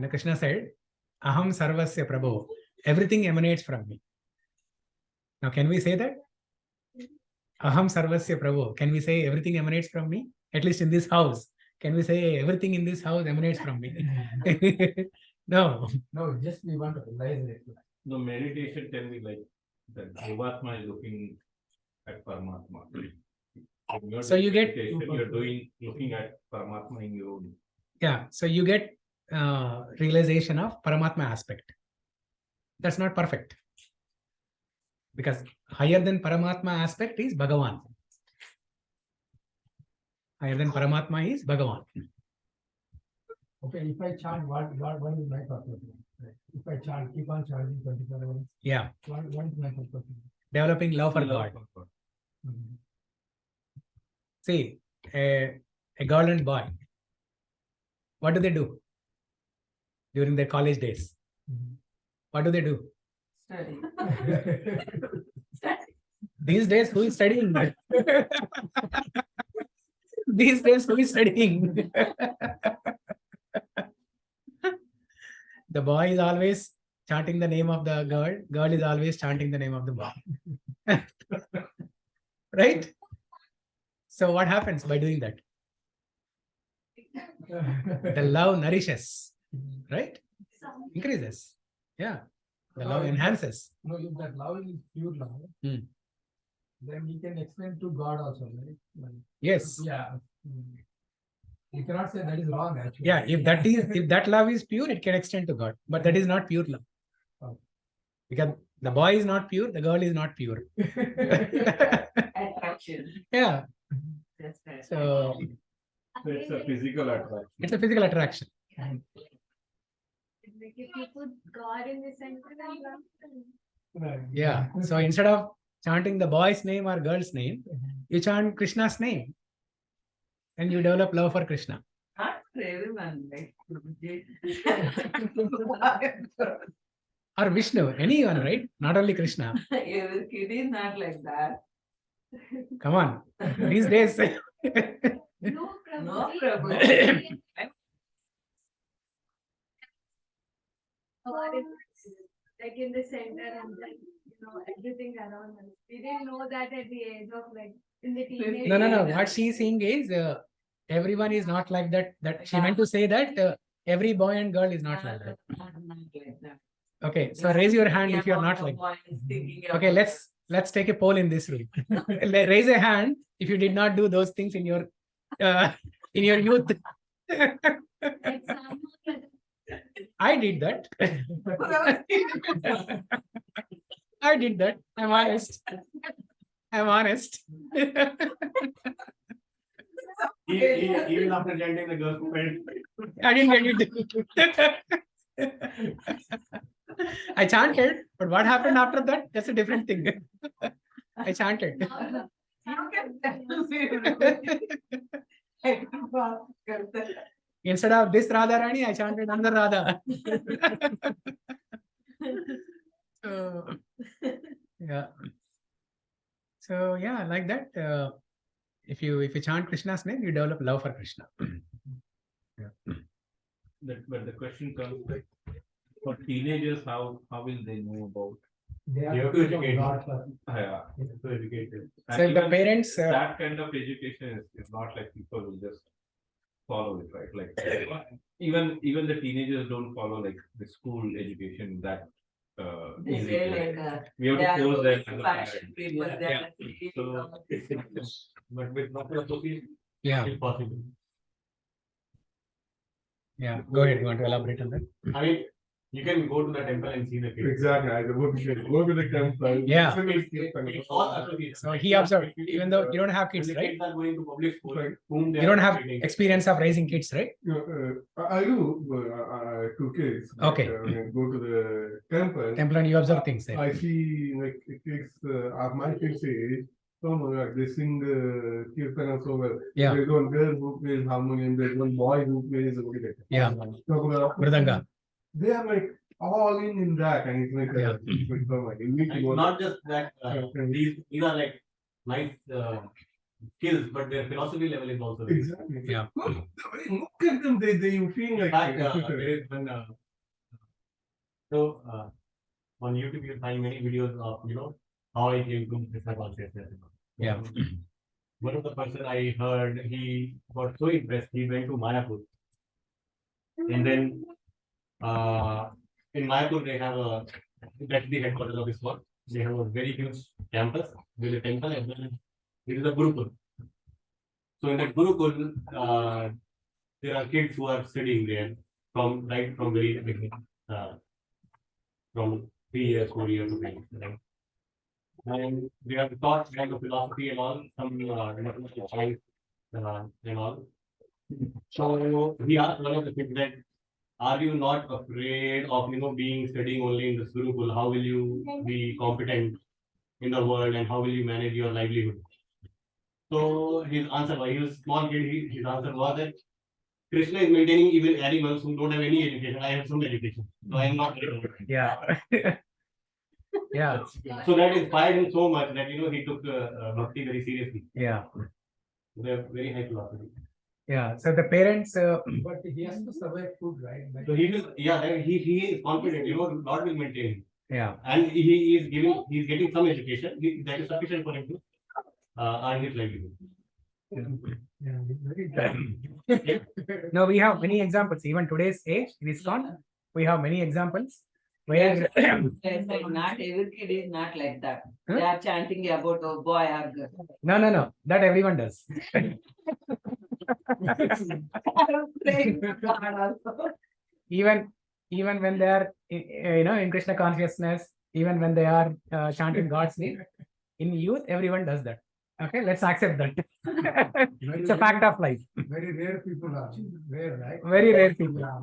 Krishna said, Aham sarvasya prabho. Everything emanates from me. Now, can we say that? Aham sarvasya prabho. Can we say everything emanates from me? At least in this house. Can we say everything in this house emanates from me? No. no, just we want to realize it. the meditation can be like that Jivatma is looking at Paramatma. In your So you get- meditation, you're looking at Paramatma in your own. Yeah. So you get realization of Paramatma aspect. That's not perfect. Because higher than Paramatma aspect is Bhagavan. Higher than Paramatma is Bhagavan. Okay, if I chant, what is my purpose? Right. If I chant, keep on chanting 24 hours, Yeah. what is my purpose? Developing love for God. Mhm. See, a girl and boy, what do they do during their college days? Mhm. What do they do? Study. These days, who is studying? These days, who is studying? The boy is always chanting the name of the girl. Girl is always chanting the name of the boy. Right? So what happens by doing that? The love nourishes, right? Increases. Yeah. The love enhances. No, if that love is pure love, Hmm. then we can extend to God also, right? Like, Yes. yeah. You cannot say that is wrong, actually. Yeah. If that love is pure, it can extend to God. But that is not pure love. Oh. Because the boy is not pure, the girl is not pure. Attraction. Yeah. That's right. So It's a physical attraction. it's a physical attraction. Like if you put God in the center, then Right. Yeah. So instead of chanting the boy's name or girl's name, you chant Krishna's name. And you develop love for Krishna. Not for everyone, like. Or Vishnu, anyone, right? Not only Krishna. Your kid is not like that. Come on. These days. no, No, Prabhuji. Prabhu. God is like in the center and then, everything around us. We didn't know that at the age of like in the teenage. No. What she's saying is everyone is not like that. That she meant to say that every boy and girl is not like that. Not like that. Okay. So raise your hand if you're not like that. Okay, let's take a poll in this room. Raise a hand if you did not do those things in your youth. Like some- I did that. I did that. I'm honest. I'm honest. Even after chanting the girl's friend. I didn't get it. I chanted, but what happened after that? That's a different thing. I chanted. Instead of this Radha Rani, I chanted another Radha. So, yeah. So yeah, like that. If you chant Krishna's name, you develop love for Krishna. Yeah. But the question comes like, for teenagers, how will they know about They You have to educate. God first. Yeah. To educate them. And So if the even parents, that kind of education is not like people will just follow it, right? Like even the teenagers don't follow like the school education that They easy. say like, We have they to are force them as a fashion parent. people, they Yeah. are. But with proper association, yeah, it's possible. yeah. Go ahead. You want to elaborate on that? I mean, you can go to the temple and see the kids. Exactly. I would say, go to the temple. Yeah. listen to the kirtan. It's all association. So he observed, even though you don't have When kids, the right? kids are going to public school, Right. whom they You are don't have educating. experience of raising kids, right? I do 2 kids. but, Okay. When I go to the temple, Temple and you observe things there. I see like kids of my kids' age. So they sing kirtan so well. Yeah. There's one girl who plays harmonium. There's one boy who plays Yeah. so, Mridanga. they are like all in that, and it's like Yeah. so like you need to And go. not just that, these are like nice skills, but their philosophy level is also very good. Exactly. Yeah. Look at them. They you feel In like. fact, there is one, on YouTube you'll find many videos of, how I came to Krishna consciousness. Yeah. One of the person I heard, he got so impressed, he went to Mayapur. And then, in Mayapur, they have that's the headquarters of ISKCON. They have a very huge campus with a temple, and then there is a Gurukul. So in that Gurukul, there are kids who are studying there from very beginning, from 3 years, 4 years of age. Right? And they are taught kind of philosophy and all, some mathematical science and all. So he asked one of the kids that, are you not afraid of being studying only in this Gurukul? How will you be competent in the world, and how will you manage your livelihood? So his answer was, he was a small kid, his answer was that Krishna is maintaining even animals who don't have any education. I have some education, so I am not worried about it. Yeah. Yeah. So that inspired him so much that he took bhakti very seriously. Yeah. They have very high philosophy. Yeah. So the parents, But he has to survive food, right? Like, So he is confident. Lord will maintain him, yeah. and he's getting some education. That is sufficient for him to earn his livelihood. yeah, very No, we have many examples. Even today's age, in ISKCON, we have many examples where It's like not every kid is not like that. Huh? They are chanting about a boy or girl. no, that everyone does. Praying to God also. Even when they are in Krishna consciousness, even when they are chanting God's name, in youth, everyone does that. Okay, let's accept that. It's a fact of life. very rare people are rare, right? Very rare people. Yeah.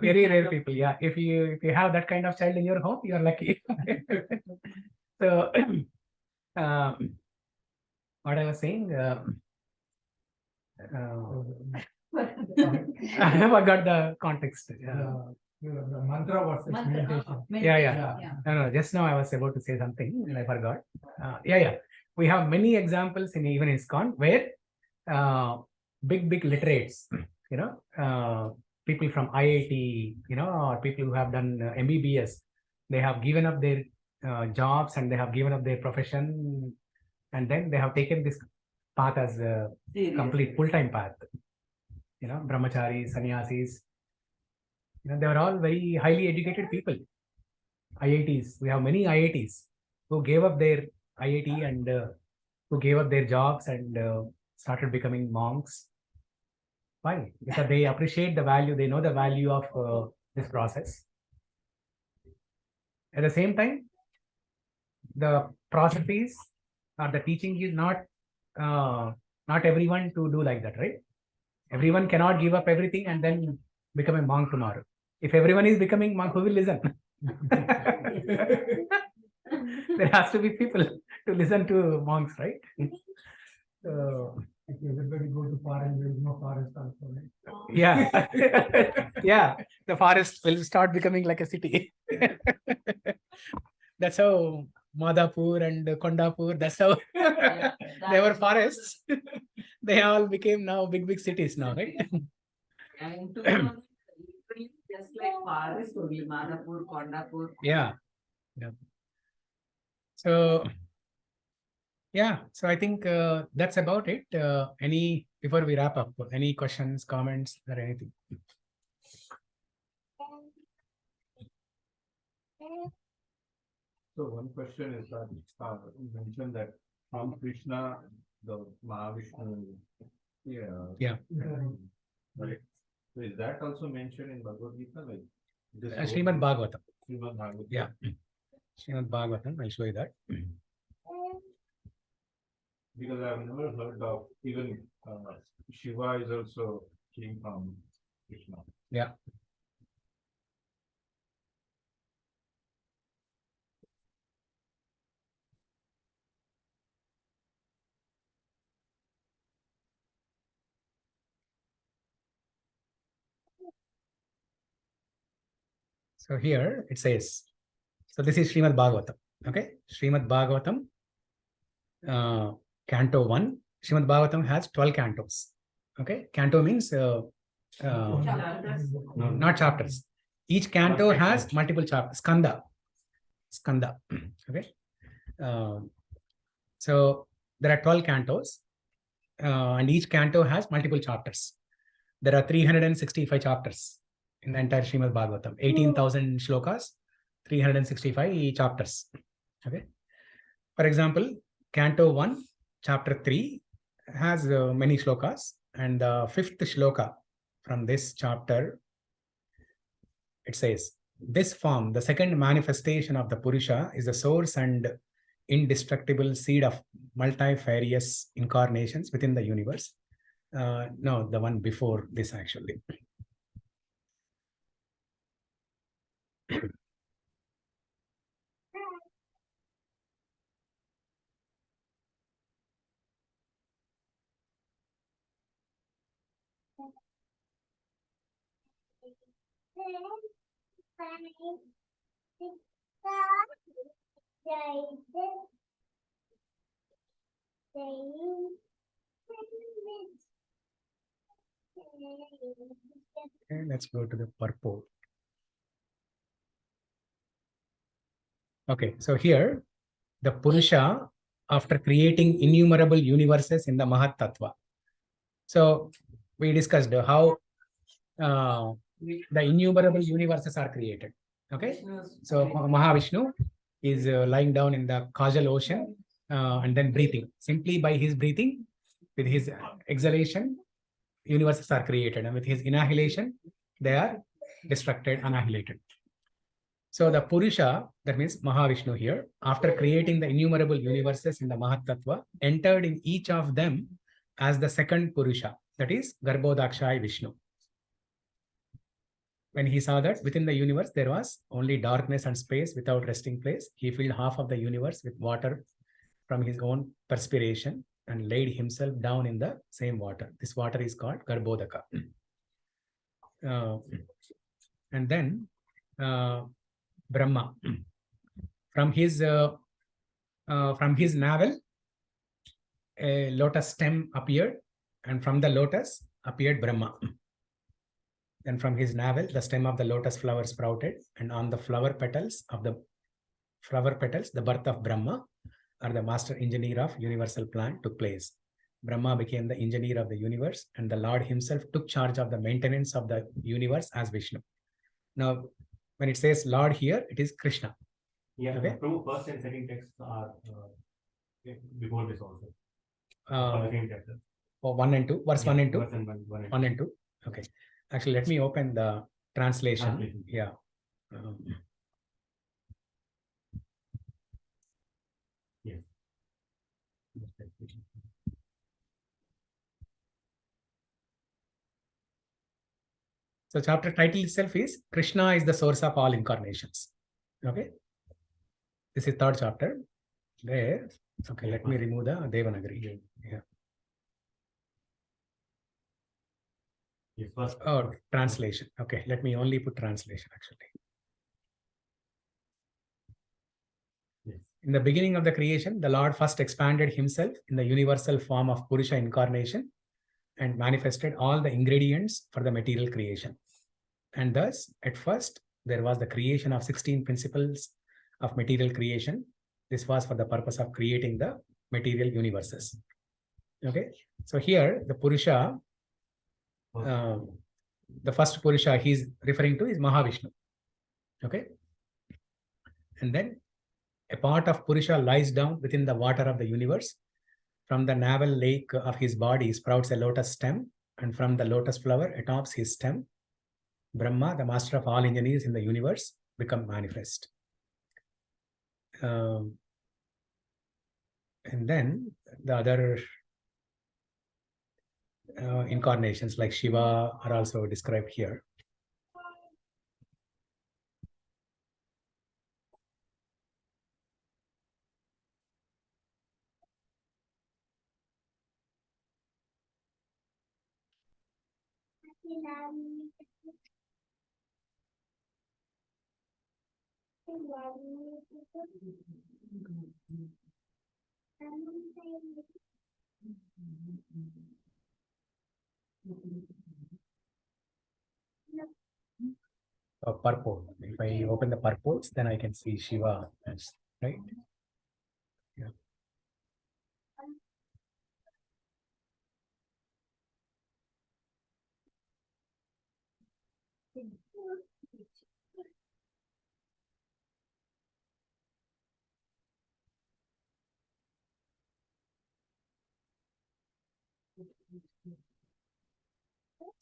Very rare people. Yeah, if you have that kind of child in your home, you are lucky. So, what I was saying, I forgot the context. The mantra was meditation. Yeah. No, just now I was about to say something and I forgot. We have many examples in even ISKCON where big literates, people from IIT, or people who have done MBBS, they have given up their jobs and they have given up their profession, and then they have taken this path as a complete full-time path. Brahmacharis, sannyasis, they are all very highly educated people. IITs, we have many IITs who gave up their IIT and who gave up their jobs and started becoming monks. Why? Because they appreciate the value, they know the value of this process. At the same time, the process is, or the teaching is not everyone to do like that, right? Everyone cannot give up everything and then become a monk tomorrow. If everyone is becoming monk, who will listen? There has to be people to listen to monks, right? So, If everybody go to forest, there is no forest also, right? yeah. Yeah, the forest will start becoming like a city. That's how Madhapur and Kondapur, that's how they were forests. They all became now big cities now, right? And to be honest, literally just like forest only, Madhapur, Kondapur. Yeah. So, yeah, so I think that's about it. Before we wrap up, any questions, comments, or anything? So one question is that you mentioned that from Krishna, the Mahavishnu, Yeah. Right. So is that also mentioned in Bhagavad Gita? Like this Srimad Bhagavatam. Srimad Bhagavatam. Yeah. Srimad Bhagavatam, I'll show you that. Because I've never heard of even Shiva is also came from Krishna. Yeah. So here it says, so this is Srimad Bhagavatam. Okay. Srimad Bhagavatam, Canto 1. Srimad Bhagavatam has 12 cantos. Okay. Canto means not chapters. Each canto has multiple chapters. Skanda. Okay. So there are 12 cantos, and each canto has multiple chapters. There are 365 chapters in the entire Srimad Bhagavatam. 18,000 shlokas, 365 chapters. Okay. For example, Canto 1, Chapter 3 has many shlokas, and the 5th shloka from this chapter, it says, this form, the second manifestation of the Purusha, is the source and indestructible seed of multifarious incarnations within the universe. No, the one before this actually. Okay, let's go to the purport. Okay, so here the Purusha, after creating innumerable universes in the Mahat Tattva. So we discussed how the innumerable universes are created. Okay, so Mahavishnu is lying down in the causal ocean and then breathing. Simply by his breathing, with his exhalation, universes are created, and with his inhalation, they are destructed, annihilated. So the Purusha, that means Mahavishnu here, after creating the innumerable universes in the Mahat Tattva, entered in each of them as the second Purusha, that is Garbhodakshai Vishnu. When he saw that within the universe there was only darkness and space without resting place, he filled half of the universe with water from his own perspiration and laid himself down in the same water. This water is called Garbhodaka. And then Brahma, from his navel, a lotus stem appeared, and from the lotus appeared Brahma. Then from his navel, the stem of the lotus flower sprouted, and on the flower petals, the birth of Brahma, or the master engineer of universal plan, took place. Brahma became the engineer of the universe, and the Lord himself took charge of the maintenance of the universe as Vishnu. Now, when it says Lord here, it is Krishna. Yeah, okay. The first and second texts are before this also. The same text. Oh, 1 and 2, verse 1 and 2. Verse and 1 1 and 2. Okay. Actually, let me open the translation. Yeah. Yes. So chapter title itself is Krishna is the source of all incarnations. Okay. This is third chapter. There. Okay, let me remove the Devanagari. Yeah. Yes, first. Oh, translation. Okay, let me only put translation actually. Yes. In the beginning of the creation, the Lord first expanded himself in the universal form of Purusha incarnation and manifested all the ingredients for the material creation. And thus, at first, there was the creation of 16 principles of material creation, This was for the purpose of creating the material universes. Okay, so here the Purusha, the first Purusha he's referring to is Mahavishnu. Okay, and then a part of Purusha lies down within the water of the universe. From the navel lake of his body sprouts a lotus stem, and from the lotus flower atop his stem, Brahma, the master of all engineers in the universe, become manifest. And then the other incarnations like Shiva are also described here. Purport. If I open the purports, then I can see Shiva, right? Yeah.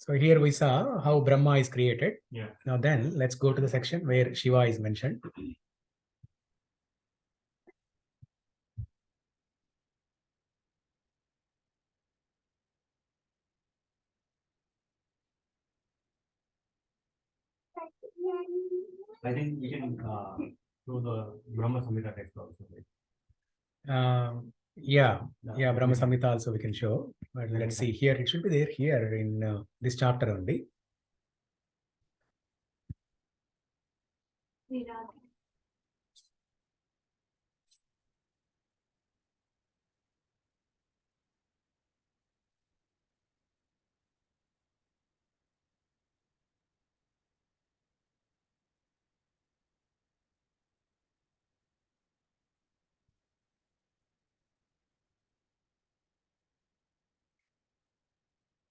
So here we saw how Brahma is created. Yeah. Now then, let's go to the section where Shiva is mentioned. I think we can do the Brahma Samhita text also. Yeah, Brahma Samhita also we can show. But let's see here. It should be there here in this chapter only.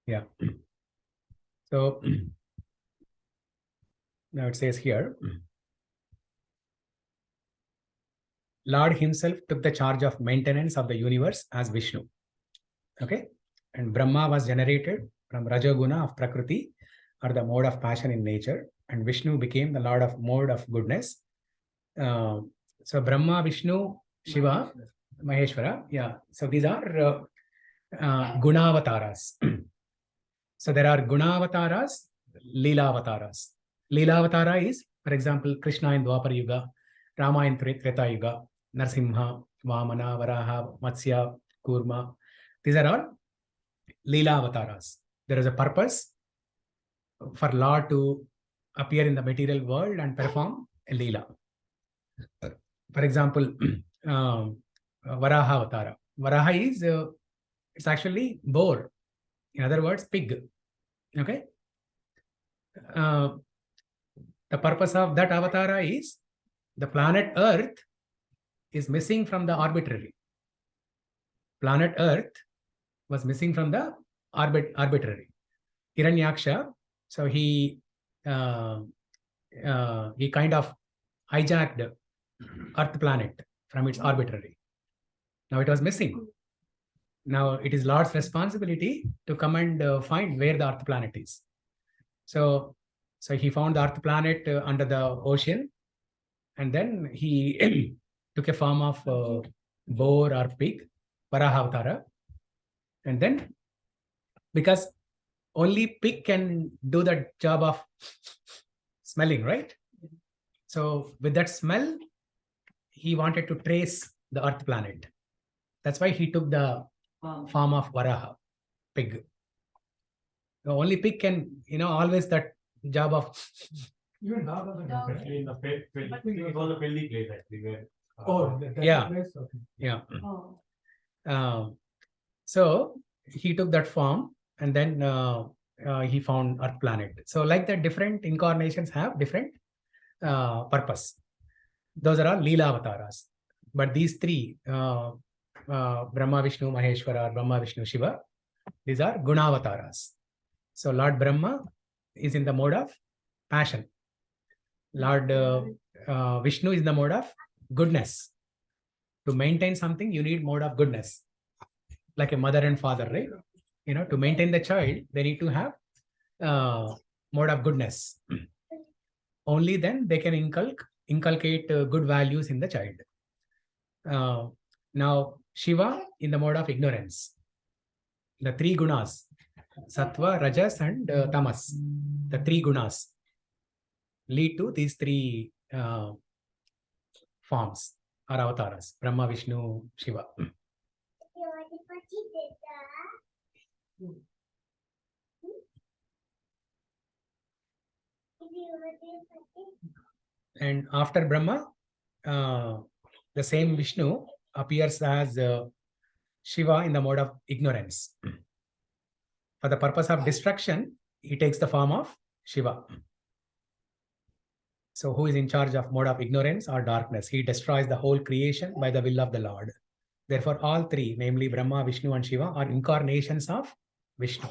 Yeah. So now it says here, Lord himself took the charge of maintenance of the universe as Vishnu. Okay. And Brahma was generated from Rajoguna of Prakriti, or the mode of passion in nature. And Vishnu became the Lord of mode of goodness. So Brahma, Vishnu, Shiva, Maheshwara. Yeah. So these are Gunavataras. So there are Gunavataras, Leelavataras. Leelavatara is, for example, Krishna in Dwapara Yuga, Rama in Treta Yuga, Narsimha, Vamana, Varaha, Matsya, Kurma. These are all Leelavataras. There is a purpose for Lord to appear in the material world and perform a Leela. For example, Varaha Avatara. Varaha is, it's actually boar. In other words, pig. Okay. The purpose of that avatara is the planet Earth is missing from the arbitrary. Planet Earth was missing from the arbitrary. Hiranyaksha, so he kind of hijacked Earth planet from its arbitrary. Now it was missing. Now it is Lord's responsibility to come and find where the Earth planet is. So he found the Earth planet under the ocean, and then he took a form of boar or pig, Varaha-avatara. And then, because only pig can do the job of smelling, right? So with that smell, he wanted to trace the Earth planet. That's why he took the form of Varaha, pig. The only pig can, always that job of. Even dog also does. Especially in the it was a pelly place actually where. That's Yeah. the place? Okay. Yeah. Oh. So he took that form, and then he found Earth planet. So like that, different incarnations have different purpose. Those are all Leela Avataras. But these three, Brahma, Vishnu, Maheshwara, or Brahma, Vishnu, Shiva, these are Gunavataras. So Lord Brahma is in the mode of passion. Lord Vishnu is in the mode of goodness. To maintain something, you need mode of goodness. Like a mother and father, right? You know, to maintain the child, they need to have mode of goodness. Only then they can inculcate good values in the child. Now, Shiva in the mode of ignorance. The three gunas, Sattva, Rajas, and Tamas, the three gunas lead to these three forms or avatars, Brahma, Vishnu, Shiva. And after Brahma, the same Vishnu appears as Shiva in the mode of ignorance. For the purpose of destruction, he takes the form of Shiva. So who is in charge of mode of ignorance or darkness? He destroys the whole creation by the will of the Lord. Therefore, all three, namely Brahma, Vishnu, and Shiva, are incarnations of Vishnu.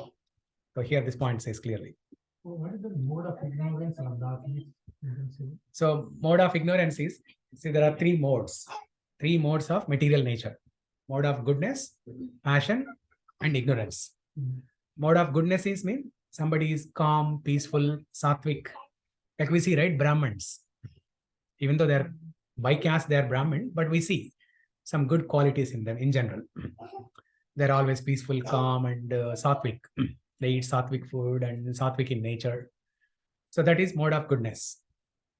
So here this point says clearly. So what is the mode of ignorance or darkness? So mode of ignorance is, see, there are three modes of material nature. Mode of goodness, passion, and ignorance. Mode of goodness is mean somebody is calm, peaceful, sattvic. Like we see, right, Brahmins. Even though they're by caste, they're Brahmin, but we see some good qualities in them in general. They're always peaceful, calm, and sattvic. They eat sattvic food and sattvic in nature. So that is mode of goodness.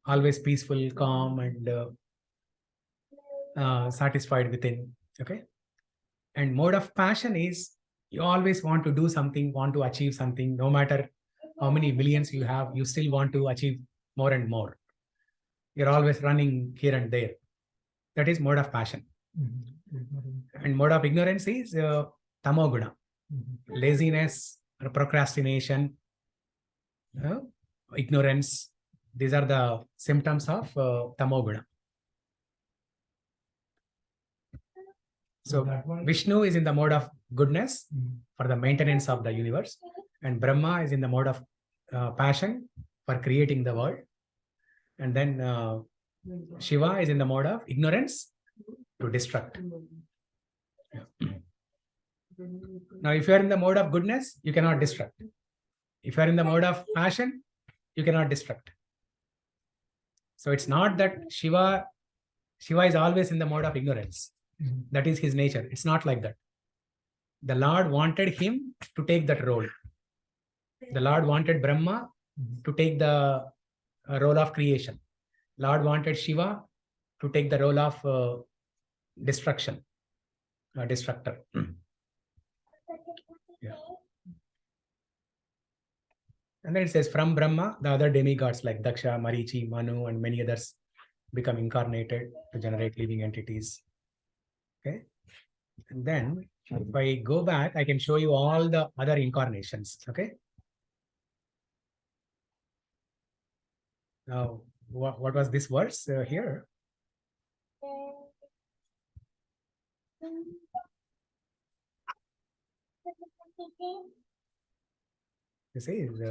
Always peaceful, calm, and satisfied within. Okay. And mode of passion is you always want to do something, want to achieve something, no matter how many millions you have, you still want to achieve more and more. You're always running here and there. That is mode of passion. And mode of ignorance is tamoguna. Laziness, or procrastination, ignorance. These are the symptoms of tamoguna. So Vishnu is in the mode of goodness for the maintenance of the universe, and Brahma is in the mode of passion for creating the world, and then Shiva is in the mode of ignorance to destruct. Yeah. Now, if you are in the mode of goodness, you cannot destruct. If you are in the mode of passion, you cannot destruct. So it's not that Shiva is always in the mode of ignorance. That is his nature. It's not like that. The Lord wanted him to take that role. The Lord wanted Brahma to take the role of creation. Lord wanted Shiva to take the role of destruction, destructor. Yeah. And then it says from Brahma, the other demigods like Daksha, Marichi, Manu, and many others become incarnated to generate living entities. Okay. And then if I go back, I can show you all the other incarnations. Okay. Now, what was this verse here? This is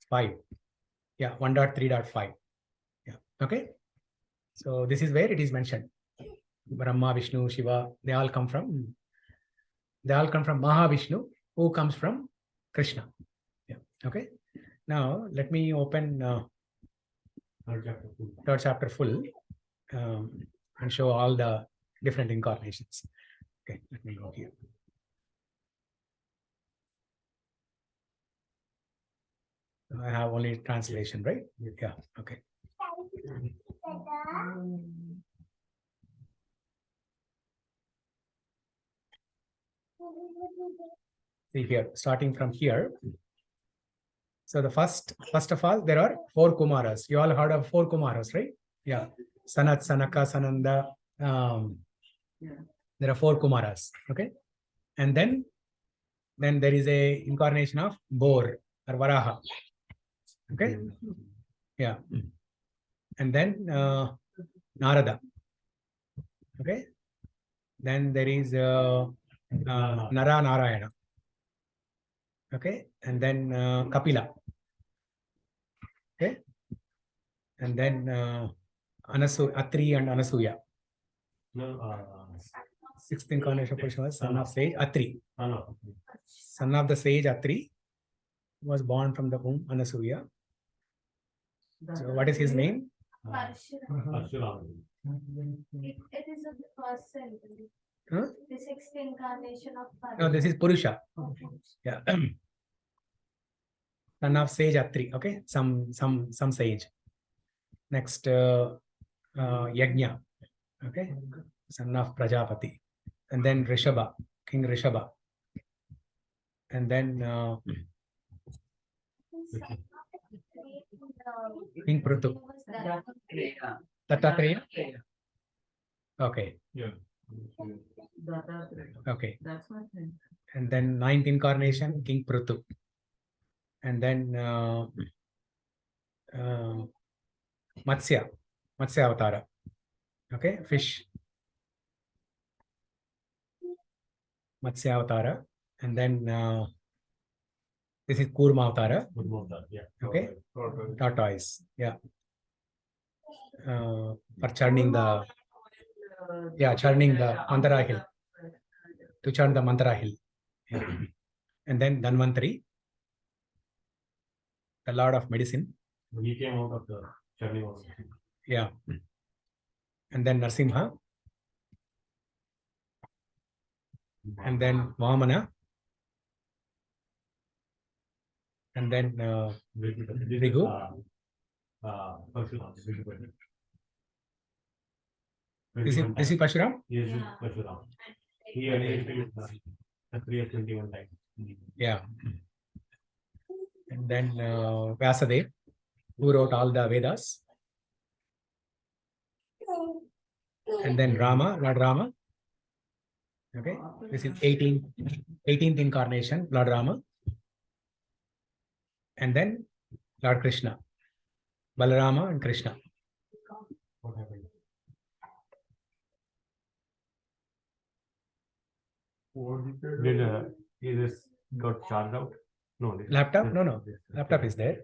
5. Yeah, 1.3.5. Yeah. Okay. So this is where it is mentioned. Brahma, Vishnu, Shiva, they all come from Mahavishnu, who comes from Krishna. Yeah. Okay. Now let me open third chapter full and show all the different incarnations. Okay, let me go here. I have only translation, right? Yeah. Okay. See here, starting from here. So the first of all, there are 4 Kumaras. You all heard of 4 Kumaras, right? Yeah. Sanat, Sanaka, Sananda. There are 4 Kumaras. Okay. And then there is a incarnation of Bor or Varaha. Okay. Yeah. And then Narada. Okay. Then there is Nara Narayana. Okay, and then Kapila. Okay, and then Atri and Anasuya. No, Sixth incarnation Purusha was son of sage Atri. no. Son of the sage Atri was born from the womb Anasuya. So what is his name? Parshuram. It is of the first century. Huh? The sixth incarnation of No, this is Purusha. Yeah. Son of sage Atri. Okay, some sage. Next, Yajna. Okay, son of Prajapati. And then Rishabha, King Rishabha. And then King Prutu. Dattatreya. Okay. Yeah. Okay. That's my thing. And then ninth incarnation, King Prutu. And then Matsya Avatara. Okay, fish. Matsya Avatara. And then this is Kurma Avatara. Yeah. Okay, tortoise. Yeah. For churning the Mandara hill. To churn the Mandara hill. Yeah. And then Dhanvantari, the Lord of Medicine. He came out of the journey also. Yeah. And then Narsimha. And then Vamana. And then Rigu. Parshuram. This is Parshuram? Yes, Parshuram. He initiated the 321 times. Yeah. And then Vyasadeva, who wrote all the Vedas. And then Rama, Lord Rama. Okay, this is 18th incarnation, Lord Rama. And then Lord Krishna, Balarama and Krishna. What happened? Did he just got charged out? No. Laptop? No. Laptop is there.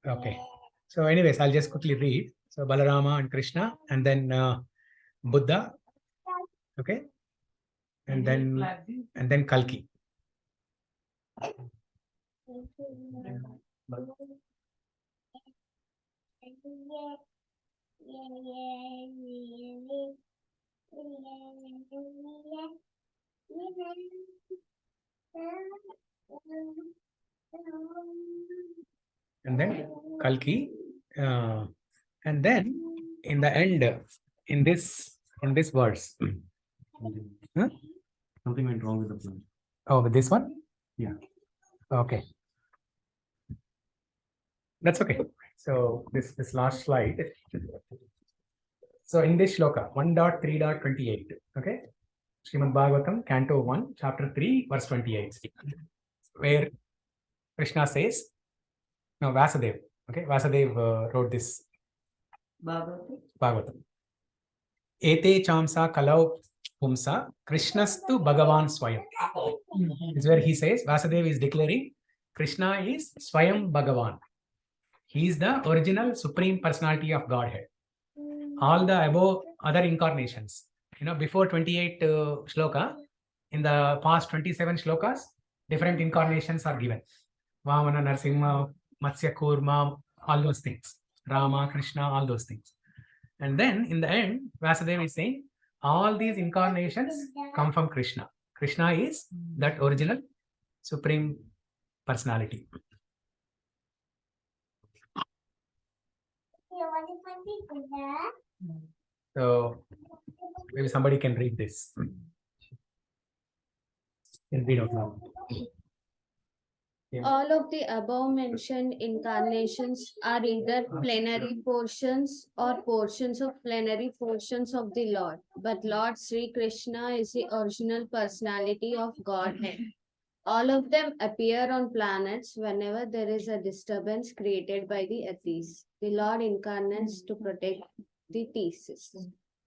Okay. So anyways, I'll just quickly read. So Balarama and Krishna, and then Buddha. Okay. And then Kalki. And then Kalki. And then in the end, in this verse. Huh? Something went wrong with the plan. Oh, with this one? Yeah. Okay. That's okay. So this last slide. So in this shloka, 1.3.28, okay? Srimad Bhagavatam, Canto 1, Chapter 3, Verse 28, where Krishna says, no, Vasudeva, okay? Vasudeva wrote this Bhagavatam. Ete chamsa kalau pumsa Krishnastu Bhagavan Swayam. This is where he says, Vasudeva is declaring, Krishna is Swayam Bhagavan. He is the original supreme personality of Godhead. All the above other incarnations, before 28 shloka, in the past 27 shlokas, different incarnations are given. Vamana, Narsimha, Matsya, Kurma, all those things. Rama, Krishna, all those things. And then in the end, Vasudeva is saying, all these incarnations come from Krishna. Krishna is that original supreme personality. So maybe somebody can read this. Can read out loud. Yeah. All of the above mentioned incarnations are either plenary portions or portions of plenary portions of the Lord. But Lord Sri Krishna is the original personality of Godhead. All of them appear on planets whenever there is a disturbance created by the atheists. The Lord incarnates to protect the thesis.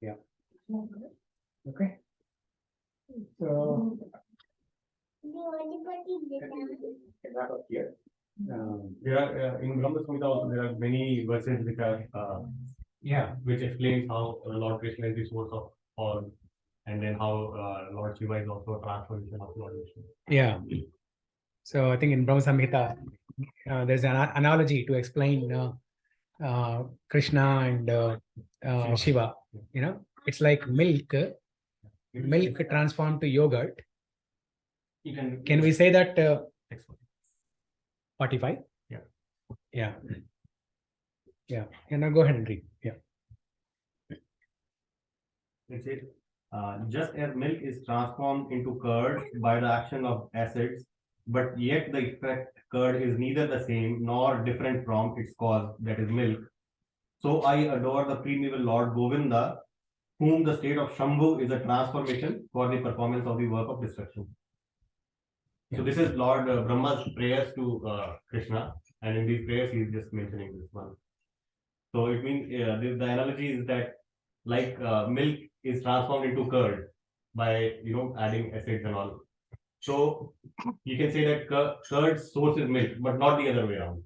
Okay. So wrap up here. There are in Brahma Samhita also there are many verses which are which explains how Lord Krishna is the source of all, and then how Lord Shiva is also a transformation of Lord Vishnu. Yeah. So I think in Brahma Samhita, there's an analogy to explain Krishna and Shiva. You know, it's like milk transformed to yogurt. Can we say that 45? Yeah. Now go ahead and read. Yeah. It says, just as milk is transformed into curd by the action of acids, but yet the effect curd is neither the same nor different from its cause, that is milk. So I adore the primeval Lord Govinda, whom the state of Shambhu is a transformation for the performance of the work of destruction. So this is Lord Brahma's prayers to Krishna, and in these prayers he is just mentioning this one. So it means the analogy is that like milk is transformed into curd by adding acids and all. So you can say that curd's source is milk, but not the other way around.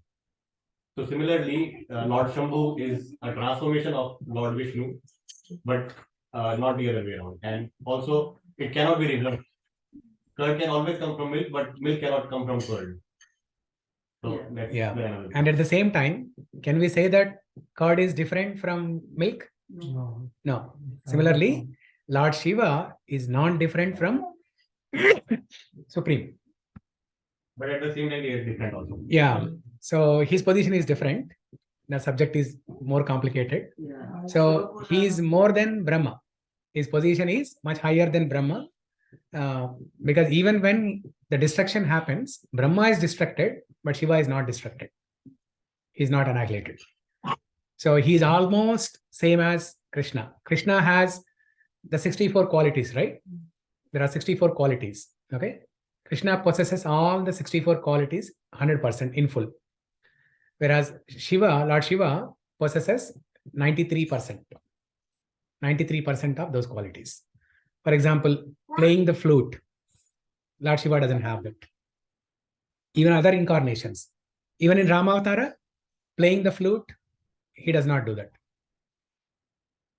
So similarly, Lord Shambhu is a transformation of Lord Vishnu, but not the other way around. And also, it cannot be reversed. Curd can always come from milk, but milk cannot come from curd. So that's the analogy. And at the same time, can we say that curd is different from milk? No. Similarly, Lord Shiva is non-different from Supreme. But at the same time, he is different also. Yeah. So his position is different. The subject is more complicated. Yeah. So he is more than Brahma. His position is much higher than Brahma. Because even when the destruction happens, Brahma is destructed, but Shiva is not destructed. He is not annihilated. So he is almost same as Krishna. Krishna has the 64 qualities, right? There are 64 qualities. Okay. Krishna possesses all the 64 qualities 100% in full. Whereas Shiva, Lord Shiva, possesses 93%. 93% of those qualities. For example, playing the flute, Lord Shiva doesn't have that. Even other incarnations, even in Ramavatara, playing the flute, he does not do that.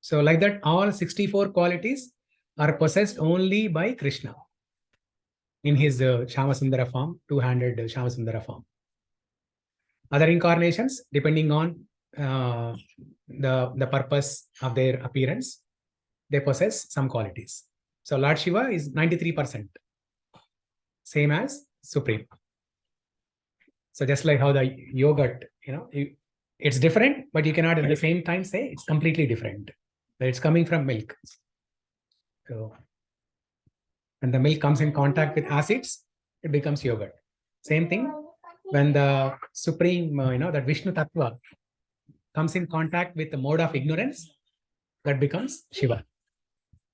So like that, all 64 qualities are possessed only by Krishna in his Shamasundara form, two-handed Shamasundara form. Other incarnations, depending on the purpose of their appearance, they possess some qualities. So Lord Shiva is 93%, same as Supreme. So just like how the yogurt, it's different, but you cannot at the same time say it's completely different. It's coming from milk. So when the milk comes in contact with acids, it becomes yogurt. Same thing when the Supreme, that Vishnu Tattva comes in contact with the mode of ignorance, that becomes Shiva.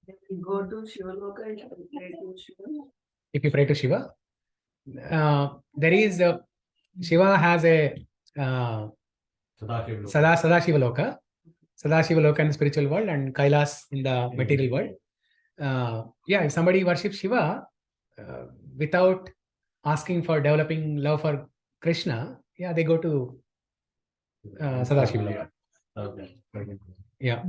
If you go to Shiva Loka, if you pray to Shiva. If you pray to Shiva, there is Shiva has a Sadashiva Loka, Sadashiva Loka in the spiritual world, and Kailas in the material world. If somebody worships Shiva without asking for developing love for Krishna, they go to Sadashiva Loka. Yeah.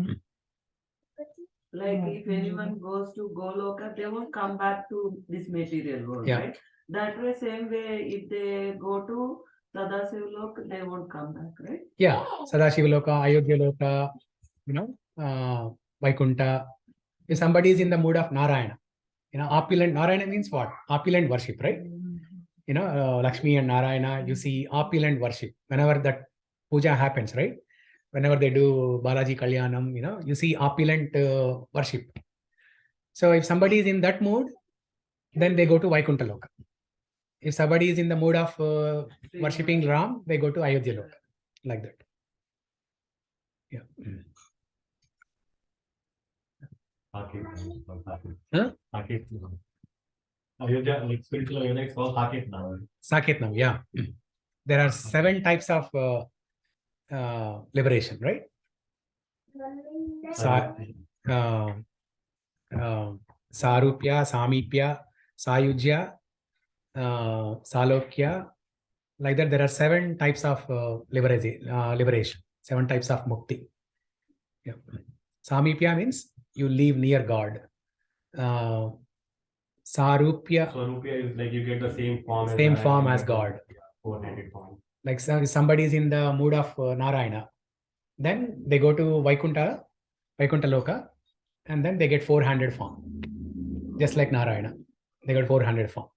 Like if anyone goes to Goloka, they won't come back to this material world, right? That way, same way, if they go to Sadashiva Loka, they won't come back, right? Yeah, Sadashiva Loka, Ayodhya Loka, Vaikuntha. If somebody is in the mood of Narayana, opulent, Narayana means what? Opulent worship, right? Lakshmi and Narayana, you see opulent worship. Whenever that puja happens, right? Whenever they do Balaji Kalyanam, you see opulent worship. So if somebody is in that mood, then they go to Vaikuntha Loka. If somebody is in the mood of worshipping Ram, they go to Ayodhya Loka. Like that. Yeah. Huh? Ayodhya, like spiritual Ayodhya is called Saket now. Saket now, yeah. There are 7 types of liberation, right? Sarupya, Samipya, Sayujya, Salokya. Like that, there are 7 types of liberation, 7 types of mukti. Yeah. Samipya means you live near God. Sarupya, Swarupya is like you get the same form Same form as God. Coordinated form. Like somebody is in the mood of Narayana, then they go to Vaikuntha Loka, and then they get 400 form. Just like Narayana, they got 400 form.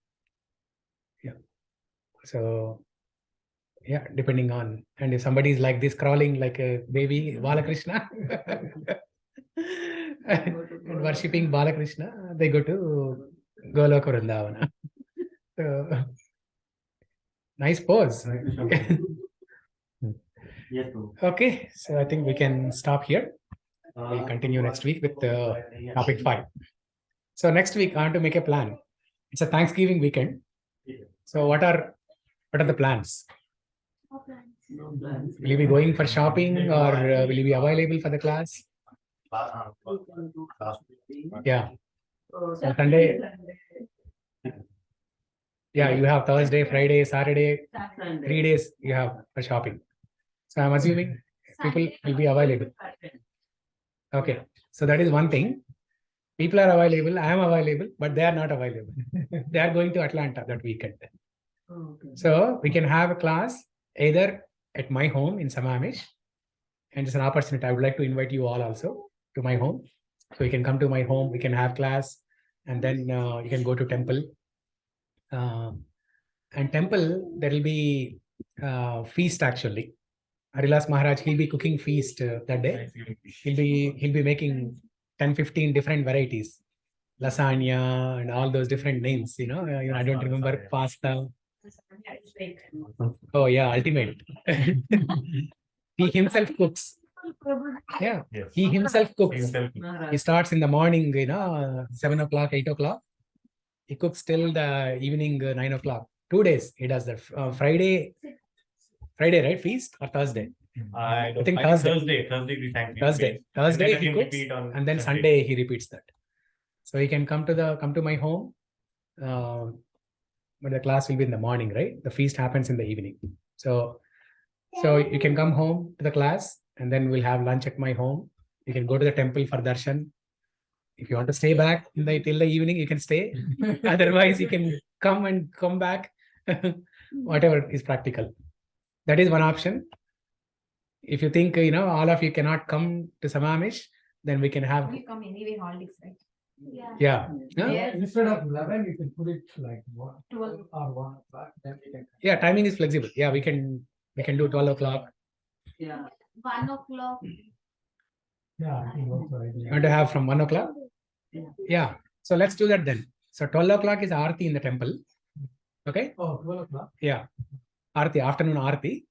Yeah. So, yeah, depending on, and if somebody is like this, crawling like a baby Balakrishna and worshipping Balakrishna, they go to Goloka Vrindavana. So, nice pose. Yes, Prabhu. Okay, so I think we can stop here. We'll continue next week with topic 5. So next week I want to make a plan. It's a Thanksgiving weekend. So what are the plans? Will you be going for shopping, or will you be available for the class? Yeah. So Sunday. Yeah, you have Thursday, Friday, Saturday, 3 days you have for shopping. So I'm assuming people will be available. Okay, so that is one thing. People are available, I am available, but they are not available. They are going to Atlanta that weekend. So we can have a class either at my home in Sammamish, and it's an opportunity. I would like to invite you all also to my home. So you can come to my home, we can have class, and then you can go to temple. And temple, there will be feast actually. Harilas Maharaj, he'll be cooking feast that day. He'll be making 10-15 different varieties, lasagna and all those different names. I don't remember pasta. Oh yeah, ultimate. He himself cooks. Yeah, Yes. he himself cooks. Himself. He starts in the morning, 7 o'clock, 8 o'clock. He cooks till the evening, 9 o'clock. 2 days he does that. Friday, right? Feast or Thursday? I think Thursday. Thursday he cooks, and then Sunday he repeats that. So he can come to my home, but the class will be in the morning, right? The feast happens in the evening. So you can come home to the class, and then we'll have lunch at my home. You can go to the temple for darshan. If you want to stay back till the evening, you can stay. Otherwise, you can come back, whatever is practical. That is one option. If you think, all of you cannot come to Sammamish, then we can have. We come anyway, holidays, right? Yeah. Instead of 11, you can put it like 12 or 1 o'clock. Then we can. Yeah, timing is flexible. Yeah, we can do 12 o'clock. Yeah. 1 o'clock. Yeah, I think also I You want to have from 1 o'clock? Yeah. So let's do that then. So 12 o'clock is Aarti in the temple. Okay. Oh, 12 o'clock. Yeah. Aarti, afternoon Aarti.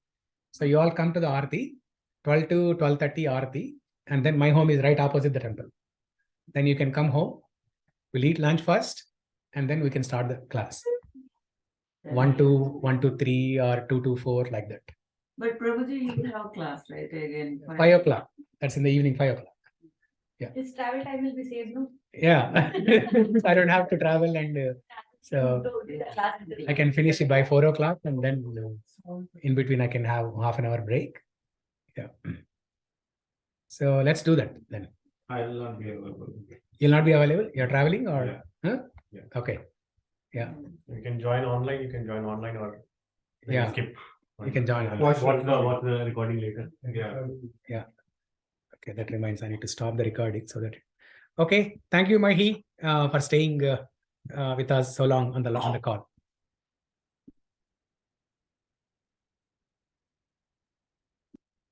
So you all come to the Aarti, 12 to 12:30 Aarti. And then my home is right opposite the temple. Then you can come home. We'll eat lunch first, and then we can start the class. 1 to 3 or 2 to 4, like that. But Prabhuji, you will have class, right? Again. 5 o'clock. That's in the evening, 5 o'clock. His travel time will be saved, no? Yeah. I don't have to travel, and so I can finish it by 4 o'clock, and then in between I can have half an hour break. Yeah. So let's do that then. I will not be available. You'll not be available? You're traveling, or? Yeah. Huh? Yeah. Okay. Yeah. You can join online. You can join online, or you Yeah. skip. You can join. Watch the recording later. Yeah. Okay, that reminds I need to stop the recording so that. Okay, thank you, Mahi, for staying with us so long on the call.